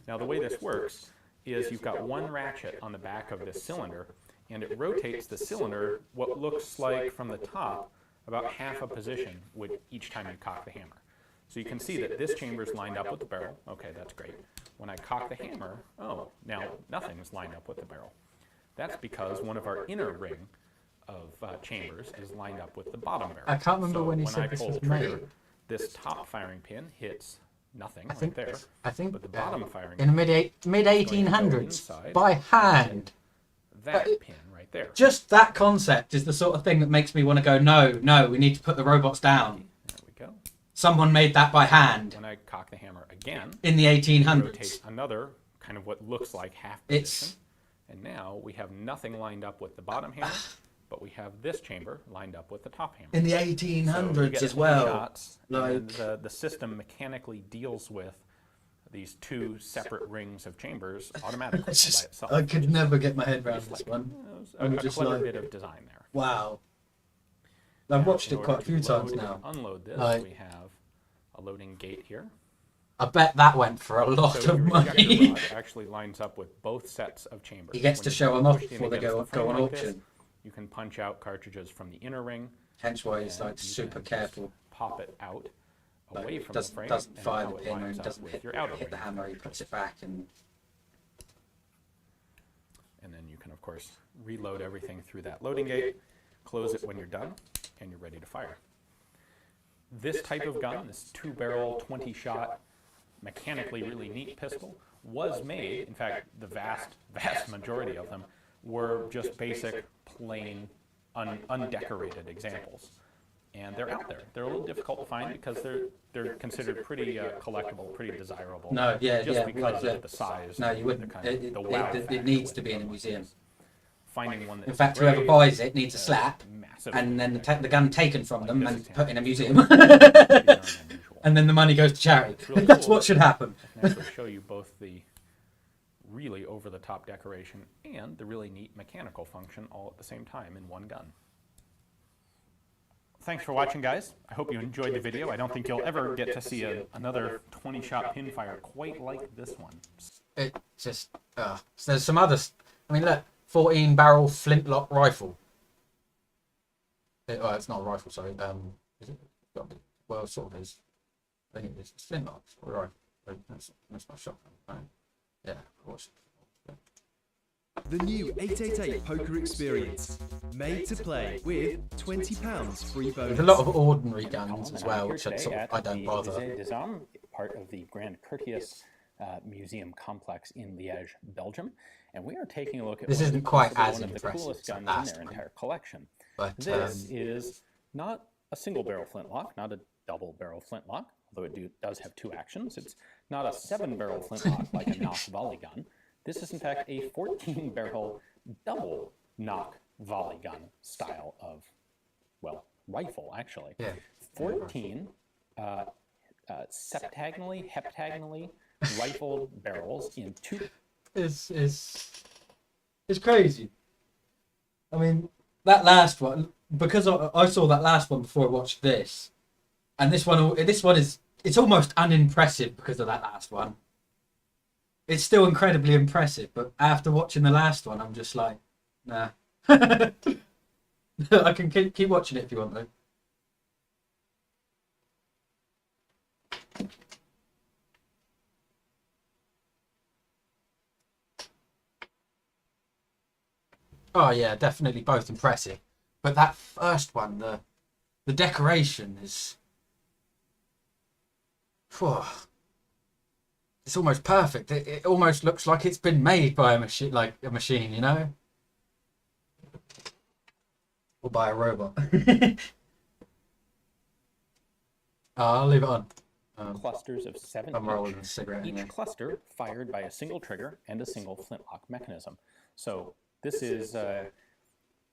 Now the way this works is you've got one ratchet on the back of this cylinder, and it rotates the cylinder what looks like from the top about half a position with each time you cock the hammer. So you can see that this chamber is lined up with the barrel. Okay, that's great. When I cock the hammer, oh, now nothing's lined up with the barrel. That's because one of our inner ring of chambers is lined up with the bottom barrel. I can't remember when he said this was made. This top firing pin hits nothing right there. I think but the bottom firing in the mid 1800s by hand. That pin right there. Just that concept is the sort of thing that makes me want to go, no, we need to put the robots down. There we go. someone made that by hand When I cock the hammer again, in the rotate 1800s. another kind of what looks like half position. And now we have nothing lined up with the bottom hammer, but we have this chamber lined up with the top hammer. In the So you 1800s get as 20 well. shots, Like, and the system mechanically deals with these two separate rings of chambers automatically by itself. I could never get my head around this one. A clever bit of design there. Wow. I've watched it quite a few times Load now. and unload this. Like, We have a loading gate here. I bet that went for a lot So of your money. ejector rod actually lines up with both sets of chambers. He gets When to you show them off push in before they against go the frame on like this, auction. you can punch out cartridges from the inner ring. Hence why he's and like you super can just careful. Pop it out Like, away from doesn't, the frame. doesn't and fire now the it pin lines and up doesn't with hit, your outer hit the ring. hammer. He puts it back and And then you can, of course, reload everything through that loading gate, close it when you're done, and you're ready to fire. This type of gun, this 2-barrel, 20-shot, mechanically really neat pistol, was made, in fact, the vast majority of them were just basic, plain, undecorated examples. And they're out there. They're a little difficult to find because they're considered pretty collectible, pretty desirable. no, yeah, just yeah, because yeah. of the size. No, and you the wouldn't. kind of- the wow It factor needs with to be in a it. museum. Finding one In that's fact, whoever great, buys it needs a slap, massive, and then the gun taken from them this and example. put in a museum. pretty darn unusual. And then the money goes to charity. It's really That's cool what should happen. I can actually show you both the really over-the-top decoration and the really neat mechanical function all at the same time in one gun. Thanks for watching, guys. I hope you enjoyed the video. I don't think you'll ever get to see another 20-shot pinfire quite like this one. It just, so there's some others. I mean, look, 14-barrel flintlock rifle. Well, it's not a rifle, sorry. Is it? Got to be. Well, it sort of is. I think it is. It's flintlock. Right. That's not shotgun. Right. Yeah, of course. The new 888 Poker Experience, made to play with £20 free bonus. There's a lot of ordinary guns as well, which I don't bother. Part of the Grand Curtius Museum complex in Liège, Belgium, and we are taking a look at This isn't quite as one of the impressive coolest as the guns in last their one. entire collection. But This is not a single barrel flintlock, not a double barrel flintlock, although it does have two actions. It's not a 7-barrel flintlock like a knock volley gun. This is in fact a 14-barrel double knock volley gun style of, well, rifle actually. Yeah. 14 heptagonally rifled barrels in two. It's crazy. I mean, that last one, because I saw that last one before I watched this, and this one is, it's almost unimpressive because of that last one. It's still incredibly impressive, but after watching the last one, I'm just like, nah. I can keep watching it if you want, though. Oh yeah, definitely both impressive. But that first one, the decoration is, it's almost perfect. It almost looks like it's been made by a machine, you know, or by a robot. I'll leave it on. Clusters of 7 I'm rolling a cigarette. each cluster fired by a single trigger and a single flintlock mechanism. So this is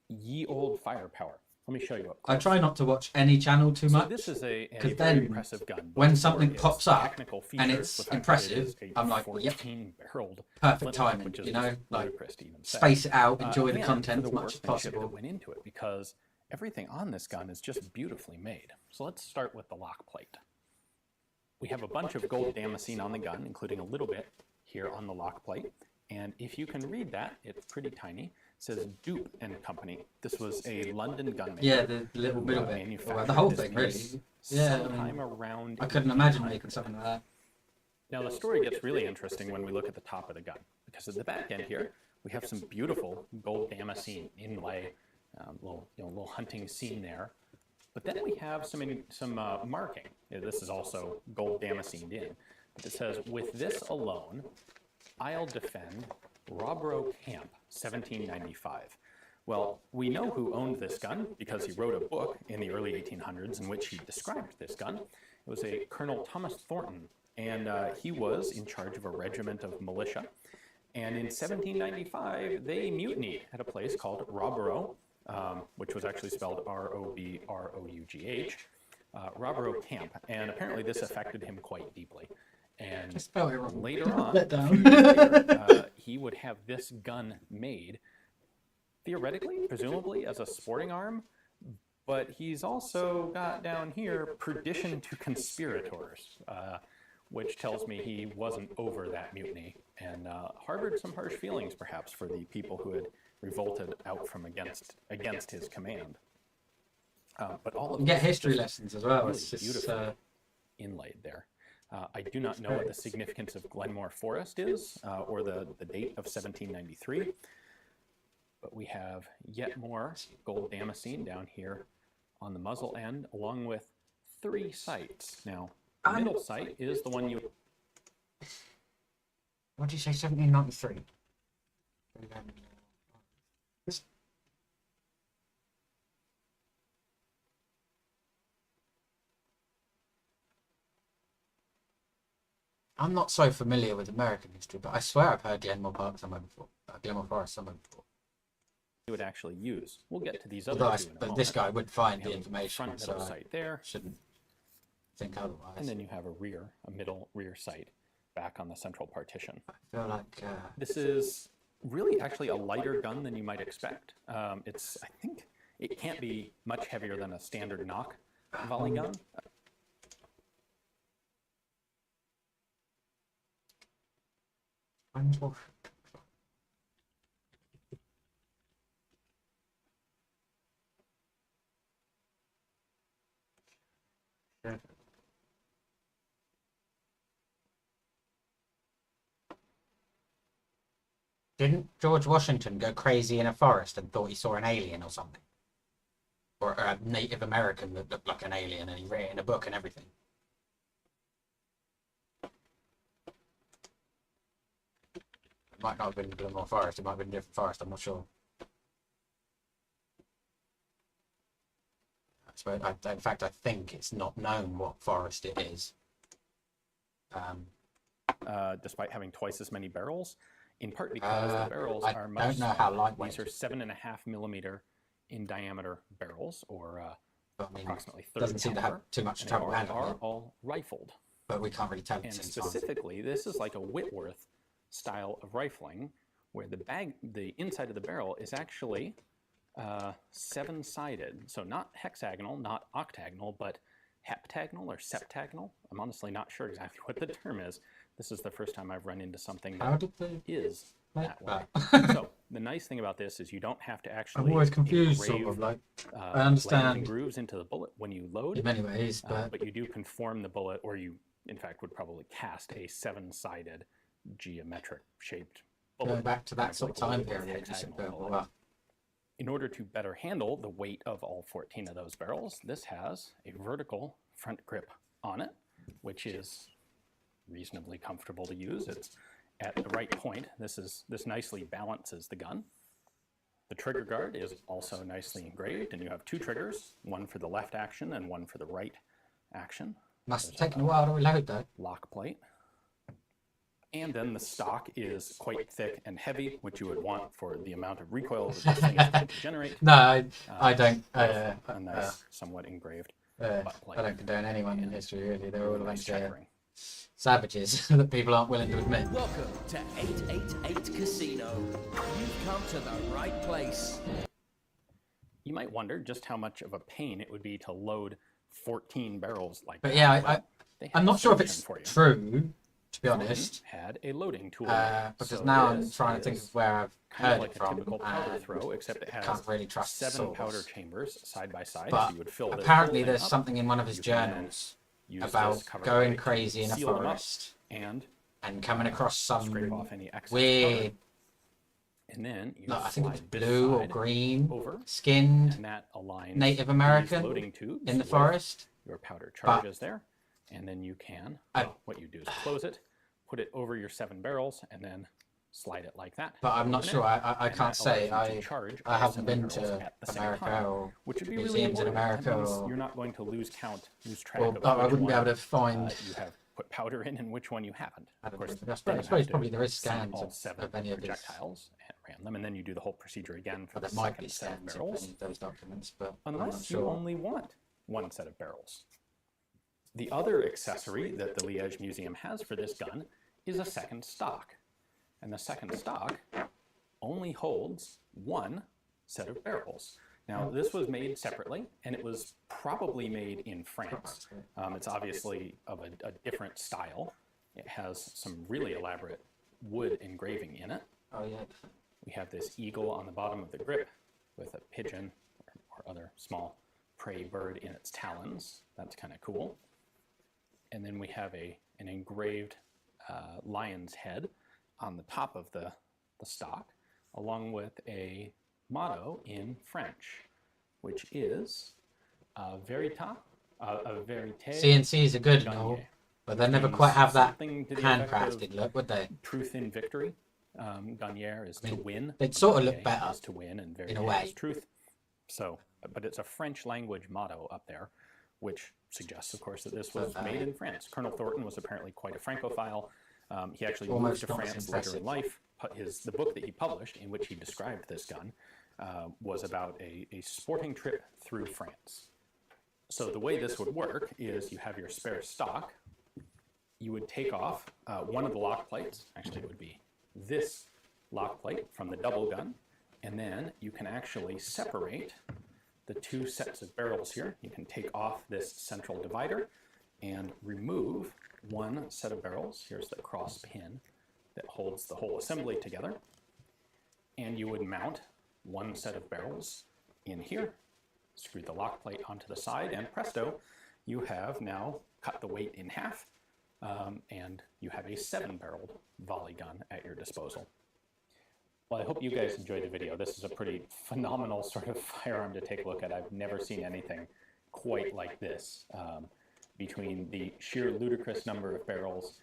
ye old firepower. Let me show you up I close. try not to watch any channel too much. So this is a because very then impressive gun. when both something for its pops up technical and features, it's the fact that it impressive, is a I'm like, yep, 14-barreled perfect flintlock, timing, which is you know, just like ludicrous to even say. space it out, enjoy the and content for as the much as workmanship possible. that went into it, because everything on this gun is just beautifully made. So let's start with the lock plate. We have a bunch of gold damascene on the gun, including a little bit here on the lock plate. And if you can read that, it's pretty tiny. It says Dupe and Company. This was a London gunmaker. Yeah, the little middle bit. manufactured The whole this thing, piece really. Yeah, I sometime mean, around I couldn't imagine making something like that. Now the story gets really interesting when we look at the top of the gun, because at the back end here we have some beautiful gold damascene inlay, little hunting scene there. But then we have some marking. This is also gold damascened in. But it says, "With this alone, I'll defend Robro Camp, 1795." Well, we know who owned this gun because he wrote a book in the early 1800s in which he described this gun. It was a Colonel Thomas Thornton, and he was in charge of a regiment of militia. And in 1795, they mutinied at a place called Roborough, which was actually spelled R-O-B-R-O-U-G-H, Roborough Camp. And apparently this affected him quite deeply. And later on, a few years later, he would have this gun made, theoretically, presumably, as a sporting arm. But he's also got down here perdition to conspirators, which tells me he wasn't over that mutiny and harbored some harsh feelings, perhaps, for the people who had revolted out from against his command. But all of you get this history just lessons as well. really It's just beautifully inlaid there. I do not know what the significance of Glenmore Forest is, or the date of 1793, but we have yet more gold damascene down here on the muzzle end, along with 3 sights. Now, the middle sight is the one you... What did you say, 1793? I'm not so familiar with American history, but I swear I've heard Glenmore Park somewhere before. Glenmore Forest somewhere before. You would actually use. We'll get to these other Although two in a but moment. this guy would find You the have a information, front so middle I sight there, shouldn't think otherwise. and then you have a middle rear sight back on the central partition. I feel like This is really actually a lighter gun than you might expect. I think it can't be much heavier than a standard knock volley gun. Didn't George Washington go crazy in a forest and thought he saw an alien or something? Or a Native American that looked like an alien, and he read it in a book and everything. It might not have been Glenmore Forest, it might have been a different forest, I'm not sure. In fact, I think it's not known what forest it is. Despite having twice as many barrels, in part because the barrels I are much don't know how smaller. lightweight. These are 7.5 millimeter in diameter barrels, or But, I mean, approximately 30 doesn't seem to have caliber, too much and trouble they handling are it. all rifled. But we can't really tell at And the same time. specifically, this is like a Whitworth style of rifling, where the inside of the barrel is actually 7-sided. So not hexagonal, not octagonal, but heptagonal or septagonal. I'm honestly not sure exactly what the term is. This is the first time I've run into something How that did they is make that way. that? So the nice thing about this is you don't have to actually I'm always confused, engrave, sort of like. I lands and understand grooves into the bullet when you load. in many ways, but You do conform the bullet, or you, in fact, would probably cast a 7-sided geometric shaped bullet. going back to that sort of like a time Whitworth period, you should hexagonal go, bullet. well, In order to better handle the weight of all 14 of those barrels, this has a vertical front grip on it, which is reasonably comfortable to use. It's at the right point. This nicely balances the gun. The trigger guard is also nicely engraved, and you have 2 triggers, one for the left action and one for the right action. must have taken a while to reload though. Lock plate. And then the stock is quite thick and heavy, which you would want for the amount of recoil that this thing is going to generate. No, I don't. A nice, somewhat engraved butt plate. I don't condone anyone in history really. They're all a Nice bunch of checkering. savages that people aren't willing to admit. Welcome to 888 Casino. You've come to the right place. You might wonder just how much of a pain it would be to load 14 barrels like But that. yeah, Well, they I'm have a not sure if solution it's for you. true, to be Thornton honest, had a loading tool. because So now I'm this trying to think is of where I've kind of heard like it a from, typical powder and throw, except it has can't really trust the 7 powder source. chambers side by side. But so you would fill this apparently whole there's thing up. something in one of his You can journals use this about cover going plate to crazy in a seal them up forest and coming across some scrape off any excess weird, powder. And then you I think it was slide this blue or side green over, skinned and that aligns Native these American loading tubes in the with forest. your powder But charges there, and then you can, what you do is close it, put it over your 7 barrels, and then slide it like that. But I'm not open sure. it, I and can't that allows say. you to charge I all haven't 7 been barrels to at the same America time, or which would be really museums in important. America, That means or you're not going to lose track or of I which wouldn't be one, able to find. you have put powder in and which one you haven't. I Of don't course, know. then I you suppose have to probably there is see scans all of 7 any of these. projectiles and ram them, and then you do the whole procedure again for Well, the there might be second set of scans of barrels. any of those documents, but I'm not Unless you sure. only want 1 set of barrels. The other accessory that the Liège Museum has for this gun is a second stock. And the second stock only holds 1 set of barrels. Now, this was made separately, and it was probably made in France. It's obviously of a different style. It has some really elaborate wood engraving in it. Oh, yeah. We have this eagle on the bottom of the grip with a pigeon or other small prey bird in its talons. That's kind of cool. And then we have an engraved lion's head on the top of the stock, along with a motto in French, which is verite, CNCs are good and all, but they never quite have that handcrafted look, would they? Truth in victory. Gagnère is to win. They'd sort of look better is to win, and in a verite way. is truth. So, but it's a French language motto up there, which suggests, of course, that this was made in France. Colonel Thornton was apparently quite a Francophile. He actually moved to France later in life. The book that he published, in which he described this gun, was about a sporting trip through France. So the way this would work is you have your spare stock. You would take off one of the lock plates. Actually, it would be this lock plate from the double gun. And then you can actually separate the 2 sets of barrels here. You can take off this central divider and remove 1 set of barrels. Here's the cross pin that holds the whole assembly together. And you would mount 1 set of barrels in here, screw the lock plate onto the side, and presto, you have now cut the weight in half, and you have a 7-barreled volley gun at your disposal. Well, I hope you guys enjoyed the video. This is a pretty phenomenal sort of firearm to take a look at. I've never seen anything quite like this. Between the sheer ludicrous number of barrels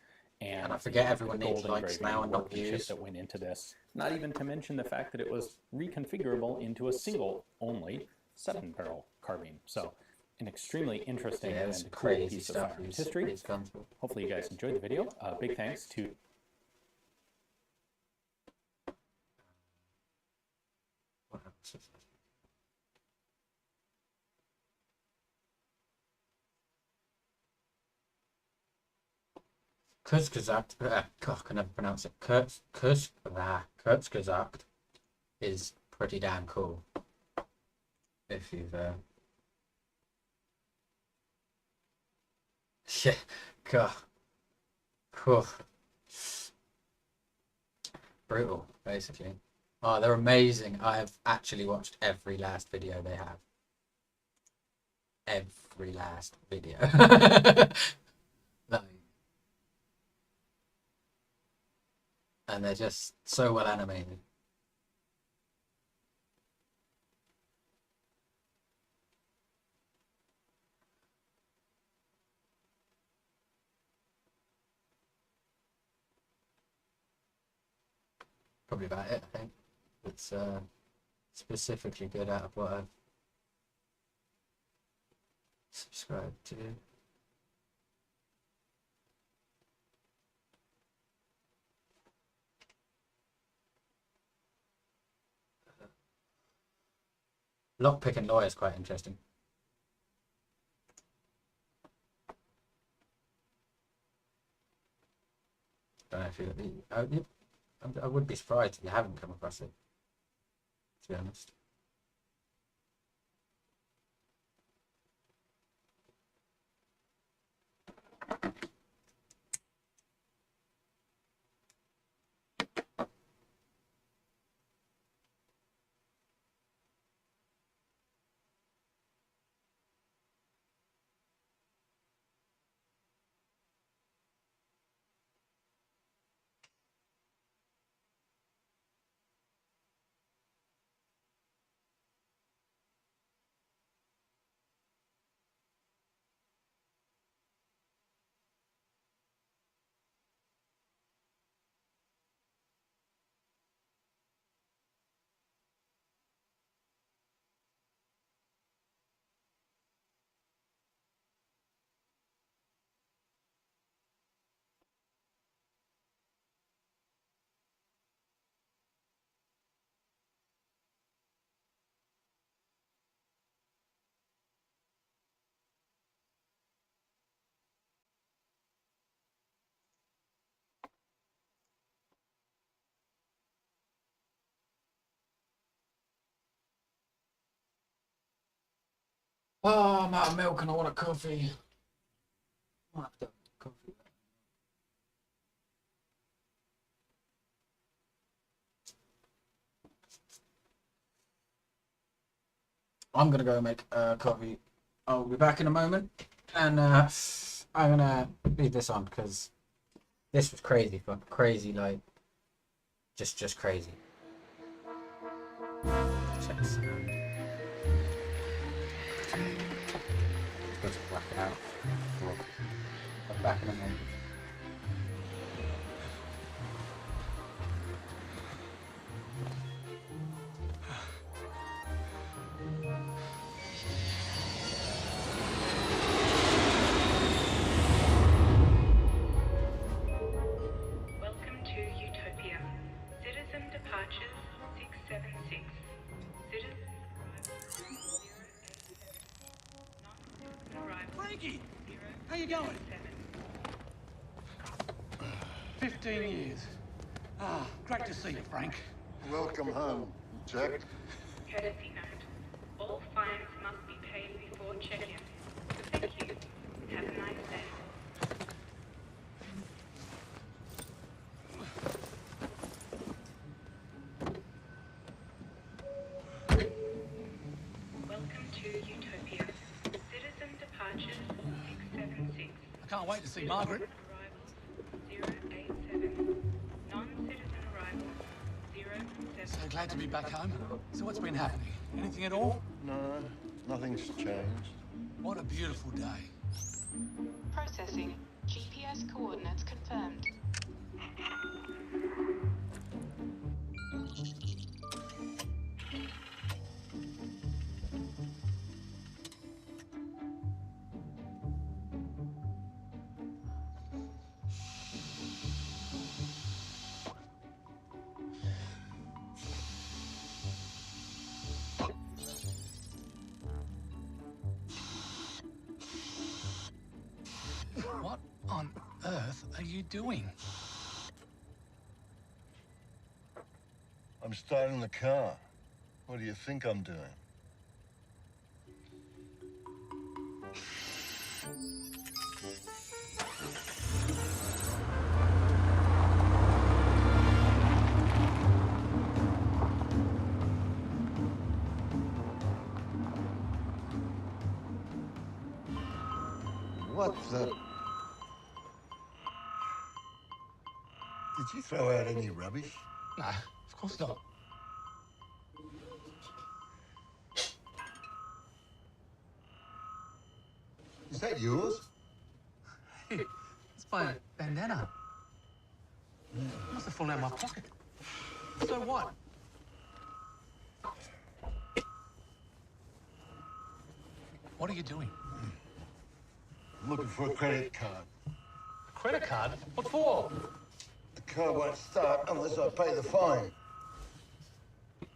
and I forget everyone the needs gold likes engraving now and not workmanship views. that went into this. Not even to mention the fact that it was reconfigurable into a single only 7-barrel carbine. So an extremely interesting Yeah, it's and cool crazy piece of stuff. firearms history. Hopefully you guys enjoyed the video. Big thanks to Kurzgesagt, God, can never pronounce it. Kurzgesagt is pretty damn cool. If you've, yeah, God, Whew. Brutal, basically. Oh, they're amazing. I have actually watched every last video they have. Every last video. Like, and they're just so well animated. Probably about it, I think. It's specifically good out of what I've subscribed to. Lockpick and lawyer is quite interesting. Don't know if you. I would be surprised if you haven't come across it, to be honest. Oh, I'm out of milk and I want a coffee. I might have to have coffee. I'm gonna go make a coffee. I'll be back in a moment, and I'm gonna leave this on because this was crazy, but crazy like just crazy. Check the sound. Let's black it out. I'm back in a moment. Welcome to Utopia. Citizen departures 676. Citizen arrival 087. Frankie! How you going? 15 years. Ah, great to see you, Frank. Welcome home, Jack. Courtesy note. All fines must be paid before check-in. Thank you. Have a nice day. Welcome to Utopia. Citizen departures 676. I can't wait to see Margaret. Arrivals 087. Non-citizen arrivals 07. So glad to be back home. So what's been happening? Anything at all? No, nothing's changed. What a beautiful day. Processing. GPS coordinates confirmed. What on earth are you doing? I'm starting the car. What do you think I'm doing? What the... Did you throw out any rubbish? No, of course not. Is that yours? It's my bandana. Must have fallen out of my pocket. So what? What are you doing? I'm looking for a credit card. A credit card? What for? The car won't start unless I pay the fine.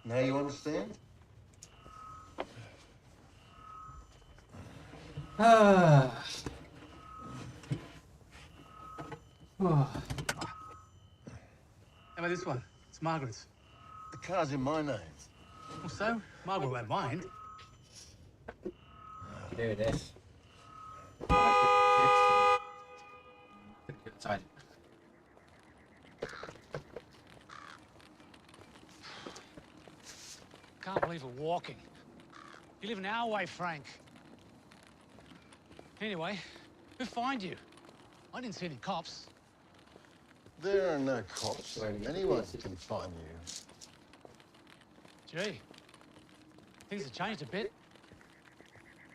Now you understand? Ah. Oh. How about this one? It's Margaret's. The car's in my name. Well, so? Margaret won't mind. Do this. Outside. Can't believe we're walking. You live an hour away, Frank. Anyway, who fined you? I didn't see any cops. There are no cops. Anyone can find you. Gee, things have changed a bit.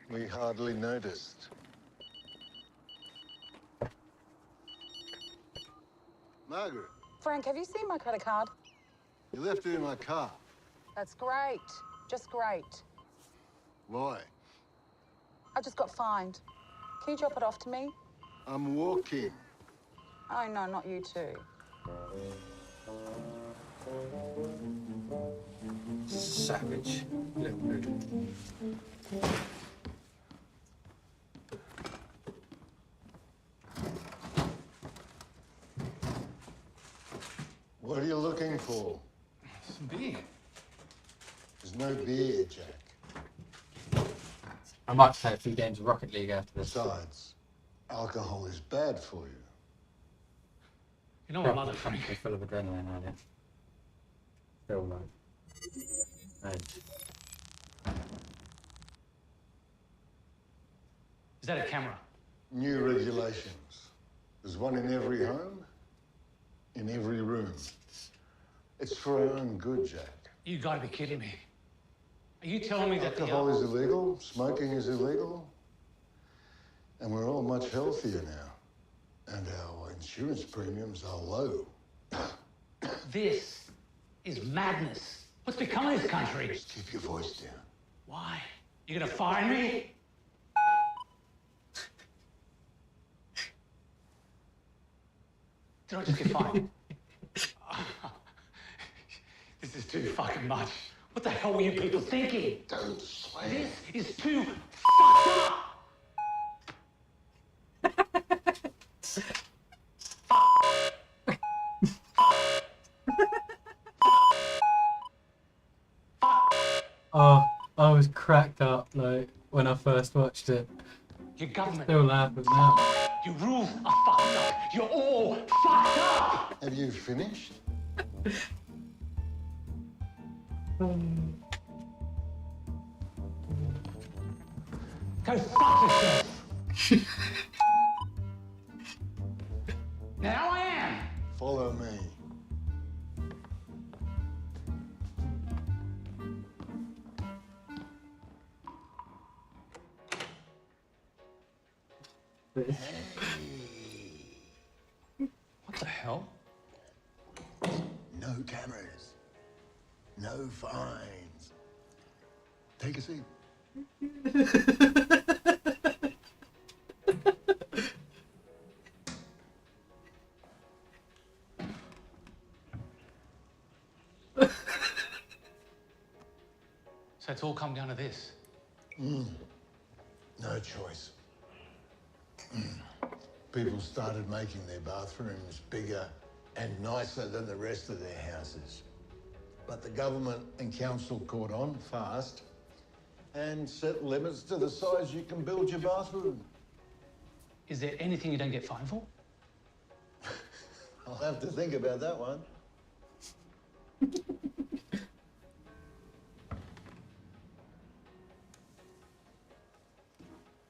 We hardly noticed. Margaret, Frank, have you seen my credit card? you left it in my car. That's great. Just great. Why? I just got fined. Can you drop it off to me? I'm walking. Oh, no, not you too. Savage. Little rude. What are you looking for? Some beer. There's no beer, Jack. I might play a few games of Rocket League after this. Besides, alcohol is bad for you. You know what, mother Frank? It's full of adrenaline, aren't it? Feel like. Is that a camera? New regulations. There's one in every home, in every room. It's for our own good, Jack. You gotta be kidding me. Are you telling me that Alcohol is illegal, smoking is illegal, and we're all much healthier now. And our insurance premiums are low. This is madness. What's become of this country? Just keep your voice down. Why? You gonna fire me? Did I just get fired? This is too fucking much. What the hell were you people thinking? Don't swear. This is too fucked up. Oh, I was cracked up like when I first watched it. Your government. Still laughing now. Your rules are fucked up. You're all fucked up. Have you finished? Go fuck yourself. Now I am. Follow me. What the hell? No cameras. No fines. Take a seat. So it's all come down to this. No choice. People started making their bathrooms bigger and nicer than the rest of their houses. But the government and council caught on fast and set limits to the size you can build your bathroom. Is there anything you don't get fined for? I'll have to think about that one.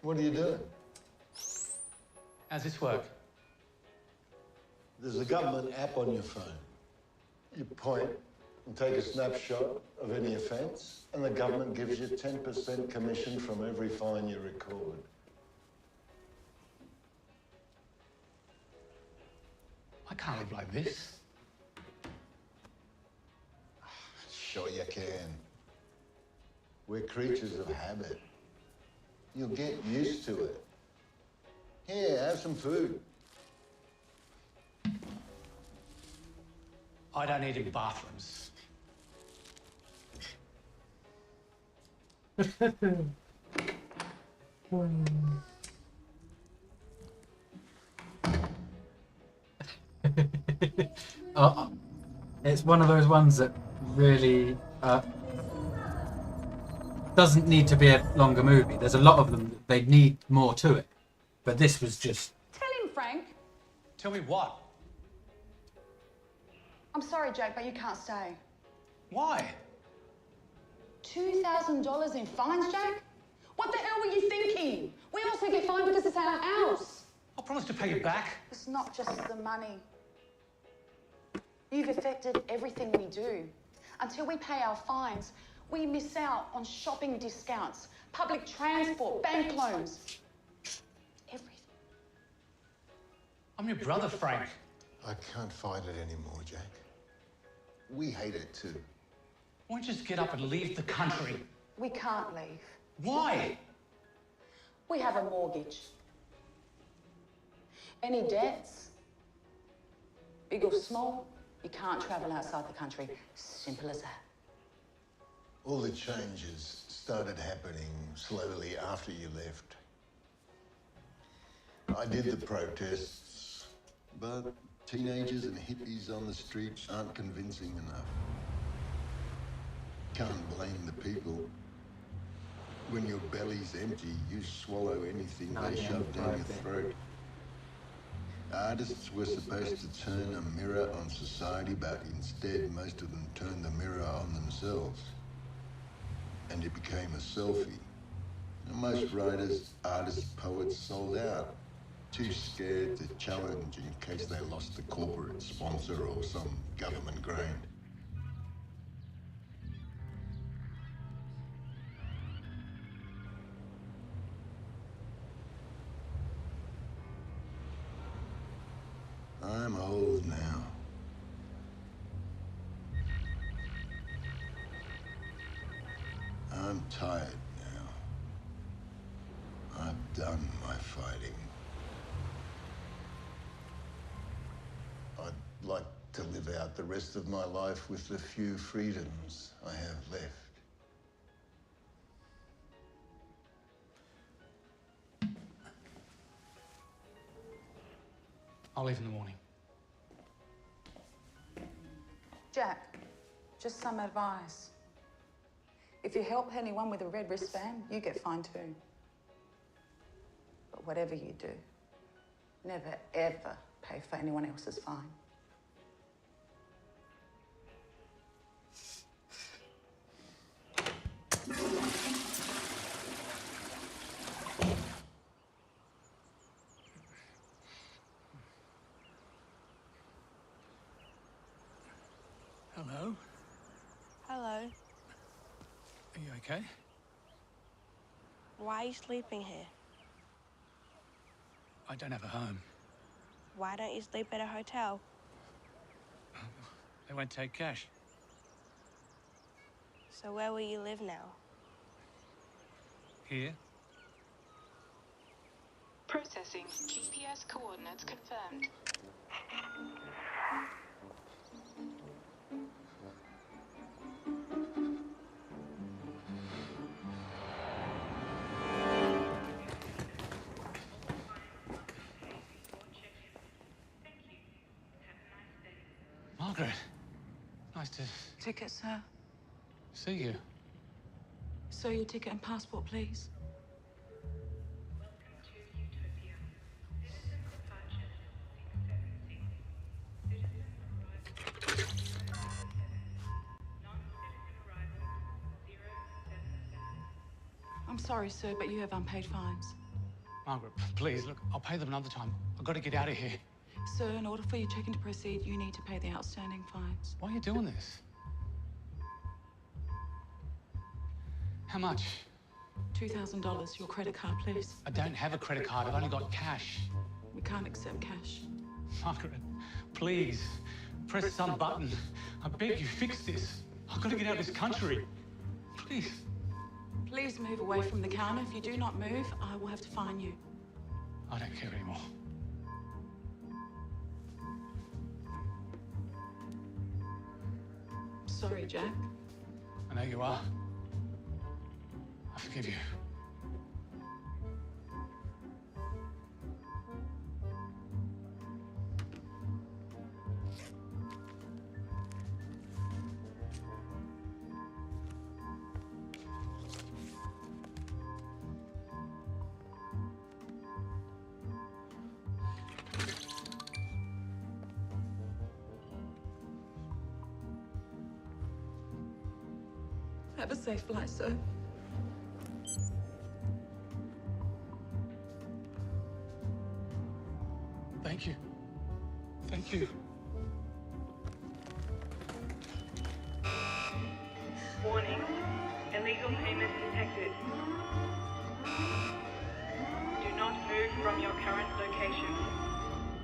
What are you doing? How's this work? There's a government app on your phone. You point and take a snapshot of any offence, and the government gives you 10% commission from every fine you record. I can't live like this. Sure you can. We're creatures of habit. You'll get used to it. Here, have some food. I don't need any bathrooms. It's one of those ones that really doesn't need to be a longer movie. There's a lot of them that they need more to it, but this was just. Tell him, Frank. Tell me what? I'm sorry, Jack, but you can't stay. Why? $2,000 in fines, Jack? What the hell were you thinking? We also get fined because it's our house. I promise to pay you back. It's not just the money. You've affected everything we do. Until we pay our fines, we miss out on shopping discounts, public transport, bank loans. Everything. I'm your brother, Frank. I can't fight it anymore, Jack. We hate it too. Why don't you just get up and leave the country? We can't leave. Why? We have a mortgage. Any debts, big or small, you can't travel outside the country. Simple as that. All the changes started happening slowly after you left. I did the protests, but teenagers and hippies on the streets aren't convincing enough. Can't blame the people. when your belly's empty, you swallow anything they shove down your throat. Artists were supposed to turn a mirror on society, but instead most of them turned the mirror on themselves. And it became a selfie. And most writers, artists, poets sold out, too scared to challenge in case they lost a corporate sponsor or some government grant. I'm old now. I'm tired now. I've done my fighting. I'd like to live out the rest of my life with the few freedoms I have left. I'll leave in the morning. Jack, just some advice. If you help anyone with a red wristband, you get fined too. But whatever you do, never ever pay for anyone else's fine. Hello? Hello. Are you okay? Why are you sleeping here? I don't have a home. Why don't you sleep at a hotel? They won't take cash. So where will you live now? Here? Processing. GPS coordinates confirmed. Margaret, nice to Ticket, sir. see you. Sir, your ticket and passport, please. I'm sorry, sir, but you have unpaid fines. Margaret, please, look, I'll pay them another time. I've got to get out of here. Sir, in order for your check-in to proceed, you need to pay the outstanding fines. Why are you doing this? How much? $2,000, your credit card, please. I don't have a credit card. I've only got cash. We can't accept cash. Margaret, please, press some button. I beg you, fix this. I've got to get out of this country. Please. Please move away from the counter. If you do not move, I will have to fine you. I don't care anymore. Sorry, Jack. I know you are. I forgive you. Have a safe flight, sir. Thank you. Thank you. Warning. Illegal payment detected. Do not move from your current location.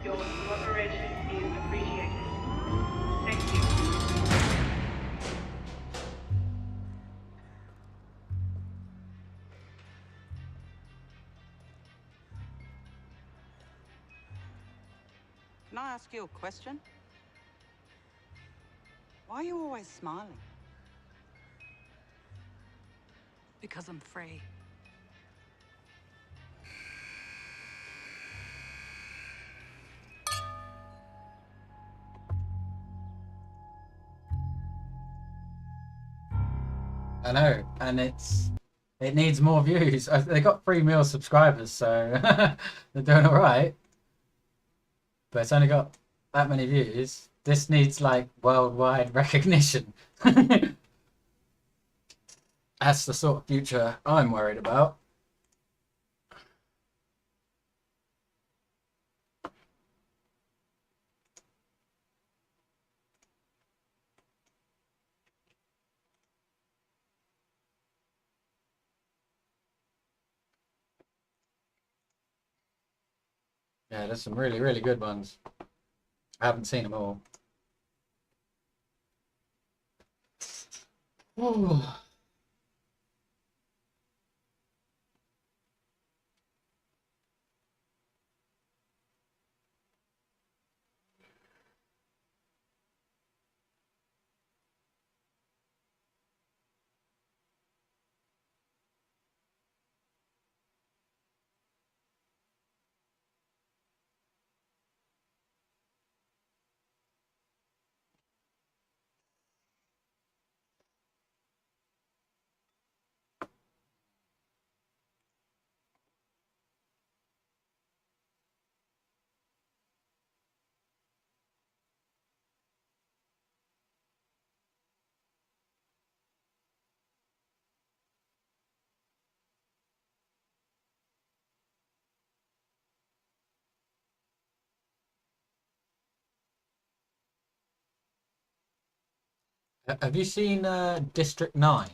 Your cooperation is appreciated. Thank you. Can I ask you a question? Why are you always smiling? Because I'm free. I know, and it's It needs more views. They got 3 mil subscribers, so they're doing all right. But it's only got that many views. This needs like worldwide recognition. That's the sort of future I'm worried about. Yeah, there's some really, really good ones. I haven't seen them all. Ooh. Have you seen District 9?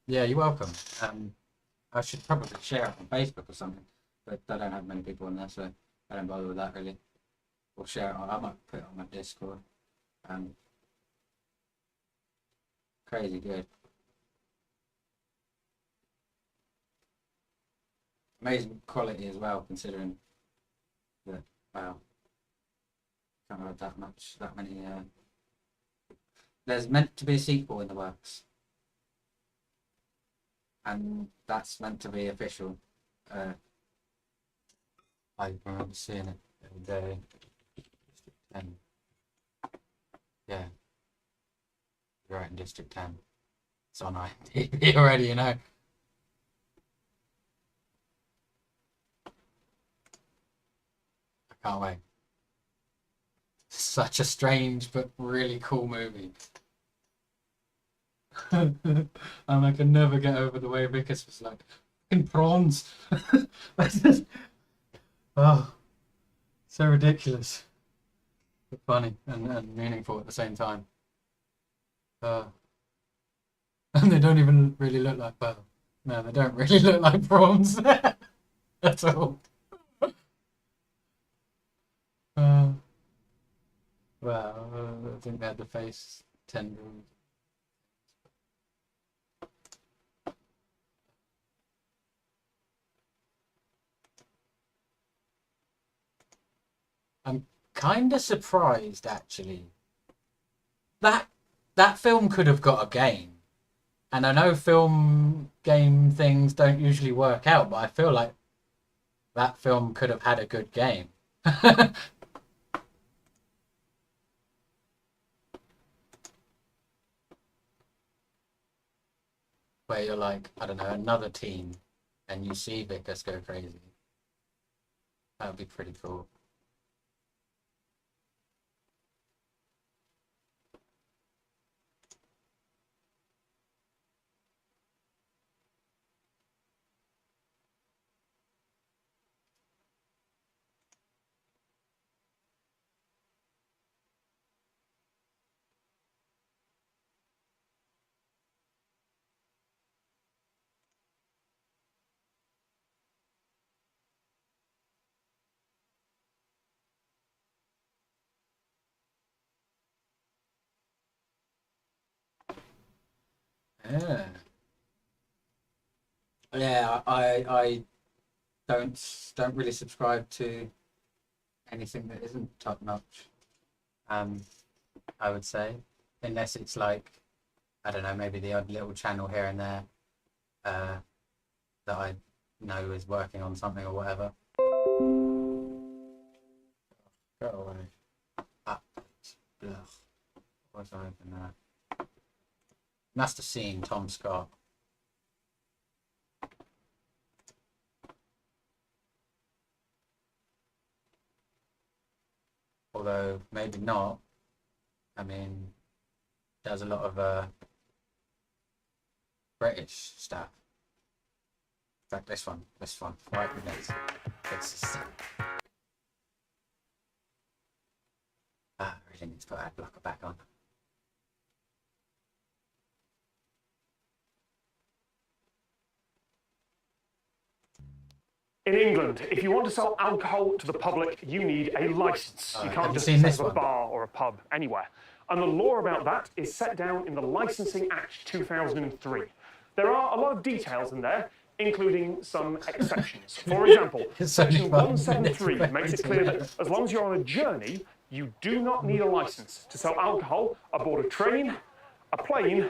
Yeah, you're welcome. I should probably share it on Facebook or something, but I don't have many people on there, so I don't bother with that really. Or share it on, I might put it on my Discord. Crazy good. Amazing quality as well, considering that, wow, can't have that many. There's meant to be a sequel in the works, and that's meant to be official. I remember seeing it the other day. District 10. Yeah, you're right in District 10. It's on IMDb already, you know. I can't wait. Such a strange but really cool movie. And I can never get over the way Vickers was like, fucking prawns. Oh, so ridiculous. But funny and meaningful at the same time. And they don't even really look like, well, no, they don't really look like prawns at all. Well, I think they had the face tendrils. I'm kind of surprised, actually. That film could have got a game. And I know film game things don't usually work out, but I feel like that film could have had a good game. Where you're like, I don't know, another team, and you see Vickers go crazy. That would be pretty cool. Yeah. Yeah, I don't really subscribe to anything that isn't top notch. I would say, unless it's like, I don't know, maybe the odd little channel here and there that I know is working on something or whatever. Go away. Ugh. What's I open that? Must have seen Tom Scott. although maybe not. I mean, there's a lot of British stuff. In fact, this one, right next. It's I really need to put ad blocker back on. In England, if you want to sell alcohol to the public, you need a license. You can't just seen set this up a one? bar or a pub anywhere. And the law about that is set down in the Licensing Act 2003. There are a lot of details in there, including some exceptions. For example, Section 173 makes it clear that as long as you're on a journey, you do not need a license to sell alcohol aboard a train, a plane,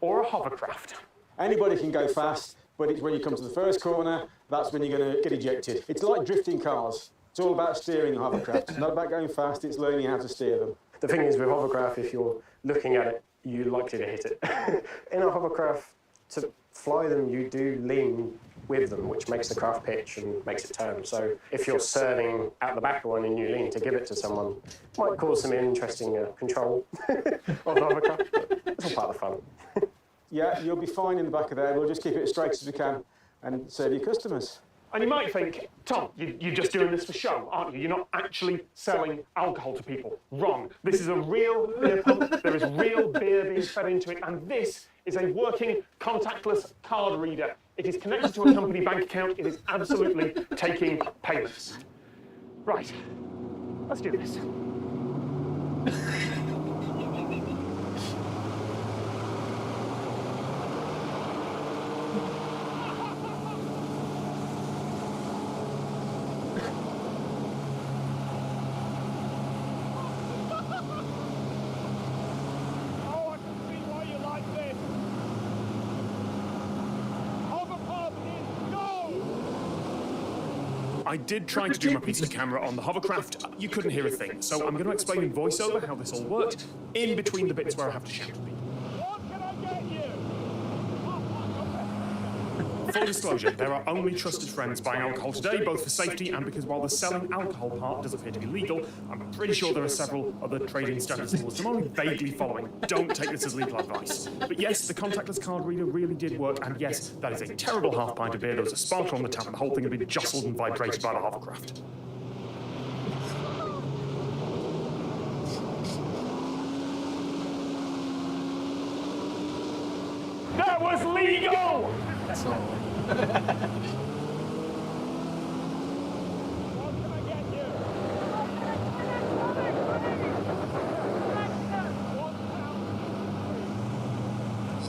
or a hovercraft. Anybody can go fast, but it's when you come to the first corner, that's when you're going to get ejected. It's like drifting cars. It's all about steering a hovercraft. It's not about going fast, it's learning how to steer them. The thing is, with hovercraft, if you're looking at it, you're likely to hit it. In a hovercraft, to fly them, you do lean with them, which makes the craft pitch and makes it turn. So if you're serving at the back of one and you lean to give it to someone, it might cause some interesting control of the hovercraft, but it's all part of the fun. Yeah, you'll be fine in the back of there. We'll just keep it as straight as we can and serve your customers. And you might think, Tom, you're just doing this for show, aren't you? You're not actually selling alcohol to people. Wrong. This is a real beer pump. There is real beer being fed into it, and this is a working contactless card reader. It is connected to a company bank account. It is absolutely taking payments. Right. Let's do this. I did try to do my piece of camera on the hovercraft. You couldn't hear a thing, so I'm going to explain in voiceover how this all worked, in between the bits where I have to shout at people. Full disclosure, there are only trusted friends buying alcohol today, both for safety and because while the selling alcohol part does appear to be legal, I'm pretty sure there are several other trading standards laws I'm only vaguely following. Don't take this as legal advice. But yes, the contactless card reader really did work, and yes, that is a terrible half pint of beer. There was a sparkle on the tap, and the whole thing had been jostled and vibrated by the hovercraft. That was legal! That's all.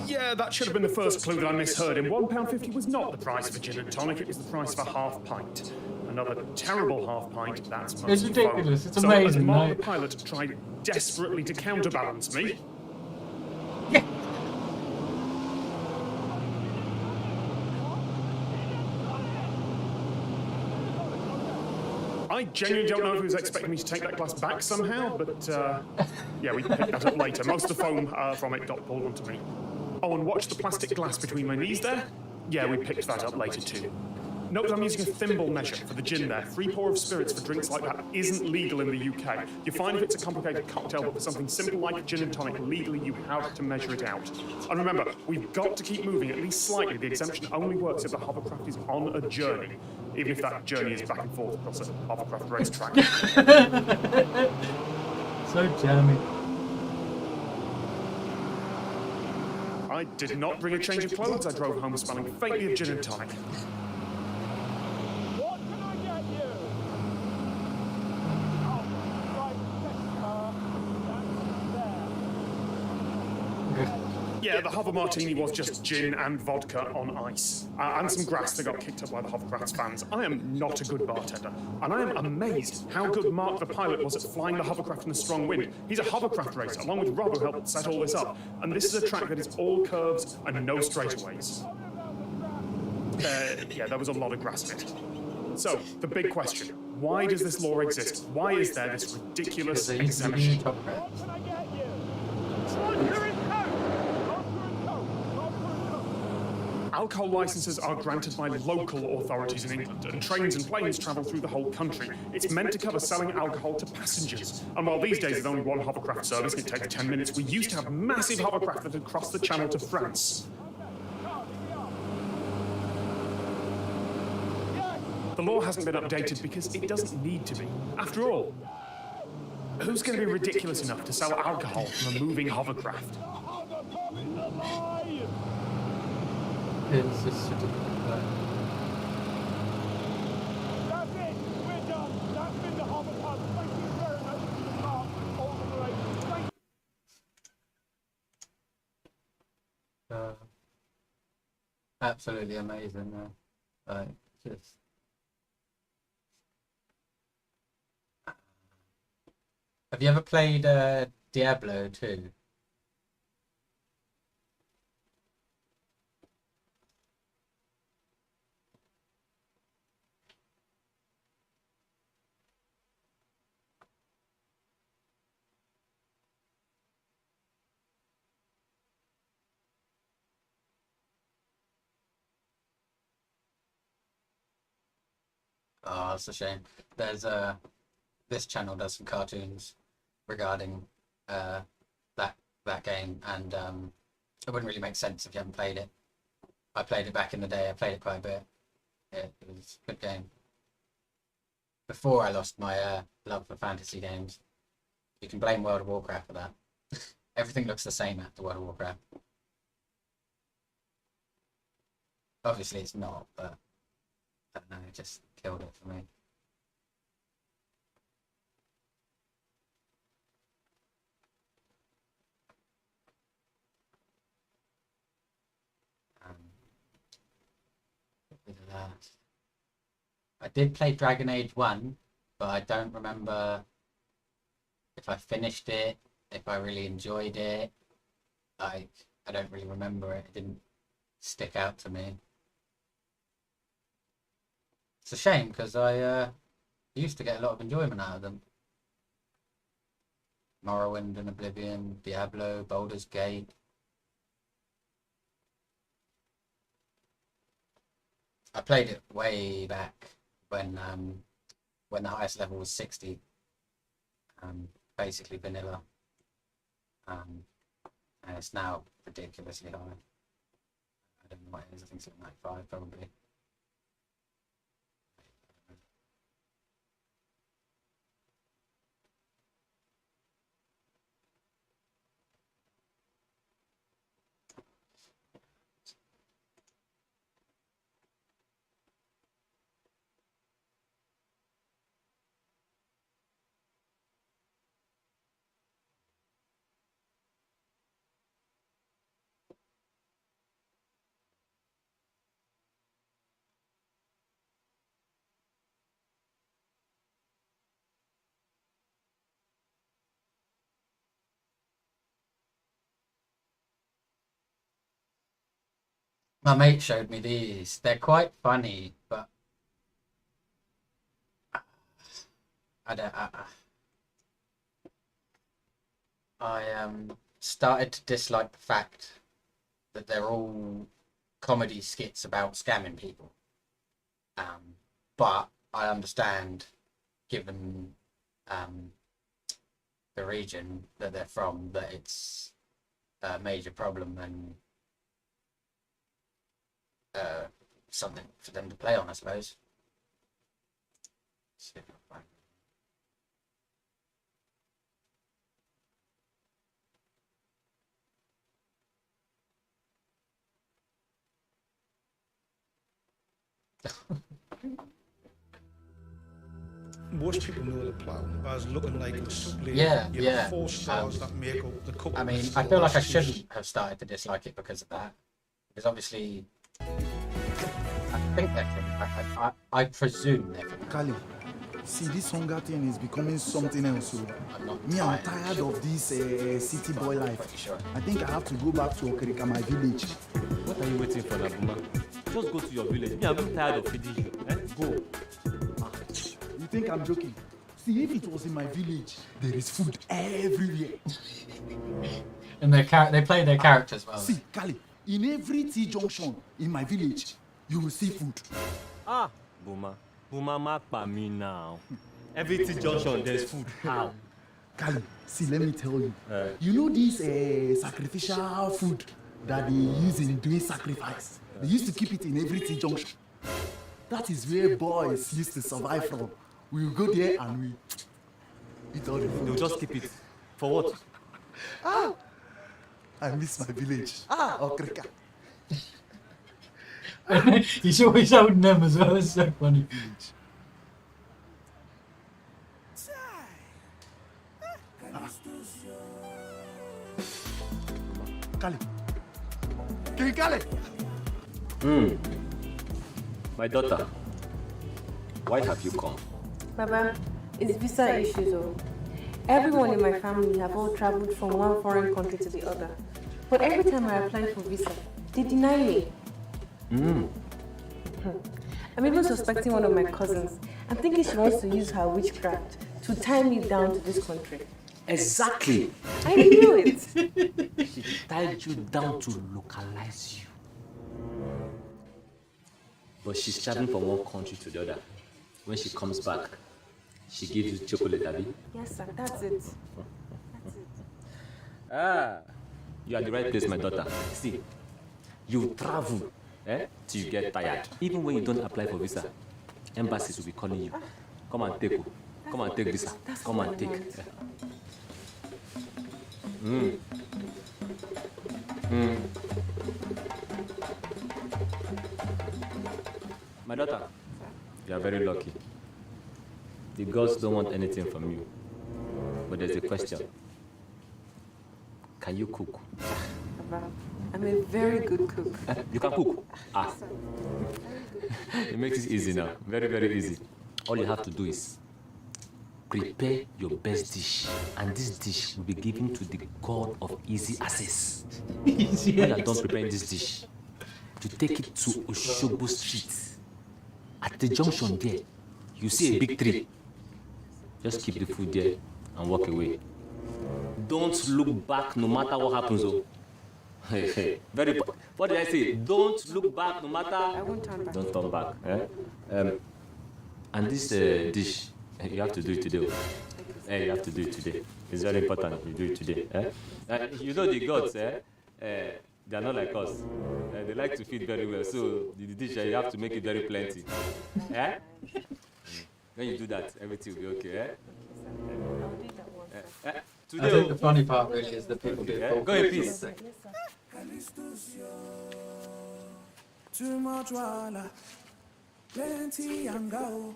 Yeah, that should have been the first clue that I misheard. And £1.50 was not the price of a gin and tonic, it was the price of a half pint. Another terrible half pint, that's mostly It's ridiculous, foam. it's So as amazing, Mark mate. the pilot tried desperately to counterbalance me, I genuinely don't know if he was expecting me to take that glass back somehow, but yeah, we picked that up later. Most of the foam from it got pulled onto me. Oh, and watch the plastic glass between my knees there? Yeah, we picked that up later too. Note I'm using a thimble measure for the gin there. 3 pour of spirits for drinks like that isn't legal in the UK. You're fine if it's a complicated cocktail, but for something simple like gin and tonic, legally you have to measure it out. And remember, we've got to keep moving at least slightly. The exemption only works if the hovercraft is on a journey, even if that journey is back and forth across a hovercraft racetrack. So jammy. I did not bring a change of clothes. I drove home smelling faintly of gin and tonic. Yeah, the hover martini was just gin and vodka on ice. And some grass that got kicked up by the hovercraft's fans. I am not a good bartender, and I am amazed how good Mark the pilot was at flying the hovercraft in a strong wind. He's a hovercraft racer, along with Rob, who helped set all this up. And this is a track that is all curves and no straightaways. Yeah, there was a lot of grass in it. So, the big question, why does this law exist? Why is there this ridiculous exemption? Alcohol licenses are granted by local authorities in England, and trains and planes travel through the whole country. It's meant to cover selling alcohol to passengers. And while these days there's only one hovercraft service and it takes 10 minutes, we used to have massive hovercraft that had crossed the channel to France. The law hasn't been updated because it doesn't need to be. After all, who's going to be ridiculous enough to sell alcohol from a moving hovercraft? It's just such a That's it. We're done. That's been the hovercraft. Thank you very much for the park. All the way. Thank absolutely amazing. Like, just. Have you ever played Diablo 2? Oh, it's a shame. There's this channel does some cartoons regarding that game, and it wouldn't really make sense if you haven't played it. I played it back in the day. I played it quite a bit. It was a good game. Before I lost my love for fantasy games. You can blame World of Warcraft for that. Everything looks the same after World of Warcraft. Obviously it's not, but I don't know, it just killed it for me. I did play Dragon Age 1, but I don't remember if I finished it, if I really enjoyed it. Like, I don't really remember it. It didn't stick out to me. It's a shame because I used to get a lot of enjoyment out of them. Morrowind and Oblivion, Diablo, Baldur's Gate. I played it way back when the highest level was 60. Basically vanilla. And it's now ridiculously high. I don't know what it is, I think it's like 95 probably. My mate showed me these. They're quite funny, but I don't. I started to dislike the fact that they're all comedy skits about scamming people. But I understand, given the region that they're from, that it's a major problem and something for them to play on, I suppose. See if I can find Most people know the plot as looking like a split. Yeah, you know, yeah. 4 stars that make up the couple. I mean, I feel like I shouldn't have started to dislike it because of that. Because obviously, I think they're from, I presume they're from. Kali, see, this hunger thing is becoming something else. So I'm tired of this city boy life. Sure. I think I have to go back to Okerika, my village. What are you waiting for, Nabuma? Just go to your village. Me, I'm tired of feeding you. Go. You think I'm joking? See, if it was in my village, there is food everywhere. And they play their characters well. See, Kali, In every T-junction in my village, you will see food. Ah, Buma mark by me now. Every T-junction, there's food. How? Kali, see, let me tell you. You know this sacrificial food that they use in doing sacrifice? They used to keep it in every T-junction. That is where boys used to survive from. We will go there and we eat all the food. They'll just keep it. For what? Ah! I miss my village. Ah, Okrika. He's always holding them as well. It's so funny. Kali. King Kali. My daughter, why have you come? Baba, it's visa issues. Everyone in my family have all traveled from one foreign country to the other. But every time I apply for visa, they deny me. I'm even suspecting one of my cousins. I'm thinking she wants to use her witchcraft to tie me down to this country. Exactly. I knew it. She tied you down to localize you. But she's traveling from one country to the other. When she comes back, she gives you chocolate, Abby? Yes, sir. That's it. Ah, you are the right place, my daughter. See, you travel till you get tired. Even when you don't apply for visa, embassies will be calling you. Come and take, come and take visa. Come and take. My daughter, you are very lucky. The gods don't want anything from you. But there's a question. Can you cook? I'm a very good cook. You can cook? Ah. It makes it easy now. Very, very easy. All you have to do is prepare your best dish. And this dish will be given to the god of easy access. When you are done preparing this dish, you take it to Oshobo Street. At the junction there, you see a big tree. Just keep the food there and walk away. Don't look back no matter what happens. Oh. Very. What did I say? Don't look back no matter. I won't turn back. Don't turn back. And this dish, you have to do it today. You have to do it today. It's very important. You do it today. You know the gods. They are not like us. They like to feed very well. So the dish, you have to make it very plenty. When you do that, everything will be okay. Today, I think the funny part really is that people do. Go in peace. Too much water, plenty and go.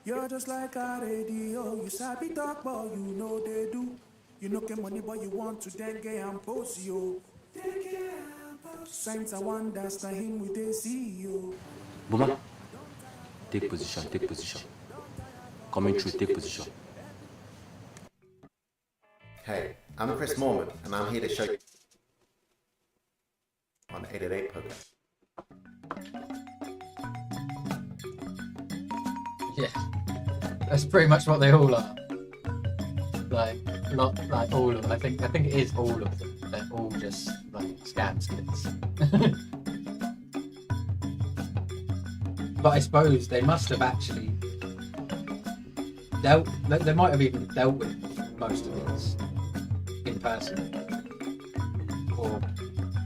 You're just like a radio. You sabi talk, but you know they do. You know get money, but you want to then get and post you. Signs and wonders, na him with the CEO. Buma, take position, take position. Coming through, take position. Hey, I'm Chris Mormon, and I'm here to show you on 888 Poker. Yeah, that's pretty much what they all are. Like, not like all of them. I think it is all of them. They're all just like scam skits. But I suppose they must have actually dealt. They might have even dealt with most of these in person, or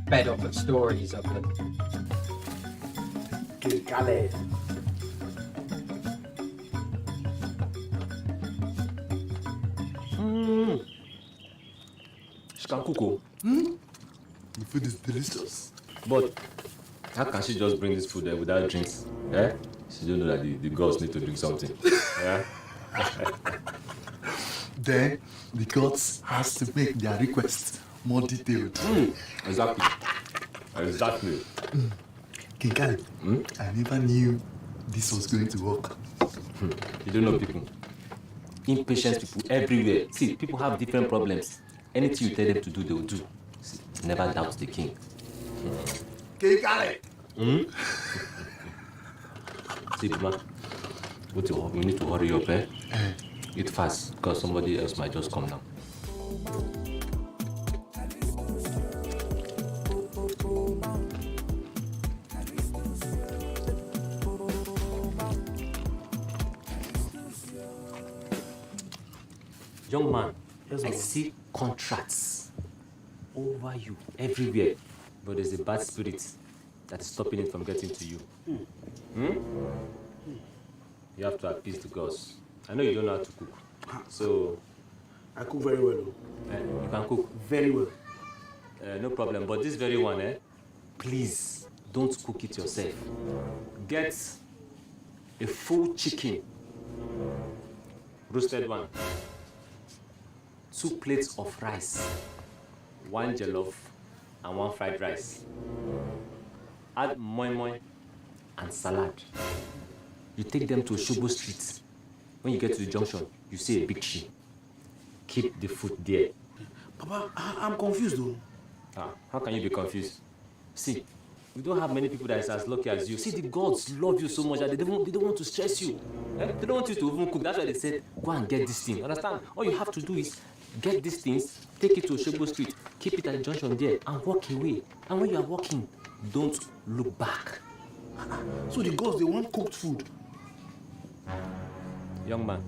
fed off of stories of them. Gale. She can cook. The food is delicious. But how can she just bring this food there without drinks? Yeah? She don't know that the girls need to drink something. Yeah? Then the gods has to make their requests more detailed. Exactly. Exactly. King Kali, I never knew this was going to work. You don't know people. Impatient people everywhere. See, people have different problems. Anything you tell them to do, they will do. See, never doubt the king. King Kali! See, Buma, we need to hurry up, eh? Eat fast, because somebody else might just come now. Young man, Yes, I Baba. see contracts over you everywhere, but there's a bad spirit that's stopping it from getting to you. You have to appease the gods. I know you don't know how to cook, so I cook very well. you can cook Very well. no problem. But this very one, please don't cook it yourself. Get a full chicken, roasted one, 2 plates of rice, 1 jollof, and 1 fried rice. Add moi moi and salad. You take them to Oshobo Street. When you get to the junction, you see a big tree. Keep the food there. Papa, I'm confused though. How can you be confused? See, we don't have many people that is as lucky as you. See, the gods love you so much that they don't want to stress you. They don't want you to even cook. That's why they said, go and get this thing. Understand? All you have to do is get these things, take it to Oshobo Street, keep it at the junction there, and walk away. And when you are walking, don't look back. So the gods, they want cooked food. Young man,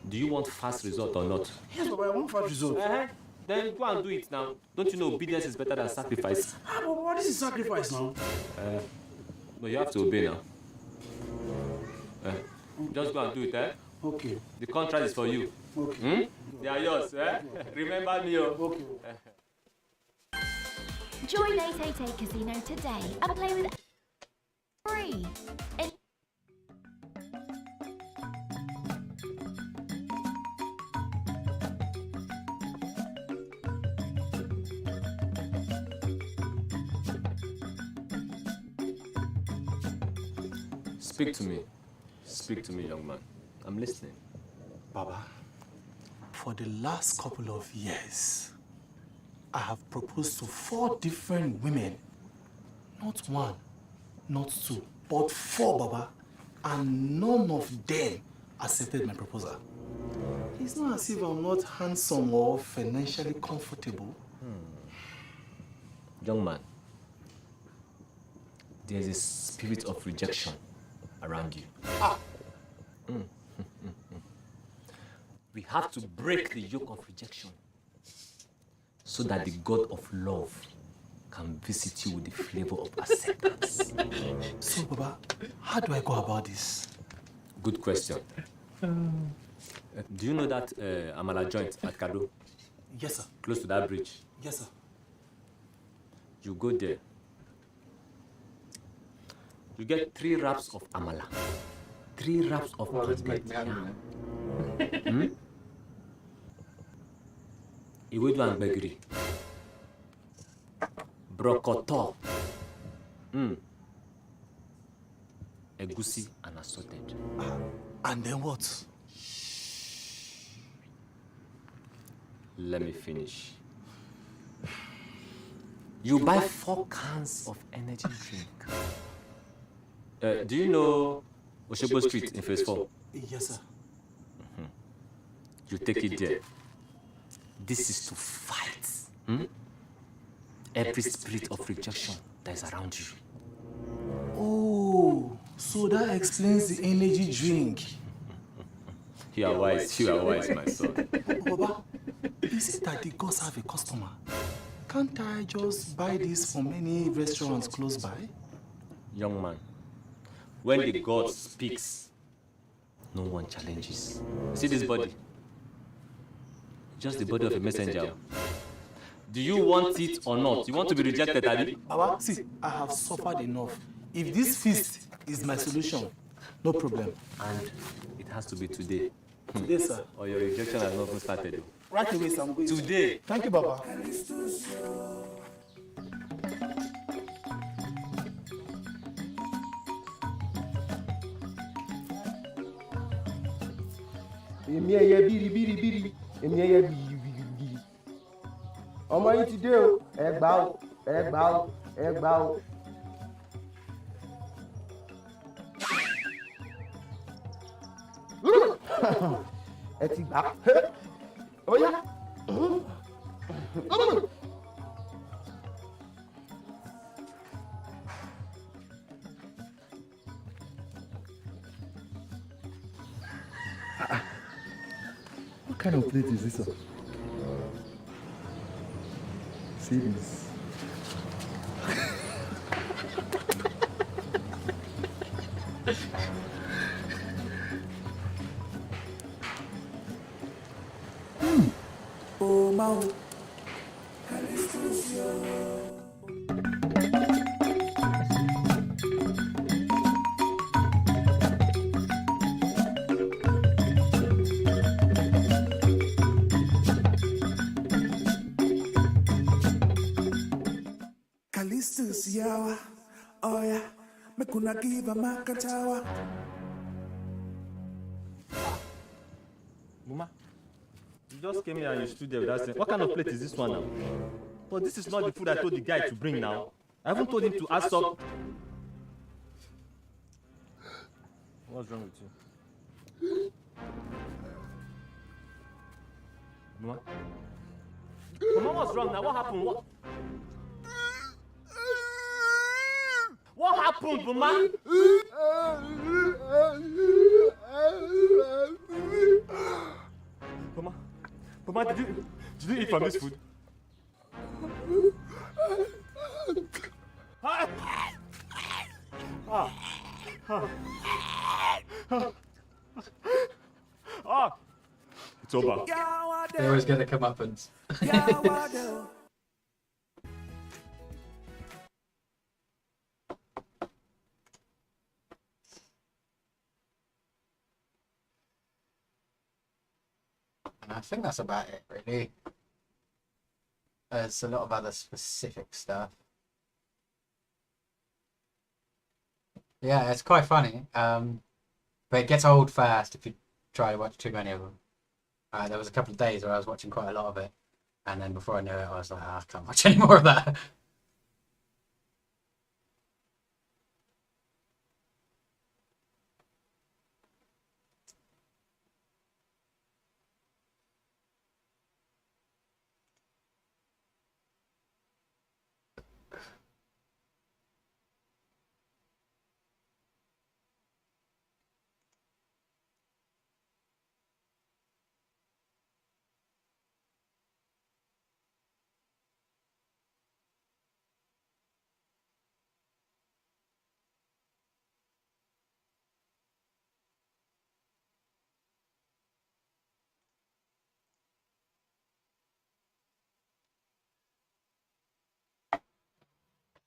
do you want fast result or not? Yes, Papa, I want fast result. Then go and do it now. Don't you know obedience is better than sacrifice? Papa, this is sacrifice now. No, you have to obey now. Just go and do it, Okay. The contract is for you. Okay. They are yours, Remember me, Okay. Join 888 Casino today and play with free. Speak to me. Speak to me, young man. I'm listening. Baba, for the last couple of years, I have proposed to 4 different women. Not 1, not 2, but 4, Baba. And none of them accepted my proposal. It's not as if I'm not handsome or financially comfortable. Young man, there's a spirit of rejection around you. We have to break the yoke of rejection so that the God of love can visit you with the flavor of acceptance. So, Baba, how do I go about this? Good question. Do you know that Amala joint at Kado? Yes, sir. Close to that bridge? Yes, sir. You go there. You get 3 wraps of Amala. 3 wraps of Pounded yam. Iwedu and Begiri. Brokoto. Egusi and assorted. And then what? Let me finish. You buy 4 cans of energy drink. Do you know Oshobo Street in phase 4? Yes, sir. You take it there. This is to fight every spirit of rejection that is around you. Oh, so that explains the energy drink. You are wise, my son. Baba, is it that the gods have a customer? Can't I just buy this from any restaurants close by? Young man, when the God speaks, no one challenges. See this body? Just the body of a messenger. Do you want it or not? You want to be rejected, Abi? Baba, see, I have suffered enough. If this feast is my solution, no problem. And it has to be today. Today, sir. Or your rejection has not even started. Right away, sir. I'm going. Today. Thank you, Baba. Èmi ẹyẹ bírí èmi ẹyẹ bírí. Ọmọ yín ti dé o, ẹ gbà o, ẹ gbà o, ẹ gbà o. Ẹ ti gbà. Ó yá. kind of plate is this one? See this? Oh, Mau. Callistus, yawa. Oh, yeah. Me kuna give a makatawa. Mama, you just came here and you stood there without saying, what kind of plate is this one now? But this is not the food I told the guy to bring now. I haven't told him to ask up. What's wrong with you? Mama? Mama, what's wrong now? What happened? What happened, Mama? Mama, did you eat from this food? It's over. They always get the comeuppance. And I think that's about it, really. There's a lot of other specific stuff. Yeah, it's quite funny, but it gets old fast if you try to watch too many of them. There was a couple of days where I was watching quite a lot of it, and then before I knew it, I was like, I can't watch any more of that.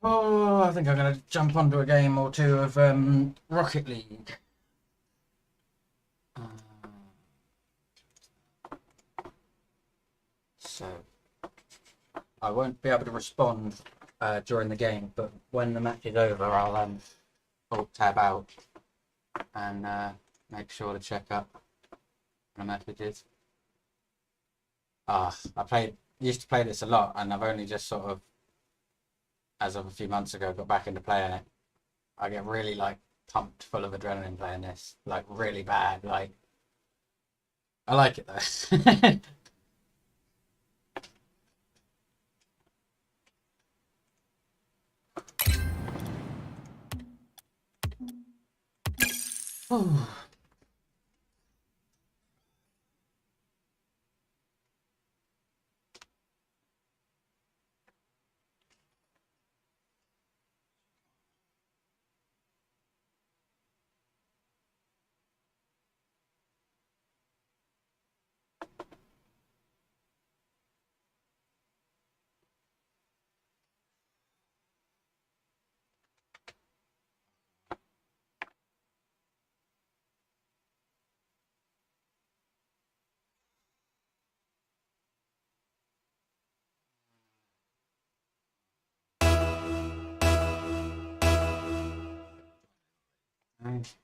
Oh, I think I'm going to jump onto a game or two of Rocket League. So, I won't be able to respond during the game, but when the match is over, I'll alt tab out and make sure to check up the messages. I used to play this a lot, and I've only just sort of, as of a few months ago, got back into playing it. I get really like pumped full of adrenaline playing this, like really bad. Like, I like it though. Oh. Nice.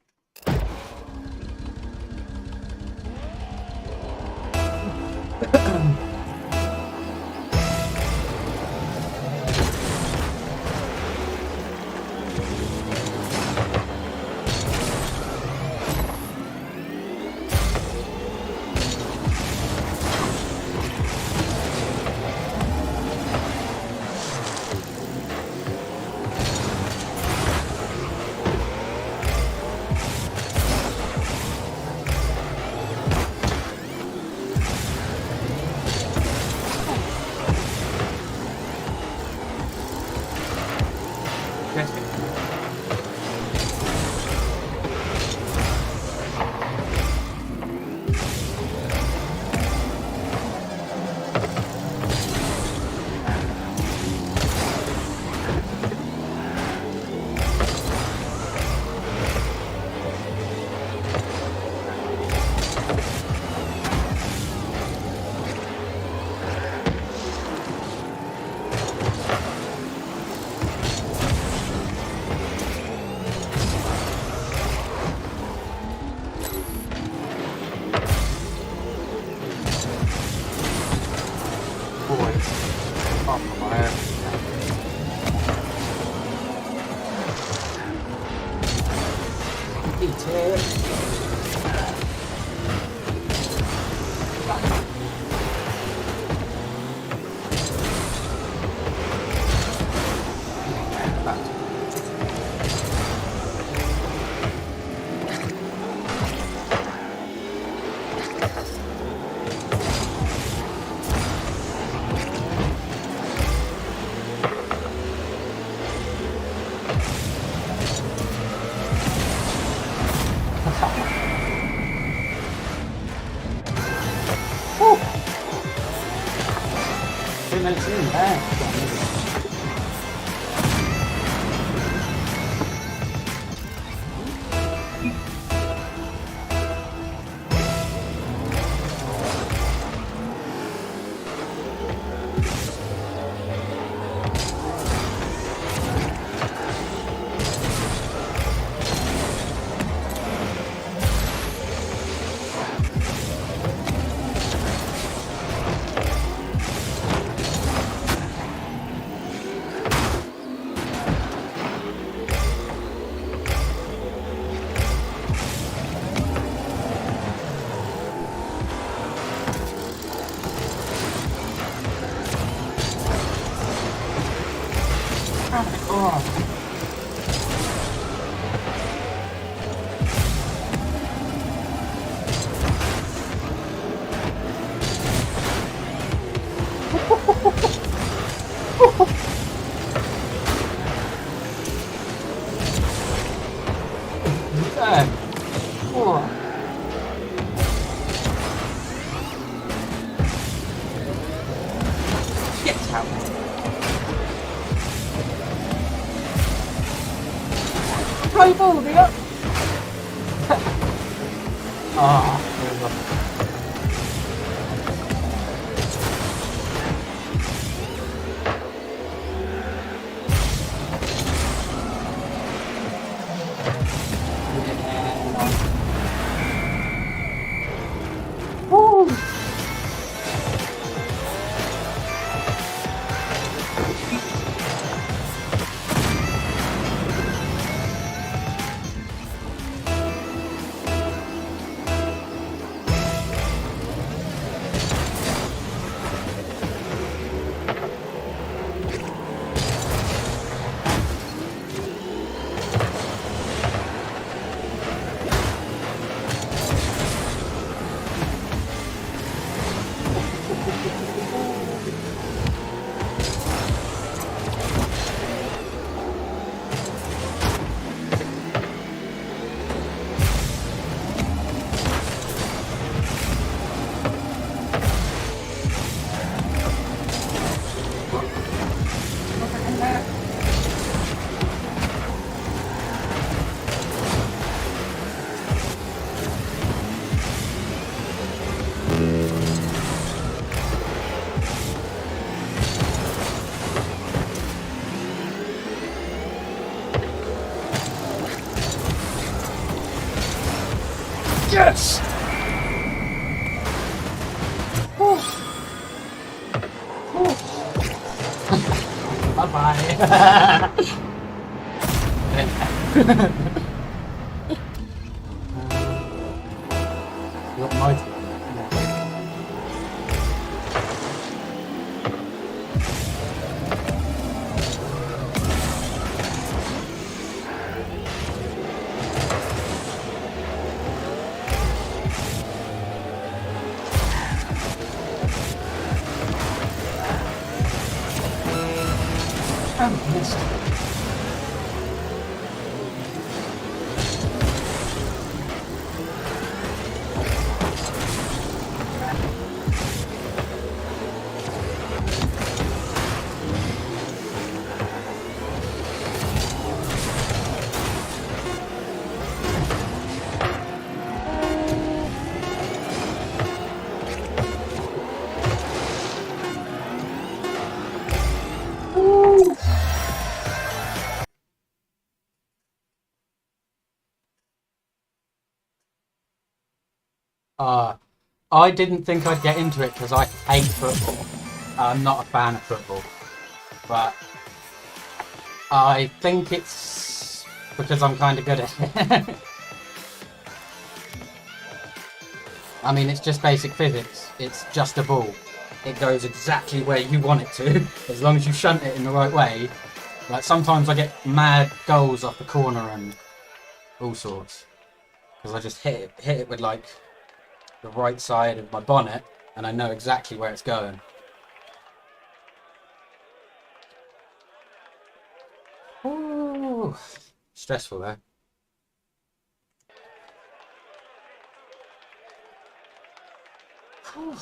Yes! Bye-bye. You're mighty. I didn't think I'd get into it because I hate football. I'm not a fan of football. But I think it's because I'm kind of good at it. I mean, it's just basic physics. It's just a ball. It goes exactly where you want it to, as long as you shunt it in the right way. Like, sometimes I get mad goals off the corner and all sorts. Because I just hit it with, like, the right side of my bonnet, and I know exactly where it's going. Ooh, stressful though. Whew.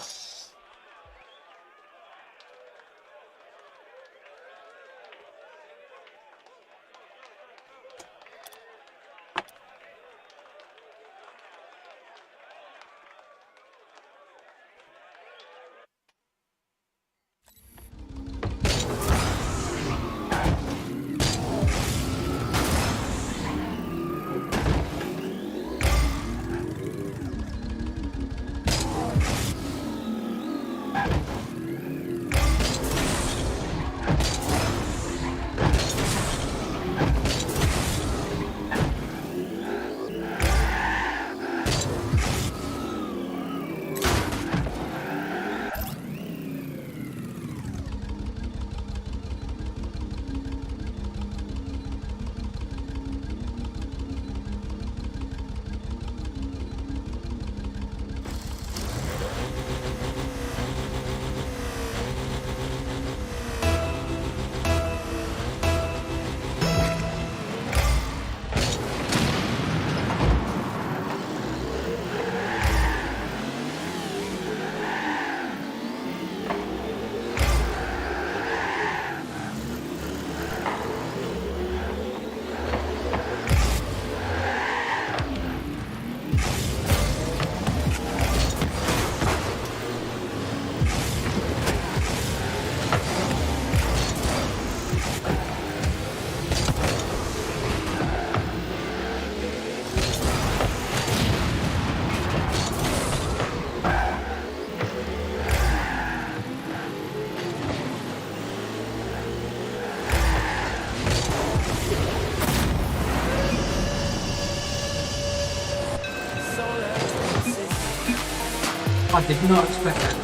I did not expect that. I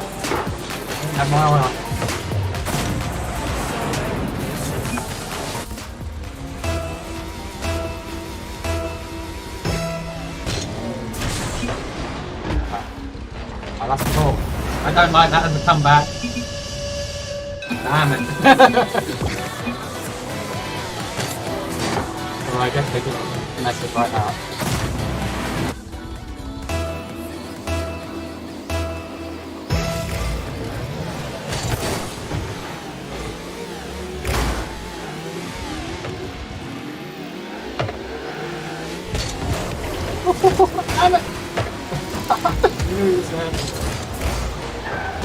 didn't have my eye on it. Oh, that's cool. I don't like that as a comeback. Damn it. Well, I guess they just mess it right out. Damn it! You knew he was there.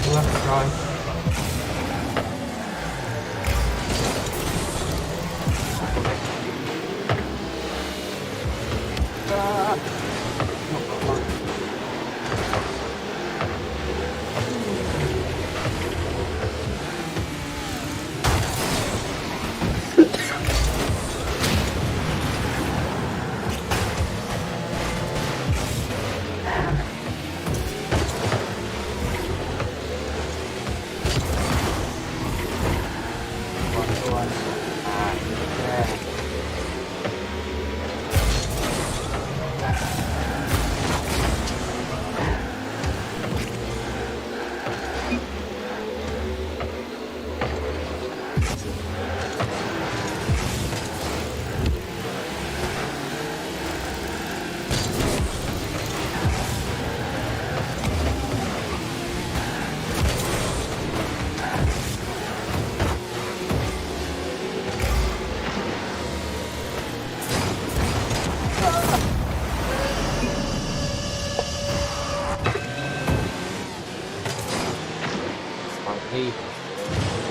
We'll have to try.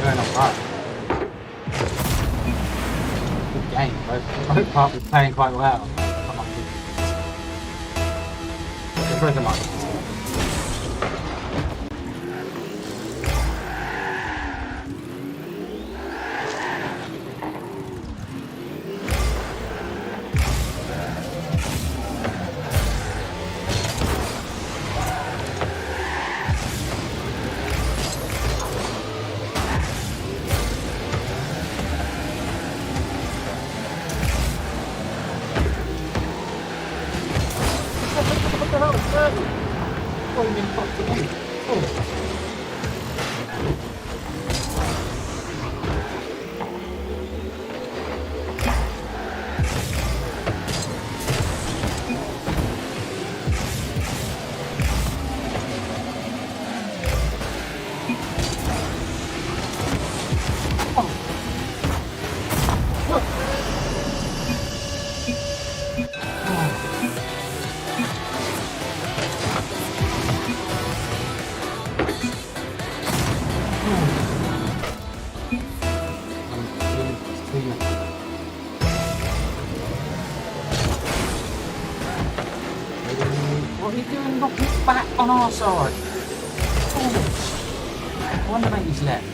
Doing alright. Good game. Both parties playing quite well. Come on. Get rid of the money. Boiling pot again. Oh. What are you doing knocking it back on our side? Oh. I wonder if he's left.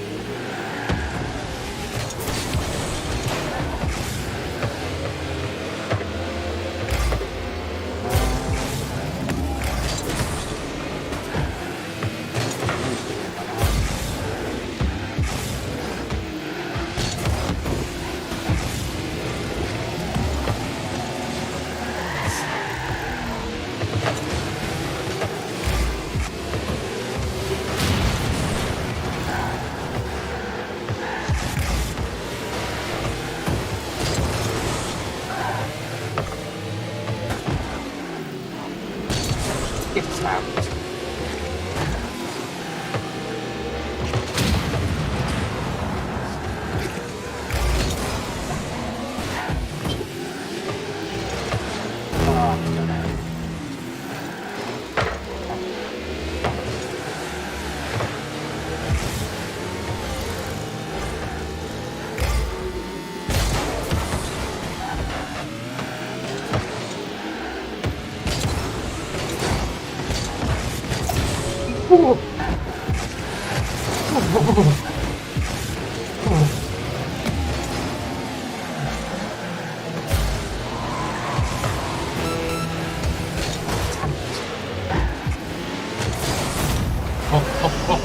It's out.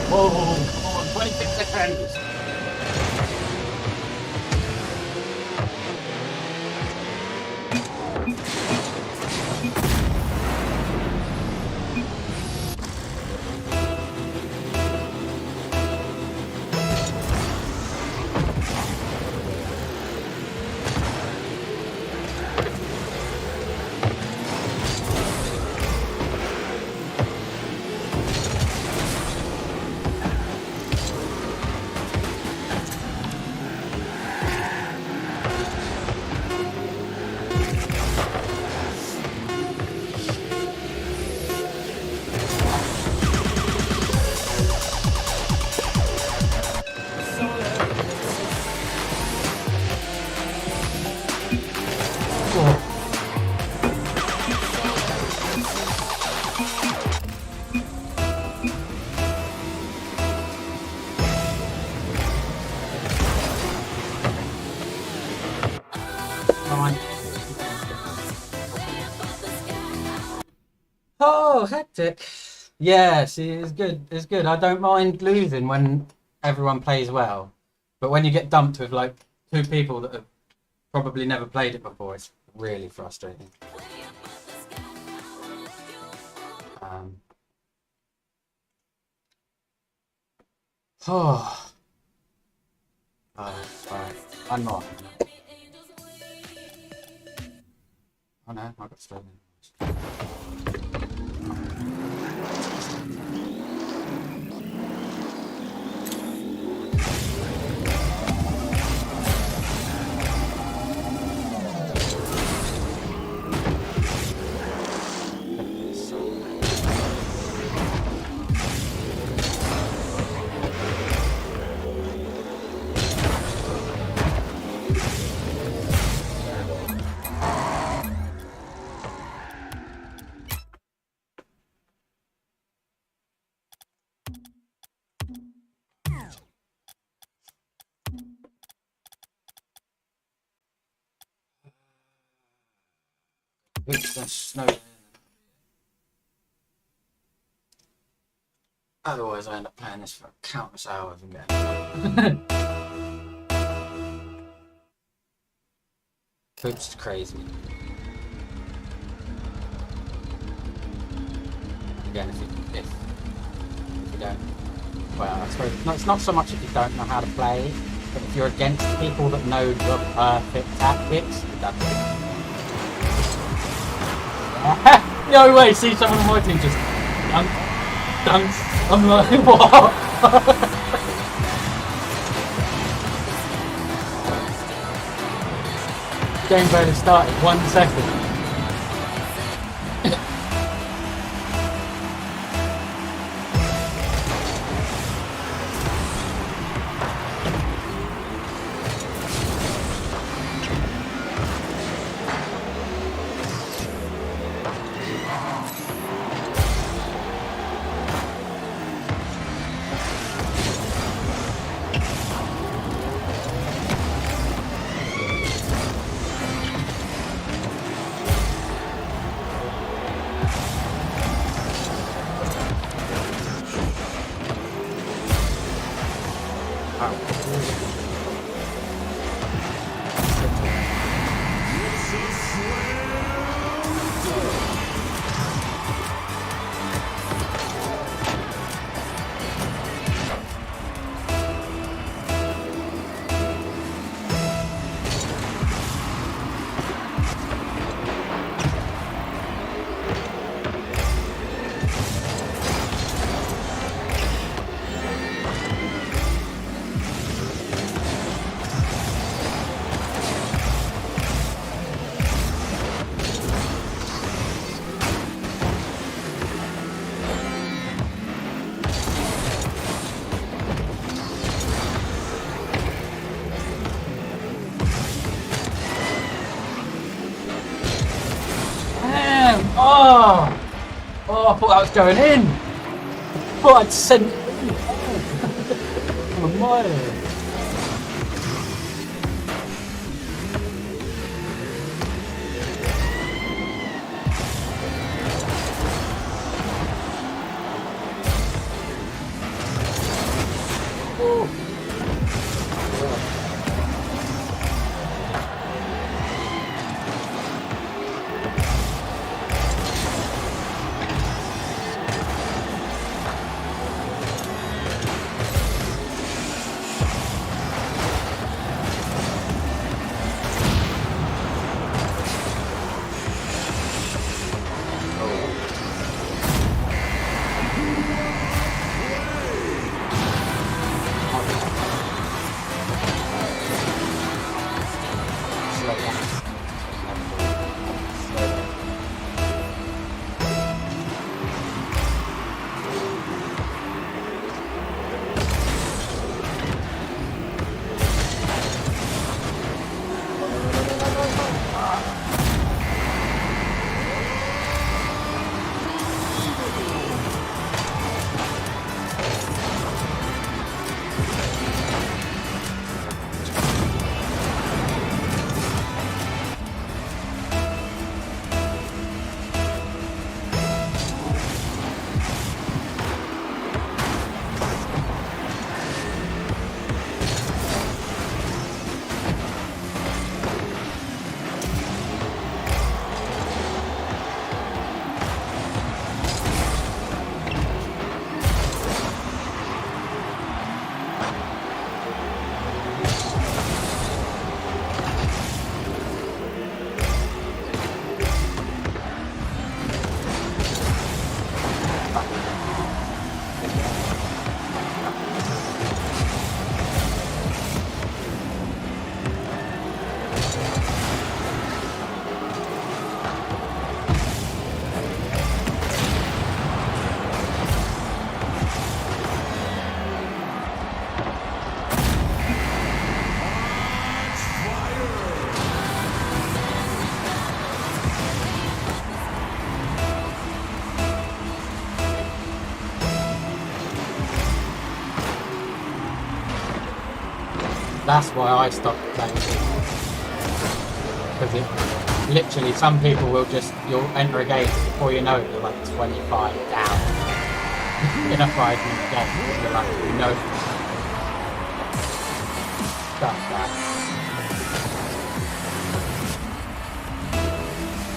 Oh, come on, 26 seconds. Oh, hectic. Yeah, see, it's good. It's good. I don't mind losing when everyone plays well. But when you get dumped with like two people that have probably never played it before, it's really frustrating. Oh, alright. One more. Oh no, I got stolen. It's the snow. Otherwise, I end up playing this for countless hours and getting It's crazy. again if you don't. Well, I suppose it's not so much if you don't know how to play, but if you're against people that know the perfect tactics, that's it. No way, see someone on my team just dunk. I'm like, what? Game barely started, 1 second. Oh, I thought that was going in. I thought I'd sent it. Oh, my. That's why I stopped playing. Because it literally, some people will just, you'll enter a game before you know it, you're like 25 down in a 5-minute game. You're like, no. Stuff that.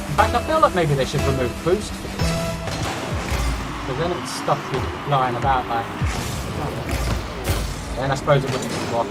In fact, I feel like maybe they should remove boost for this. because then it's stuff you flying about like. Then I suppose it wouldn't be what.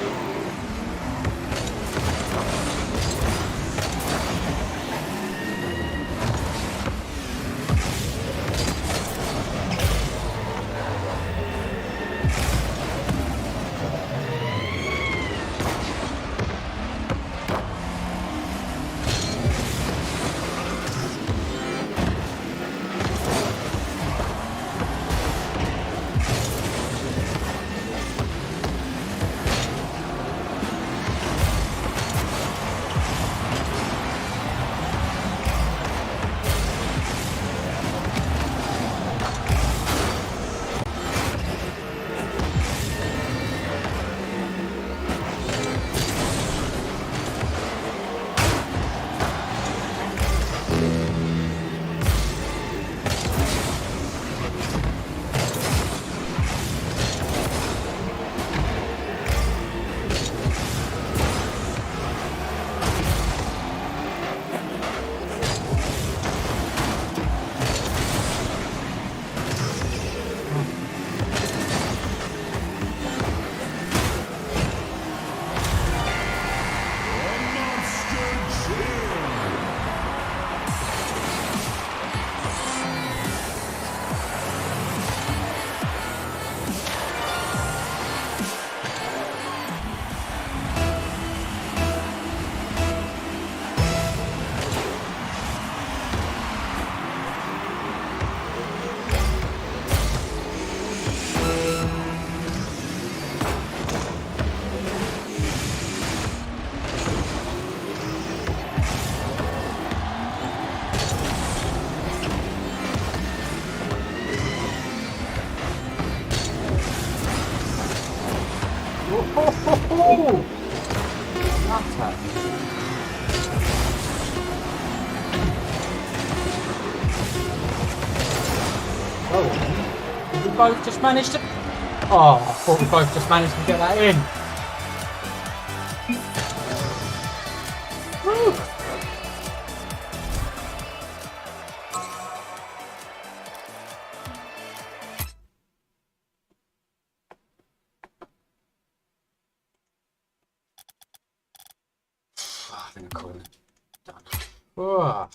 We both just managed to. Oh, I thought we both just managed to get that in. Woo. I think I called it. Done. Oh.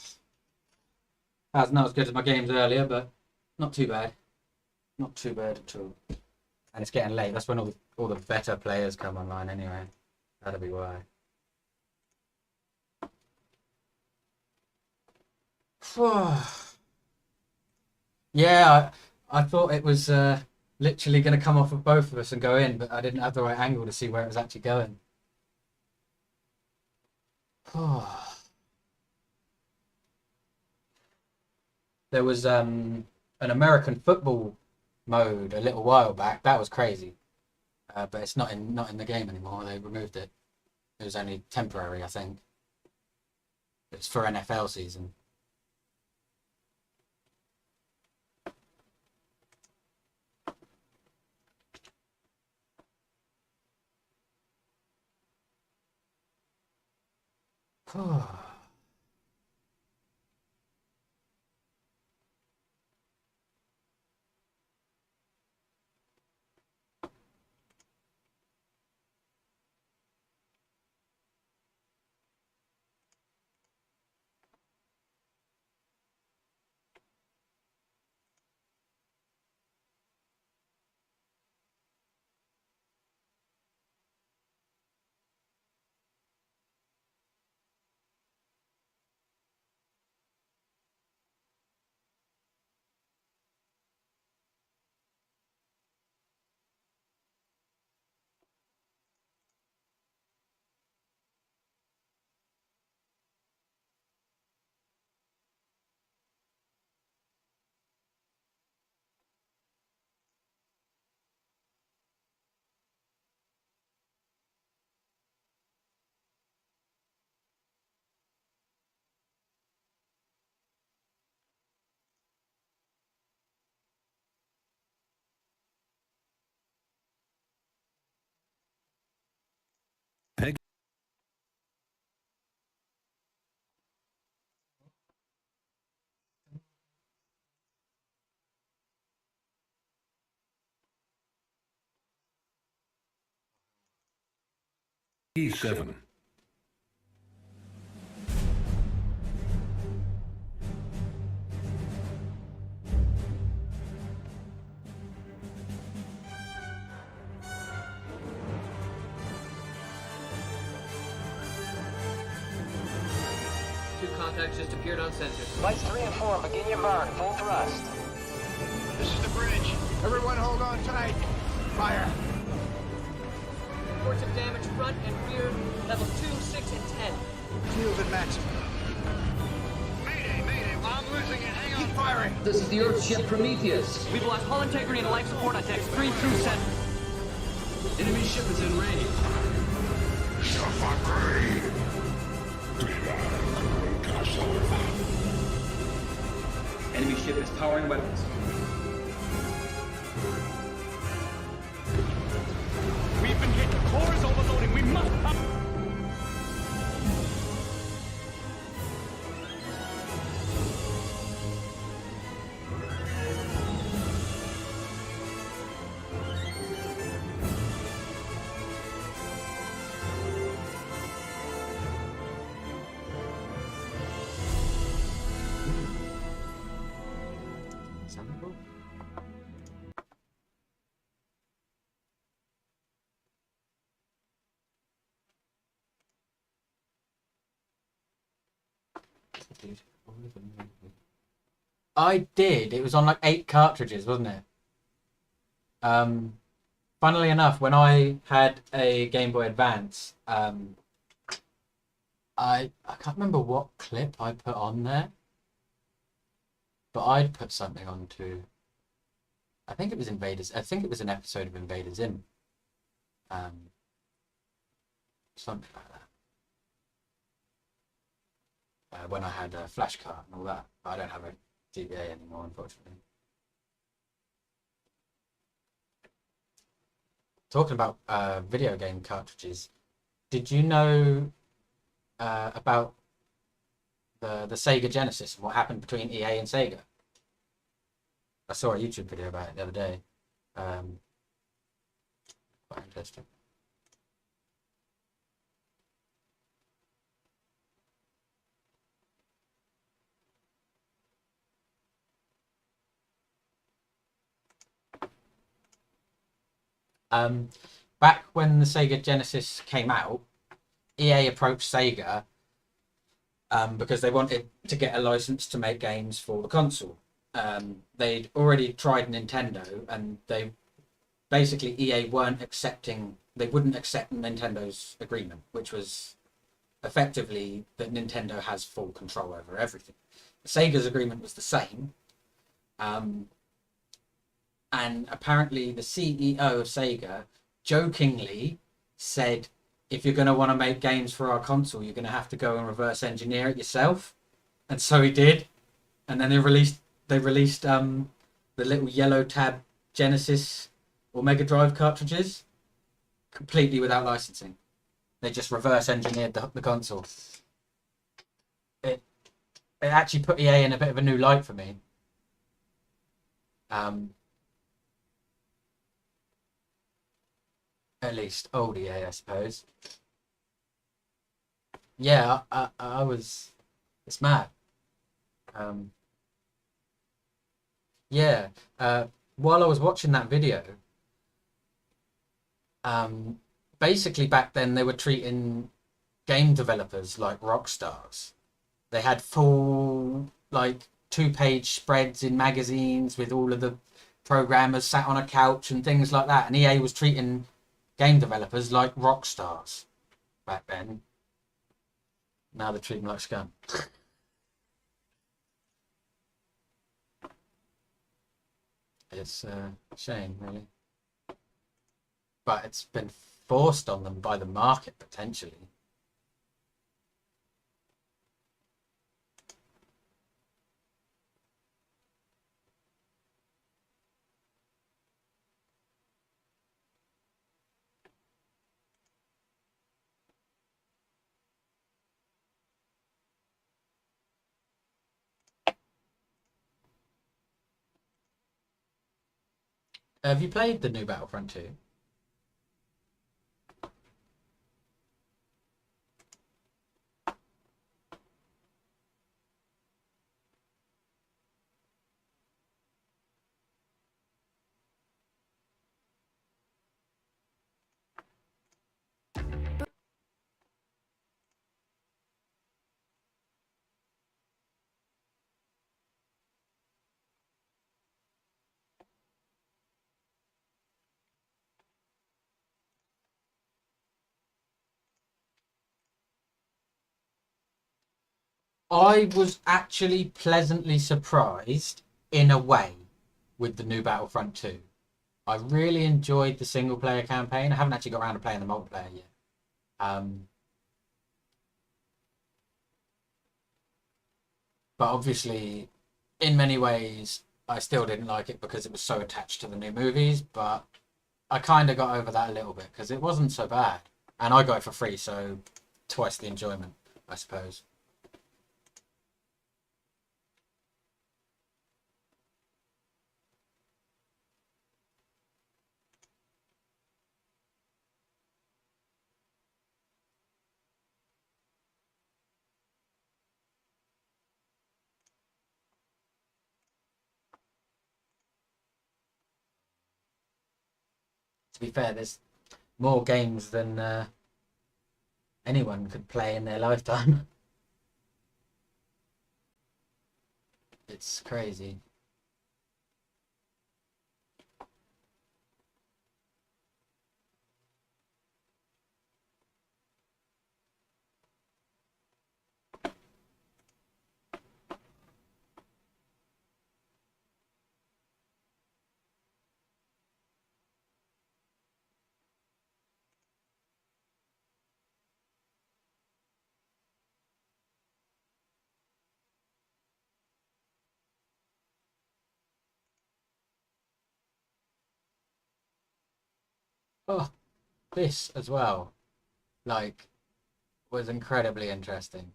That's not as good as my games earlier, but not too bad. Not too bad at all. And it's getting late. That's when all the better players come online anyway. That'll be why. Yeah, I thought it was literally going to come off of both of us and go in, but I didn't have the right angle to see where it was actually going. There was an American football mode a little while back. That was crazy, but it's not in the game anymore. They removed it. It was only temporary, I think. It's for NFL season. E7. Two contacts just appeared on sensors. Lights 3 and 4, begin your burn, full thrust. This is the bridge. Everyone hold on tight. Fire. Reports of damage front and rear, level 2, 6, and 10. Shield at maximum. Mayday, I'm losing it. Hang on. Keep firing. This is the Earth ship Prometheus. We've lost hull integrity and life support on decks 3 through 7. Enemy ship is in range. Enemy ship is powering weapons. We've been hit. Core is overloading. We must up. I did. It was on like 8 cartridges, wasn't it? Funnily enough, when I had a Game Boy Advance, I can't remember what clip I put on there, but I'd put something onto. I think it was Invaders. I think it was an episode of Invaders Zim. Something like that. When I had a flash card and all that, but I don't have a DVA anymore, unfortunately. Talking about video game cartridges, did you know about the Sega Genesis and what happened between EA and Sega? I saw a YouTube video about it the other day. Quite interesting. Back when the Sega Genesis came out, EA approached Sega because they wanted to get a license to make games for the console. They'd already tried Nintendo, and they basically EA wouldn't accept Nintendo's agreement, which was effectively that Nintendo has full control over everything. Sega's agreement was the same. And apparently the CEO of Sega jokingly said, if you're going to want to make games for our console, you're going to have to go and reverse engineer it yourself. And so he did. And then they released the little yellow tab Genesis or Mega Drive cartridges completely without licensing. They just reverse engineered the console. It actually put EA in a bit of a new light for me. At least old EA, I suppose. Yeah, I was. It's mad. Yeah. While I was watching that video, basically back then they were treating game developers like rock stars. They had full like 2-page spreads in magazines with all of the programmers sat on a couch and things like that. And EA was treating game developers like rock stars back then. Now they treat them like scum. It's a shame, really. But it's been forced on them by the market, potentially. Have you played the new Battlefront 2? I was actually pleasantly surprised, in a way, with the new Battlefront 2. I really enjoyed the single-player campaign. I haven't actually got around to playing the multiplayer yet. But obviously, in many ways, I still didn't like it because it was so attached to the new movies, but I kind of got over that a little bit because it wasn't so bad. And I got it for free, so twice the enjoyment, I suppose. To be fair, there's more games than anyone could play in their lifetime. It's crazy. Oh, this as well, like, was incredibly interesting.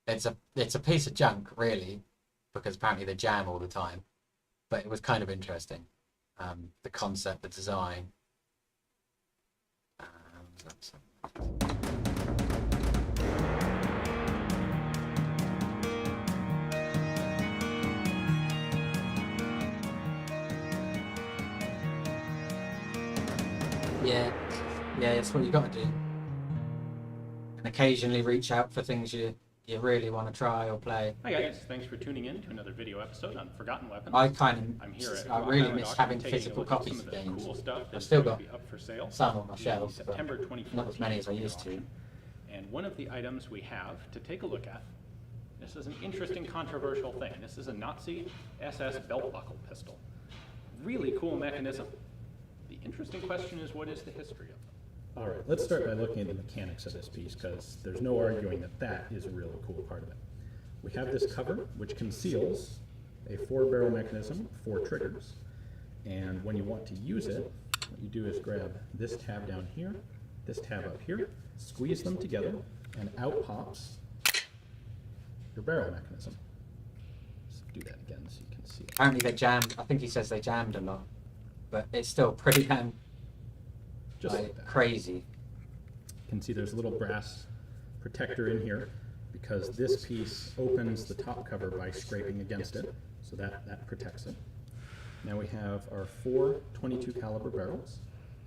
It's a piece of junk, really, because apparently they jam all the time. But it was kind of interesting. The concept, the design. Yeah, it's what you got to do. And occasionally reach out for things you really want to try or play. Hi guys, thanks for tuning in to another video episode on Forgotten Weapons. I really miss having physical copies of games. Cool stuff I've still got up for sale. some on my shelves, but September 2014 not as many as I used to. And one of the items we have to take a look at, this is an interesting, controversial thing. This is a Nazi SS belt buckle pistol. Really cool mechanism. The interesting question is, what is the history of them? All right, let's start by looking at the mechanics of this piece, because there's no arguing that that is a really cool part of it. We have this cover, which conceals a 4-barrel mechanism, 4 triggers, and when you want to use it, what you do is grab this tab down here, this tab up here, squeeze them together, and out pops your barrel mechanism. Let's do that again so you can see it. Apparently they jammed, I think he says they jammed a lot, but it's still pretty damn like crazy. You can see there's a little brass protector in here because this piece opens the top cover by scraping against it, so that protects it. Now we have our 4 .22 caliber barrels,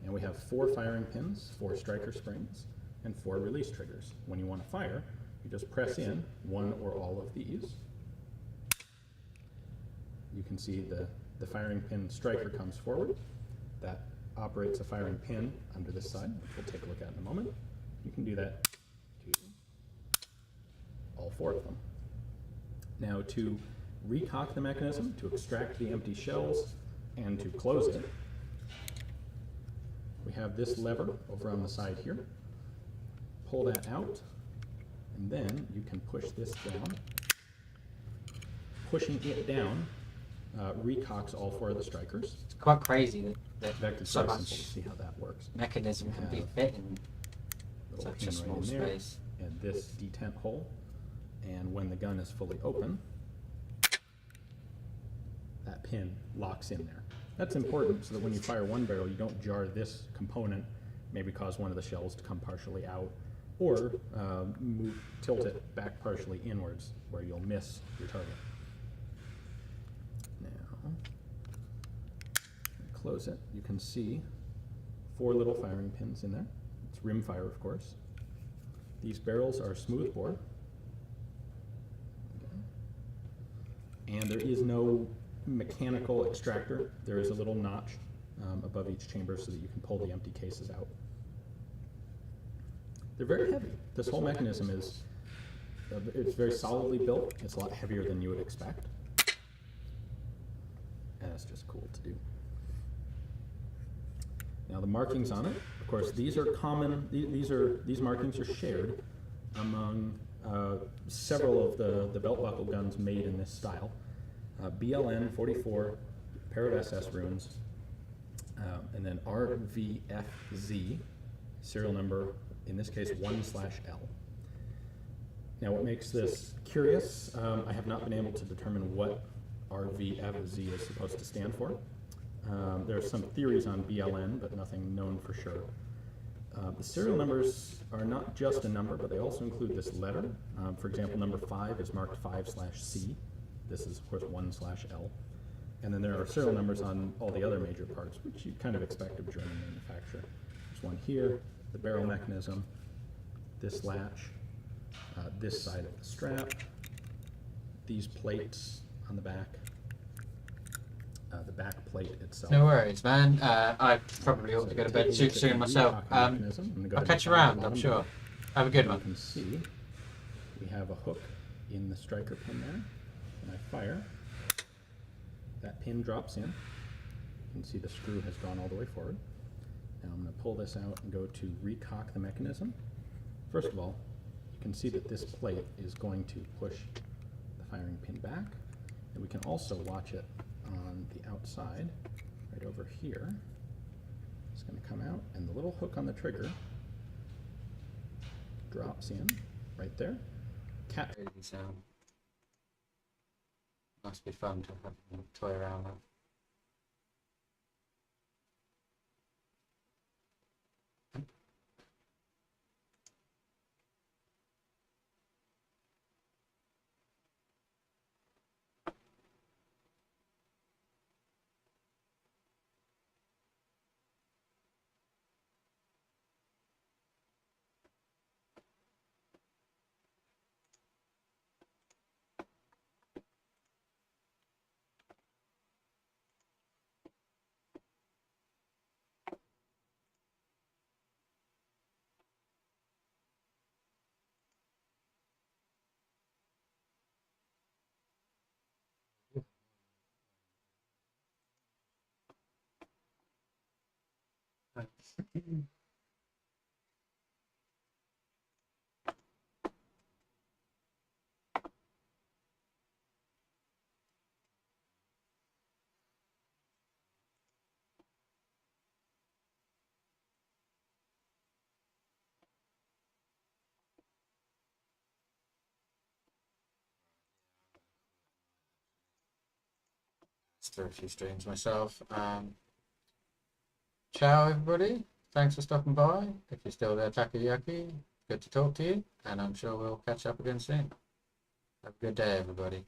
and we have 4 firing pins, 4 striker springs, and 4 release triggers. When you want to fire, you just press in one or all of these. You can see the firing pin striker comes forward. That operates a firing pin under this side, which we'll take a look at in a moment. You can do that to all 4 of them. Now to recock the mechanism, to extract the empty shells, and to close it, we have this lever over on the side here. Pull that out, and then you can push this down. Pushing it down recocks all 4 of the strikers. It's quite crazy that it's so very much simple to see how that works. mechanism can be fit in such a small space. And this detent hole, and when the gun is fully open, that pin locks in there. That's important so that when you fire one barrel, you don't jar this component, maybe cause one of the shells to come partially out, or tilt it back partially inwards where you'll miss your target. Now, close it. You can see 4 little firing pins in there. It's rim fire, of course. These barrels are smooth bore. And there is no mechanical extractor. There is a little notch above each chamber so that you can pull the empty cases out. They're very heavy. This whole mechanism is it's very solidly built. It's a lot heavier than you would expect. And it's just cool to do. Now the markings on it, of course, these are common. These markings are shared among several of the belt buckle guns made in this style. BLN 44, pair of SS runes, and then RVFZ, serial number, in this case 1/L. Now what makes this curious, I have not been able to determine what RVFZ is supposed to stand for. There are some theories on BLN, but nothing known for sure. The serial numbers are not just a number, but they also include this letter. For example, number 5 is marked 5/C. This is, of course, 1/L. And then there are serial numbers on all the other major parts, which you'd kind of expect of German manufacture. There's one here, the barrel mechanism, this latch, this side of the strap, these plates on the back, the back plate itself. No worries, man. I probably ought to go to bed soon myself. I'll catch you around, I'm sure. Have a good one. You can see we have a hook in the striker pin there. When I fire, that pin drops in. You can see the screw has gone all the way forward. Now I'm going to pull this out and go to recock the mechanism. First of all, you can see that this plate is going to push the firing pin back, and we can also watch it on the outside, right over here. It's going to come out, and the little hook on the trigger drops in right there. Cat sound. Must be fun to have a toy around that. Through a few streams myself. Ciao everybody, thanks for stopping by. If you're still there, Takoyaki, good to talk to you, and I'm sure we'll catch up again soon. Have a good day everybody.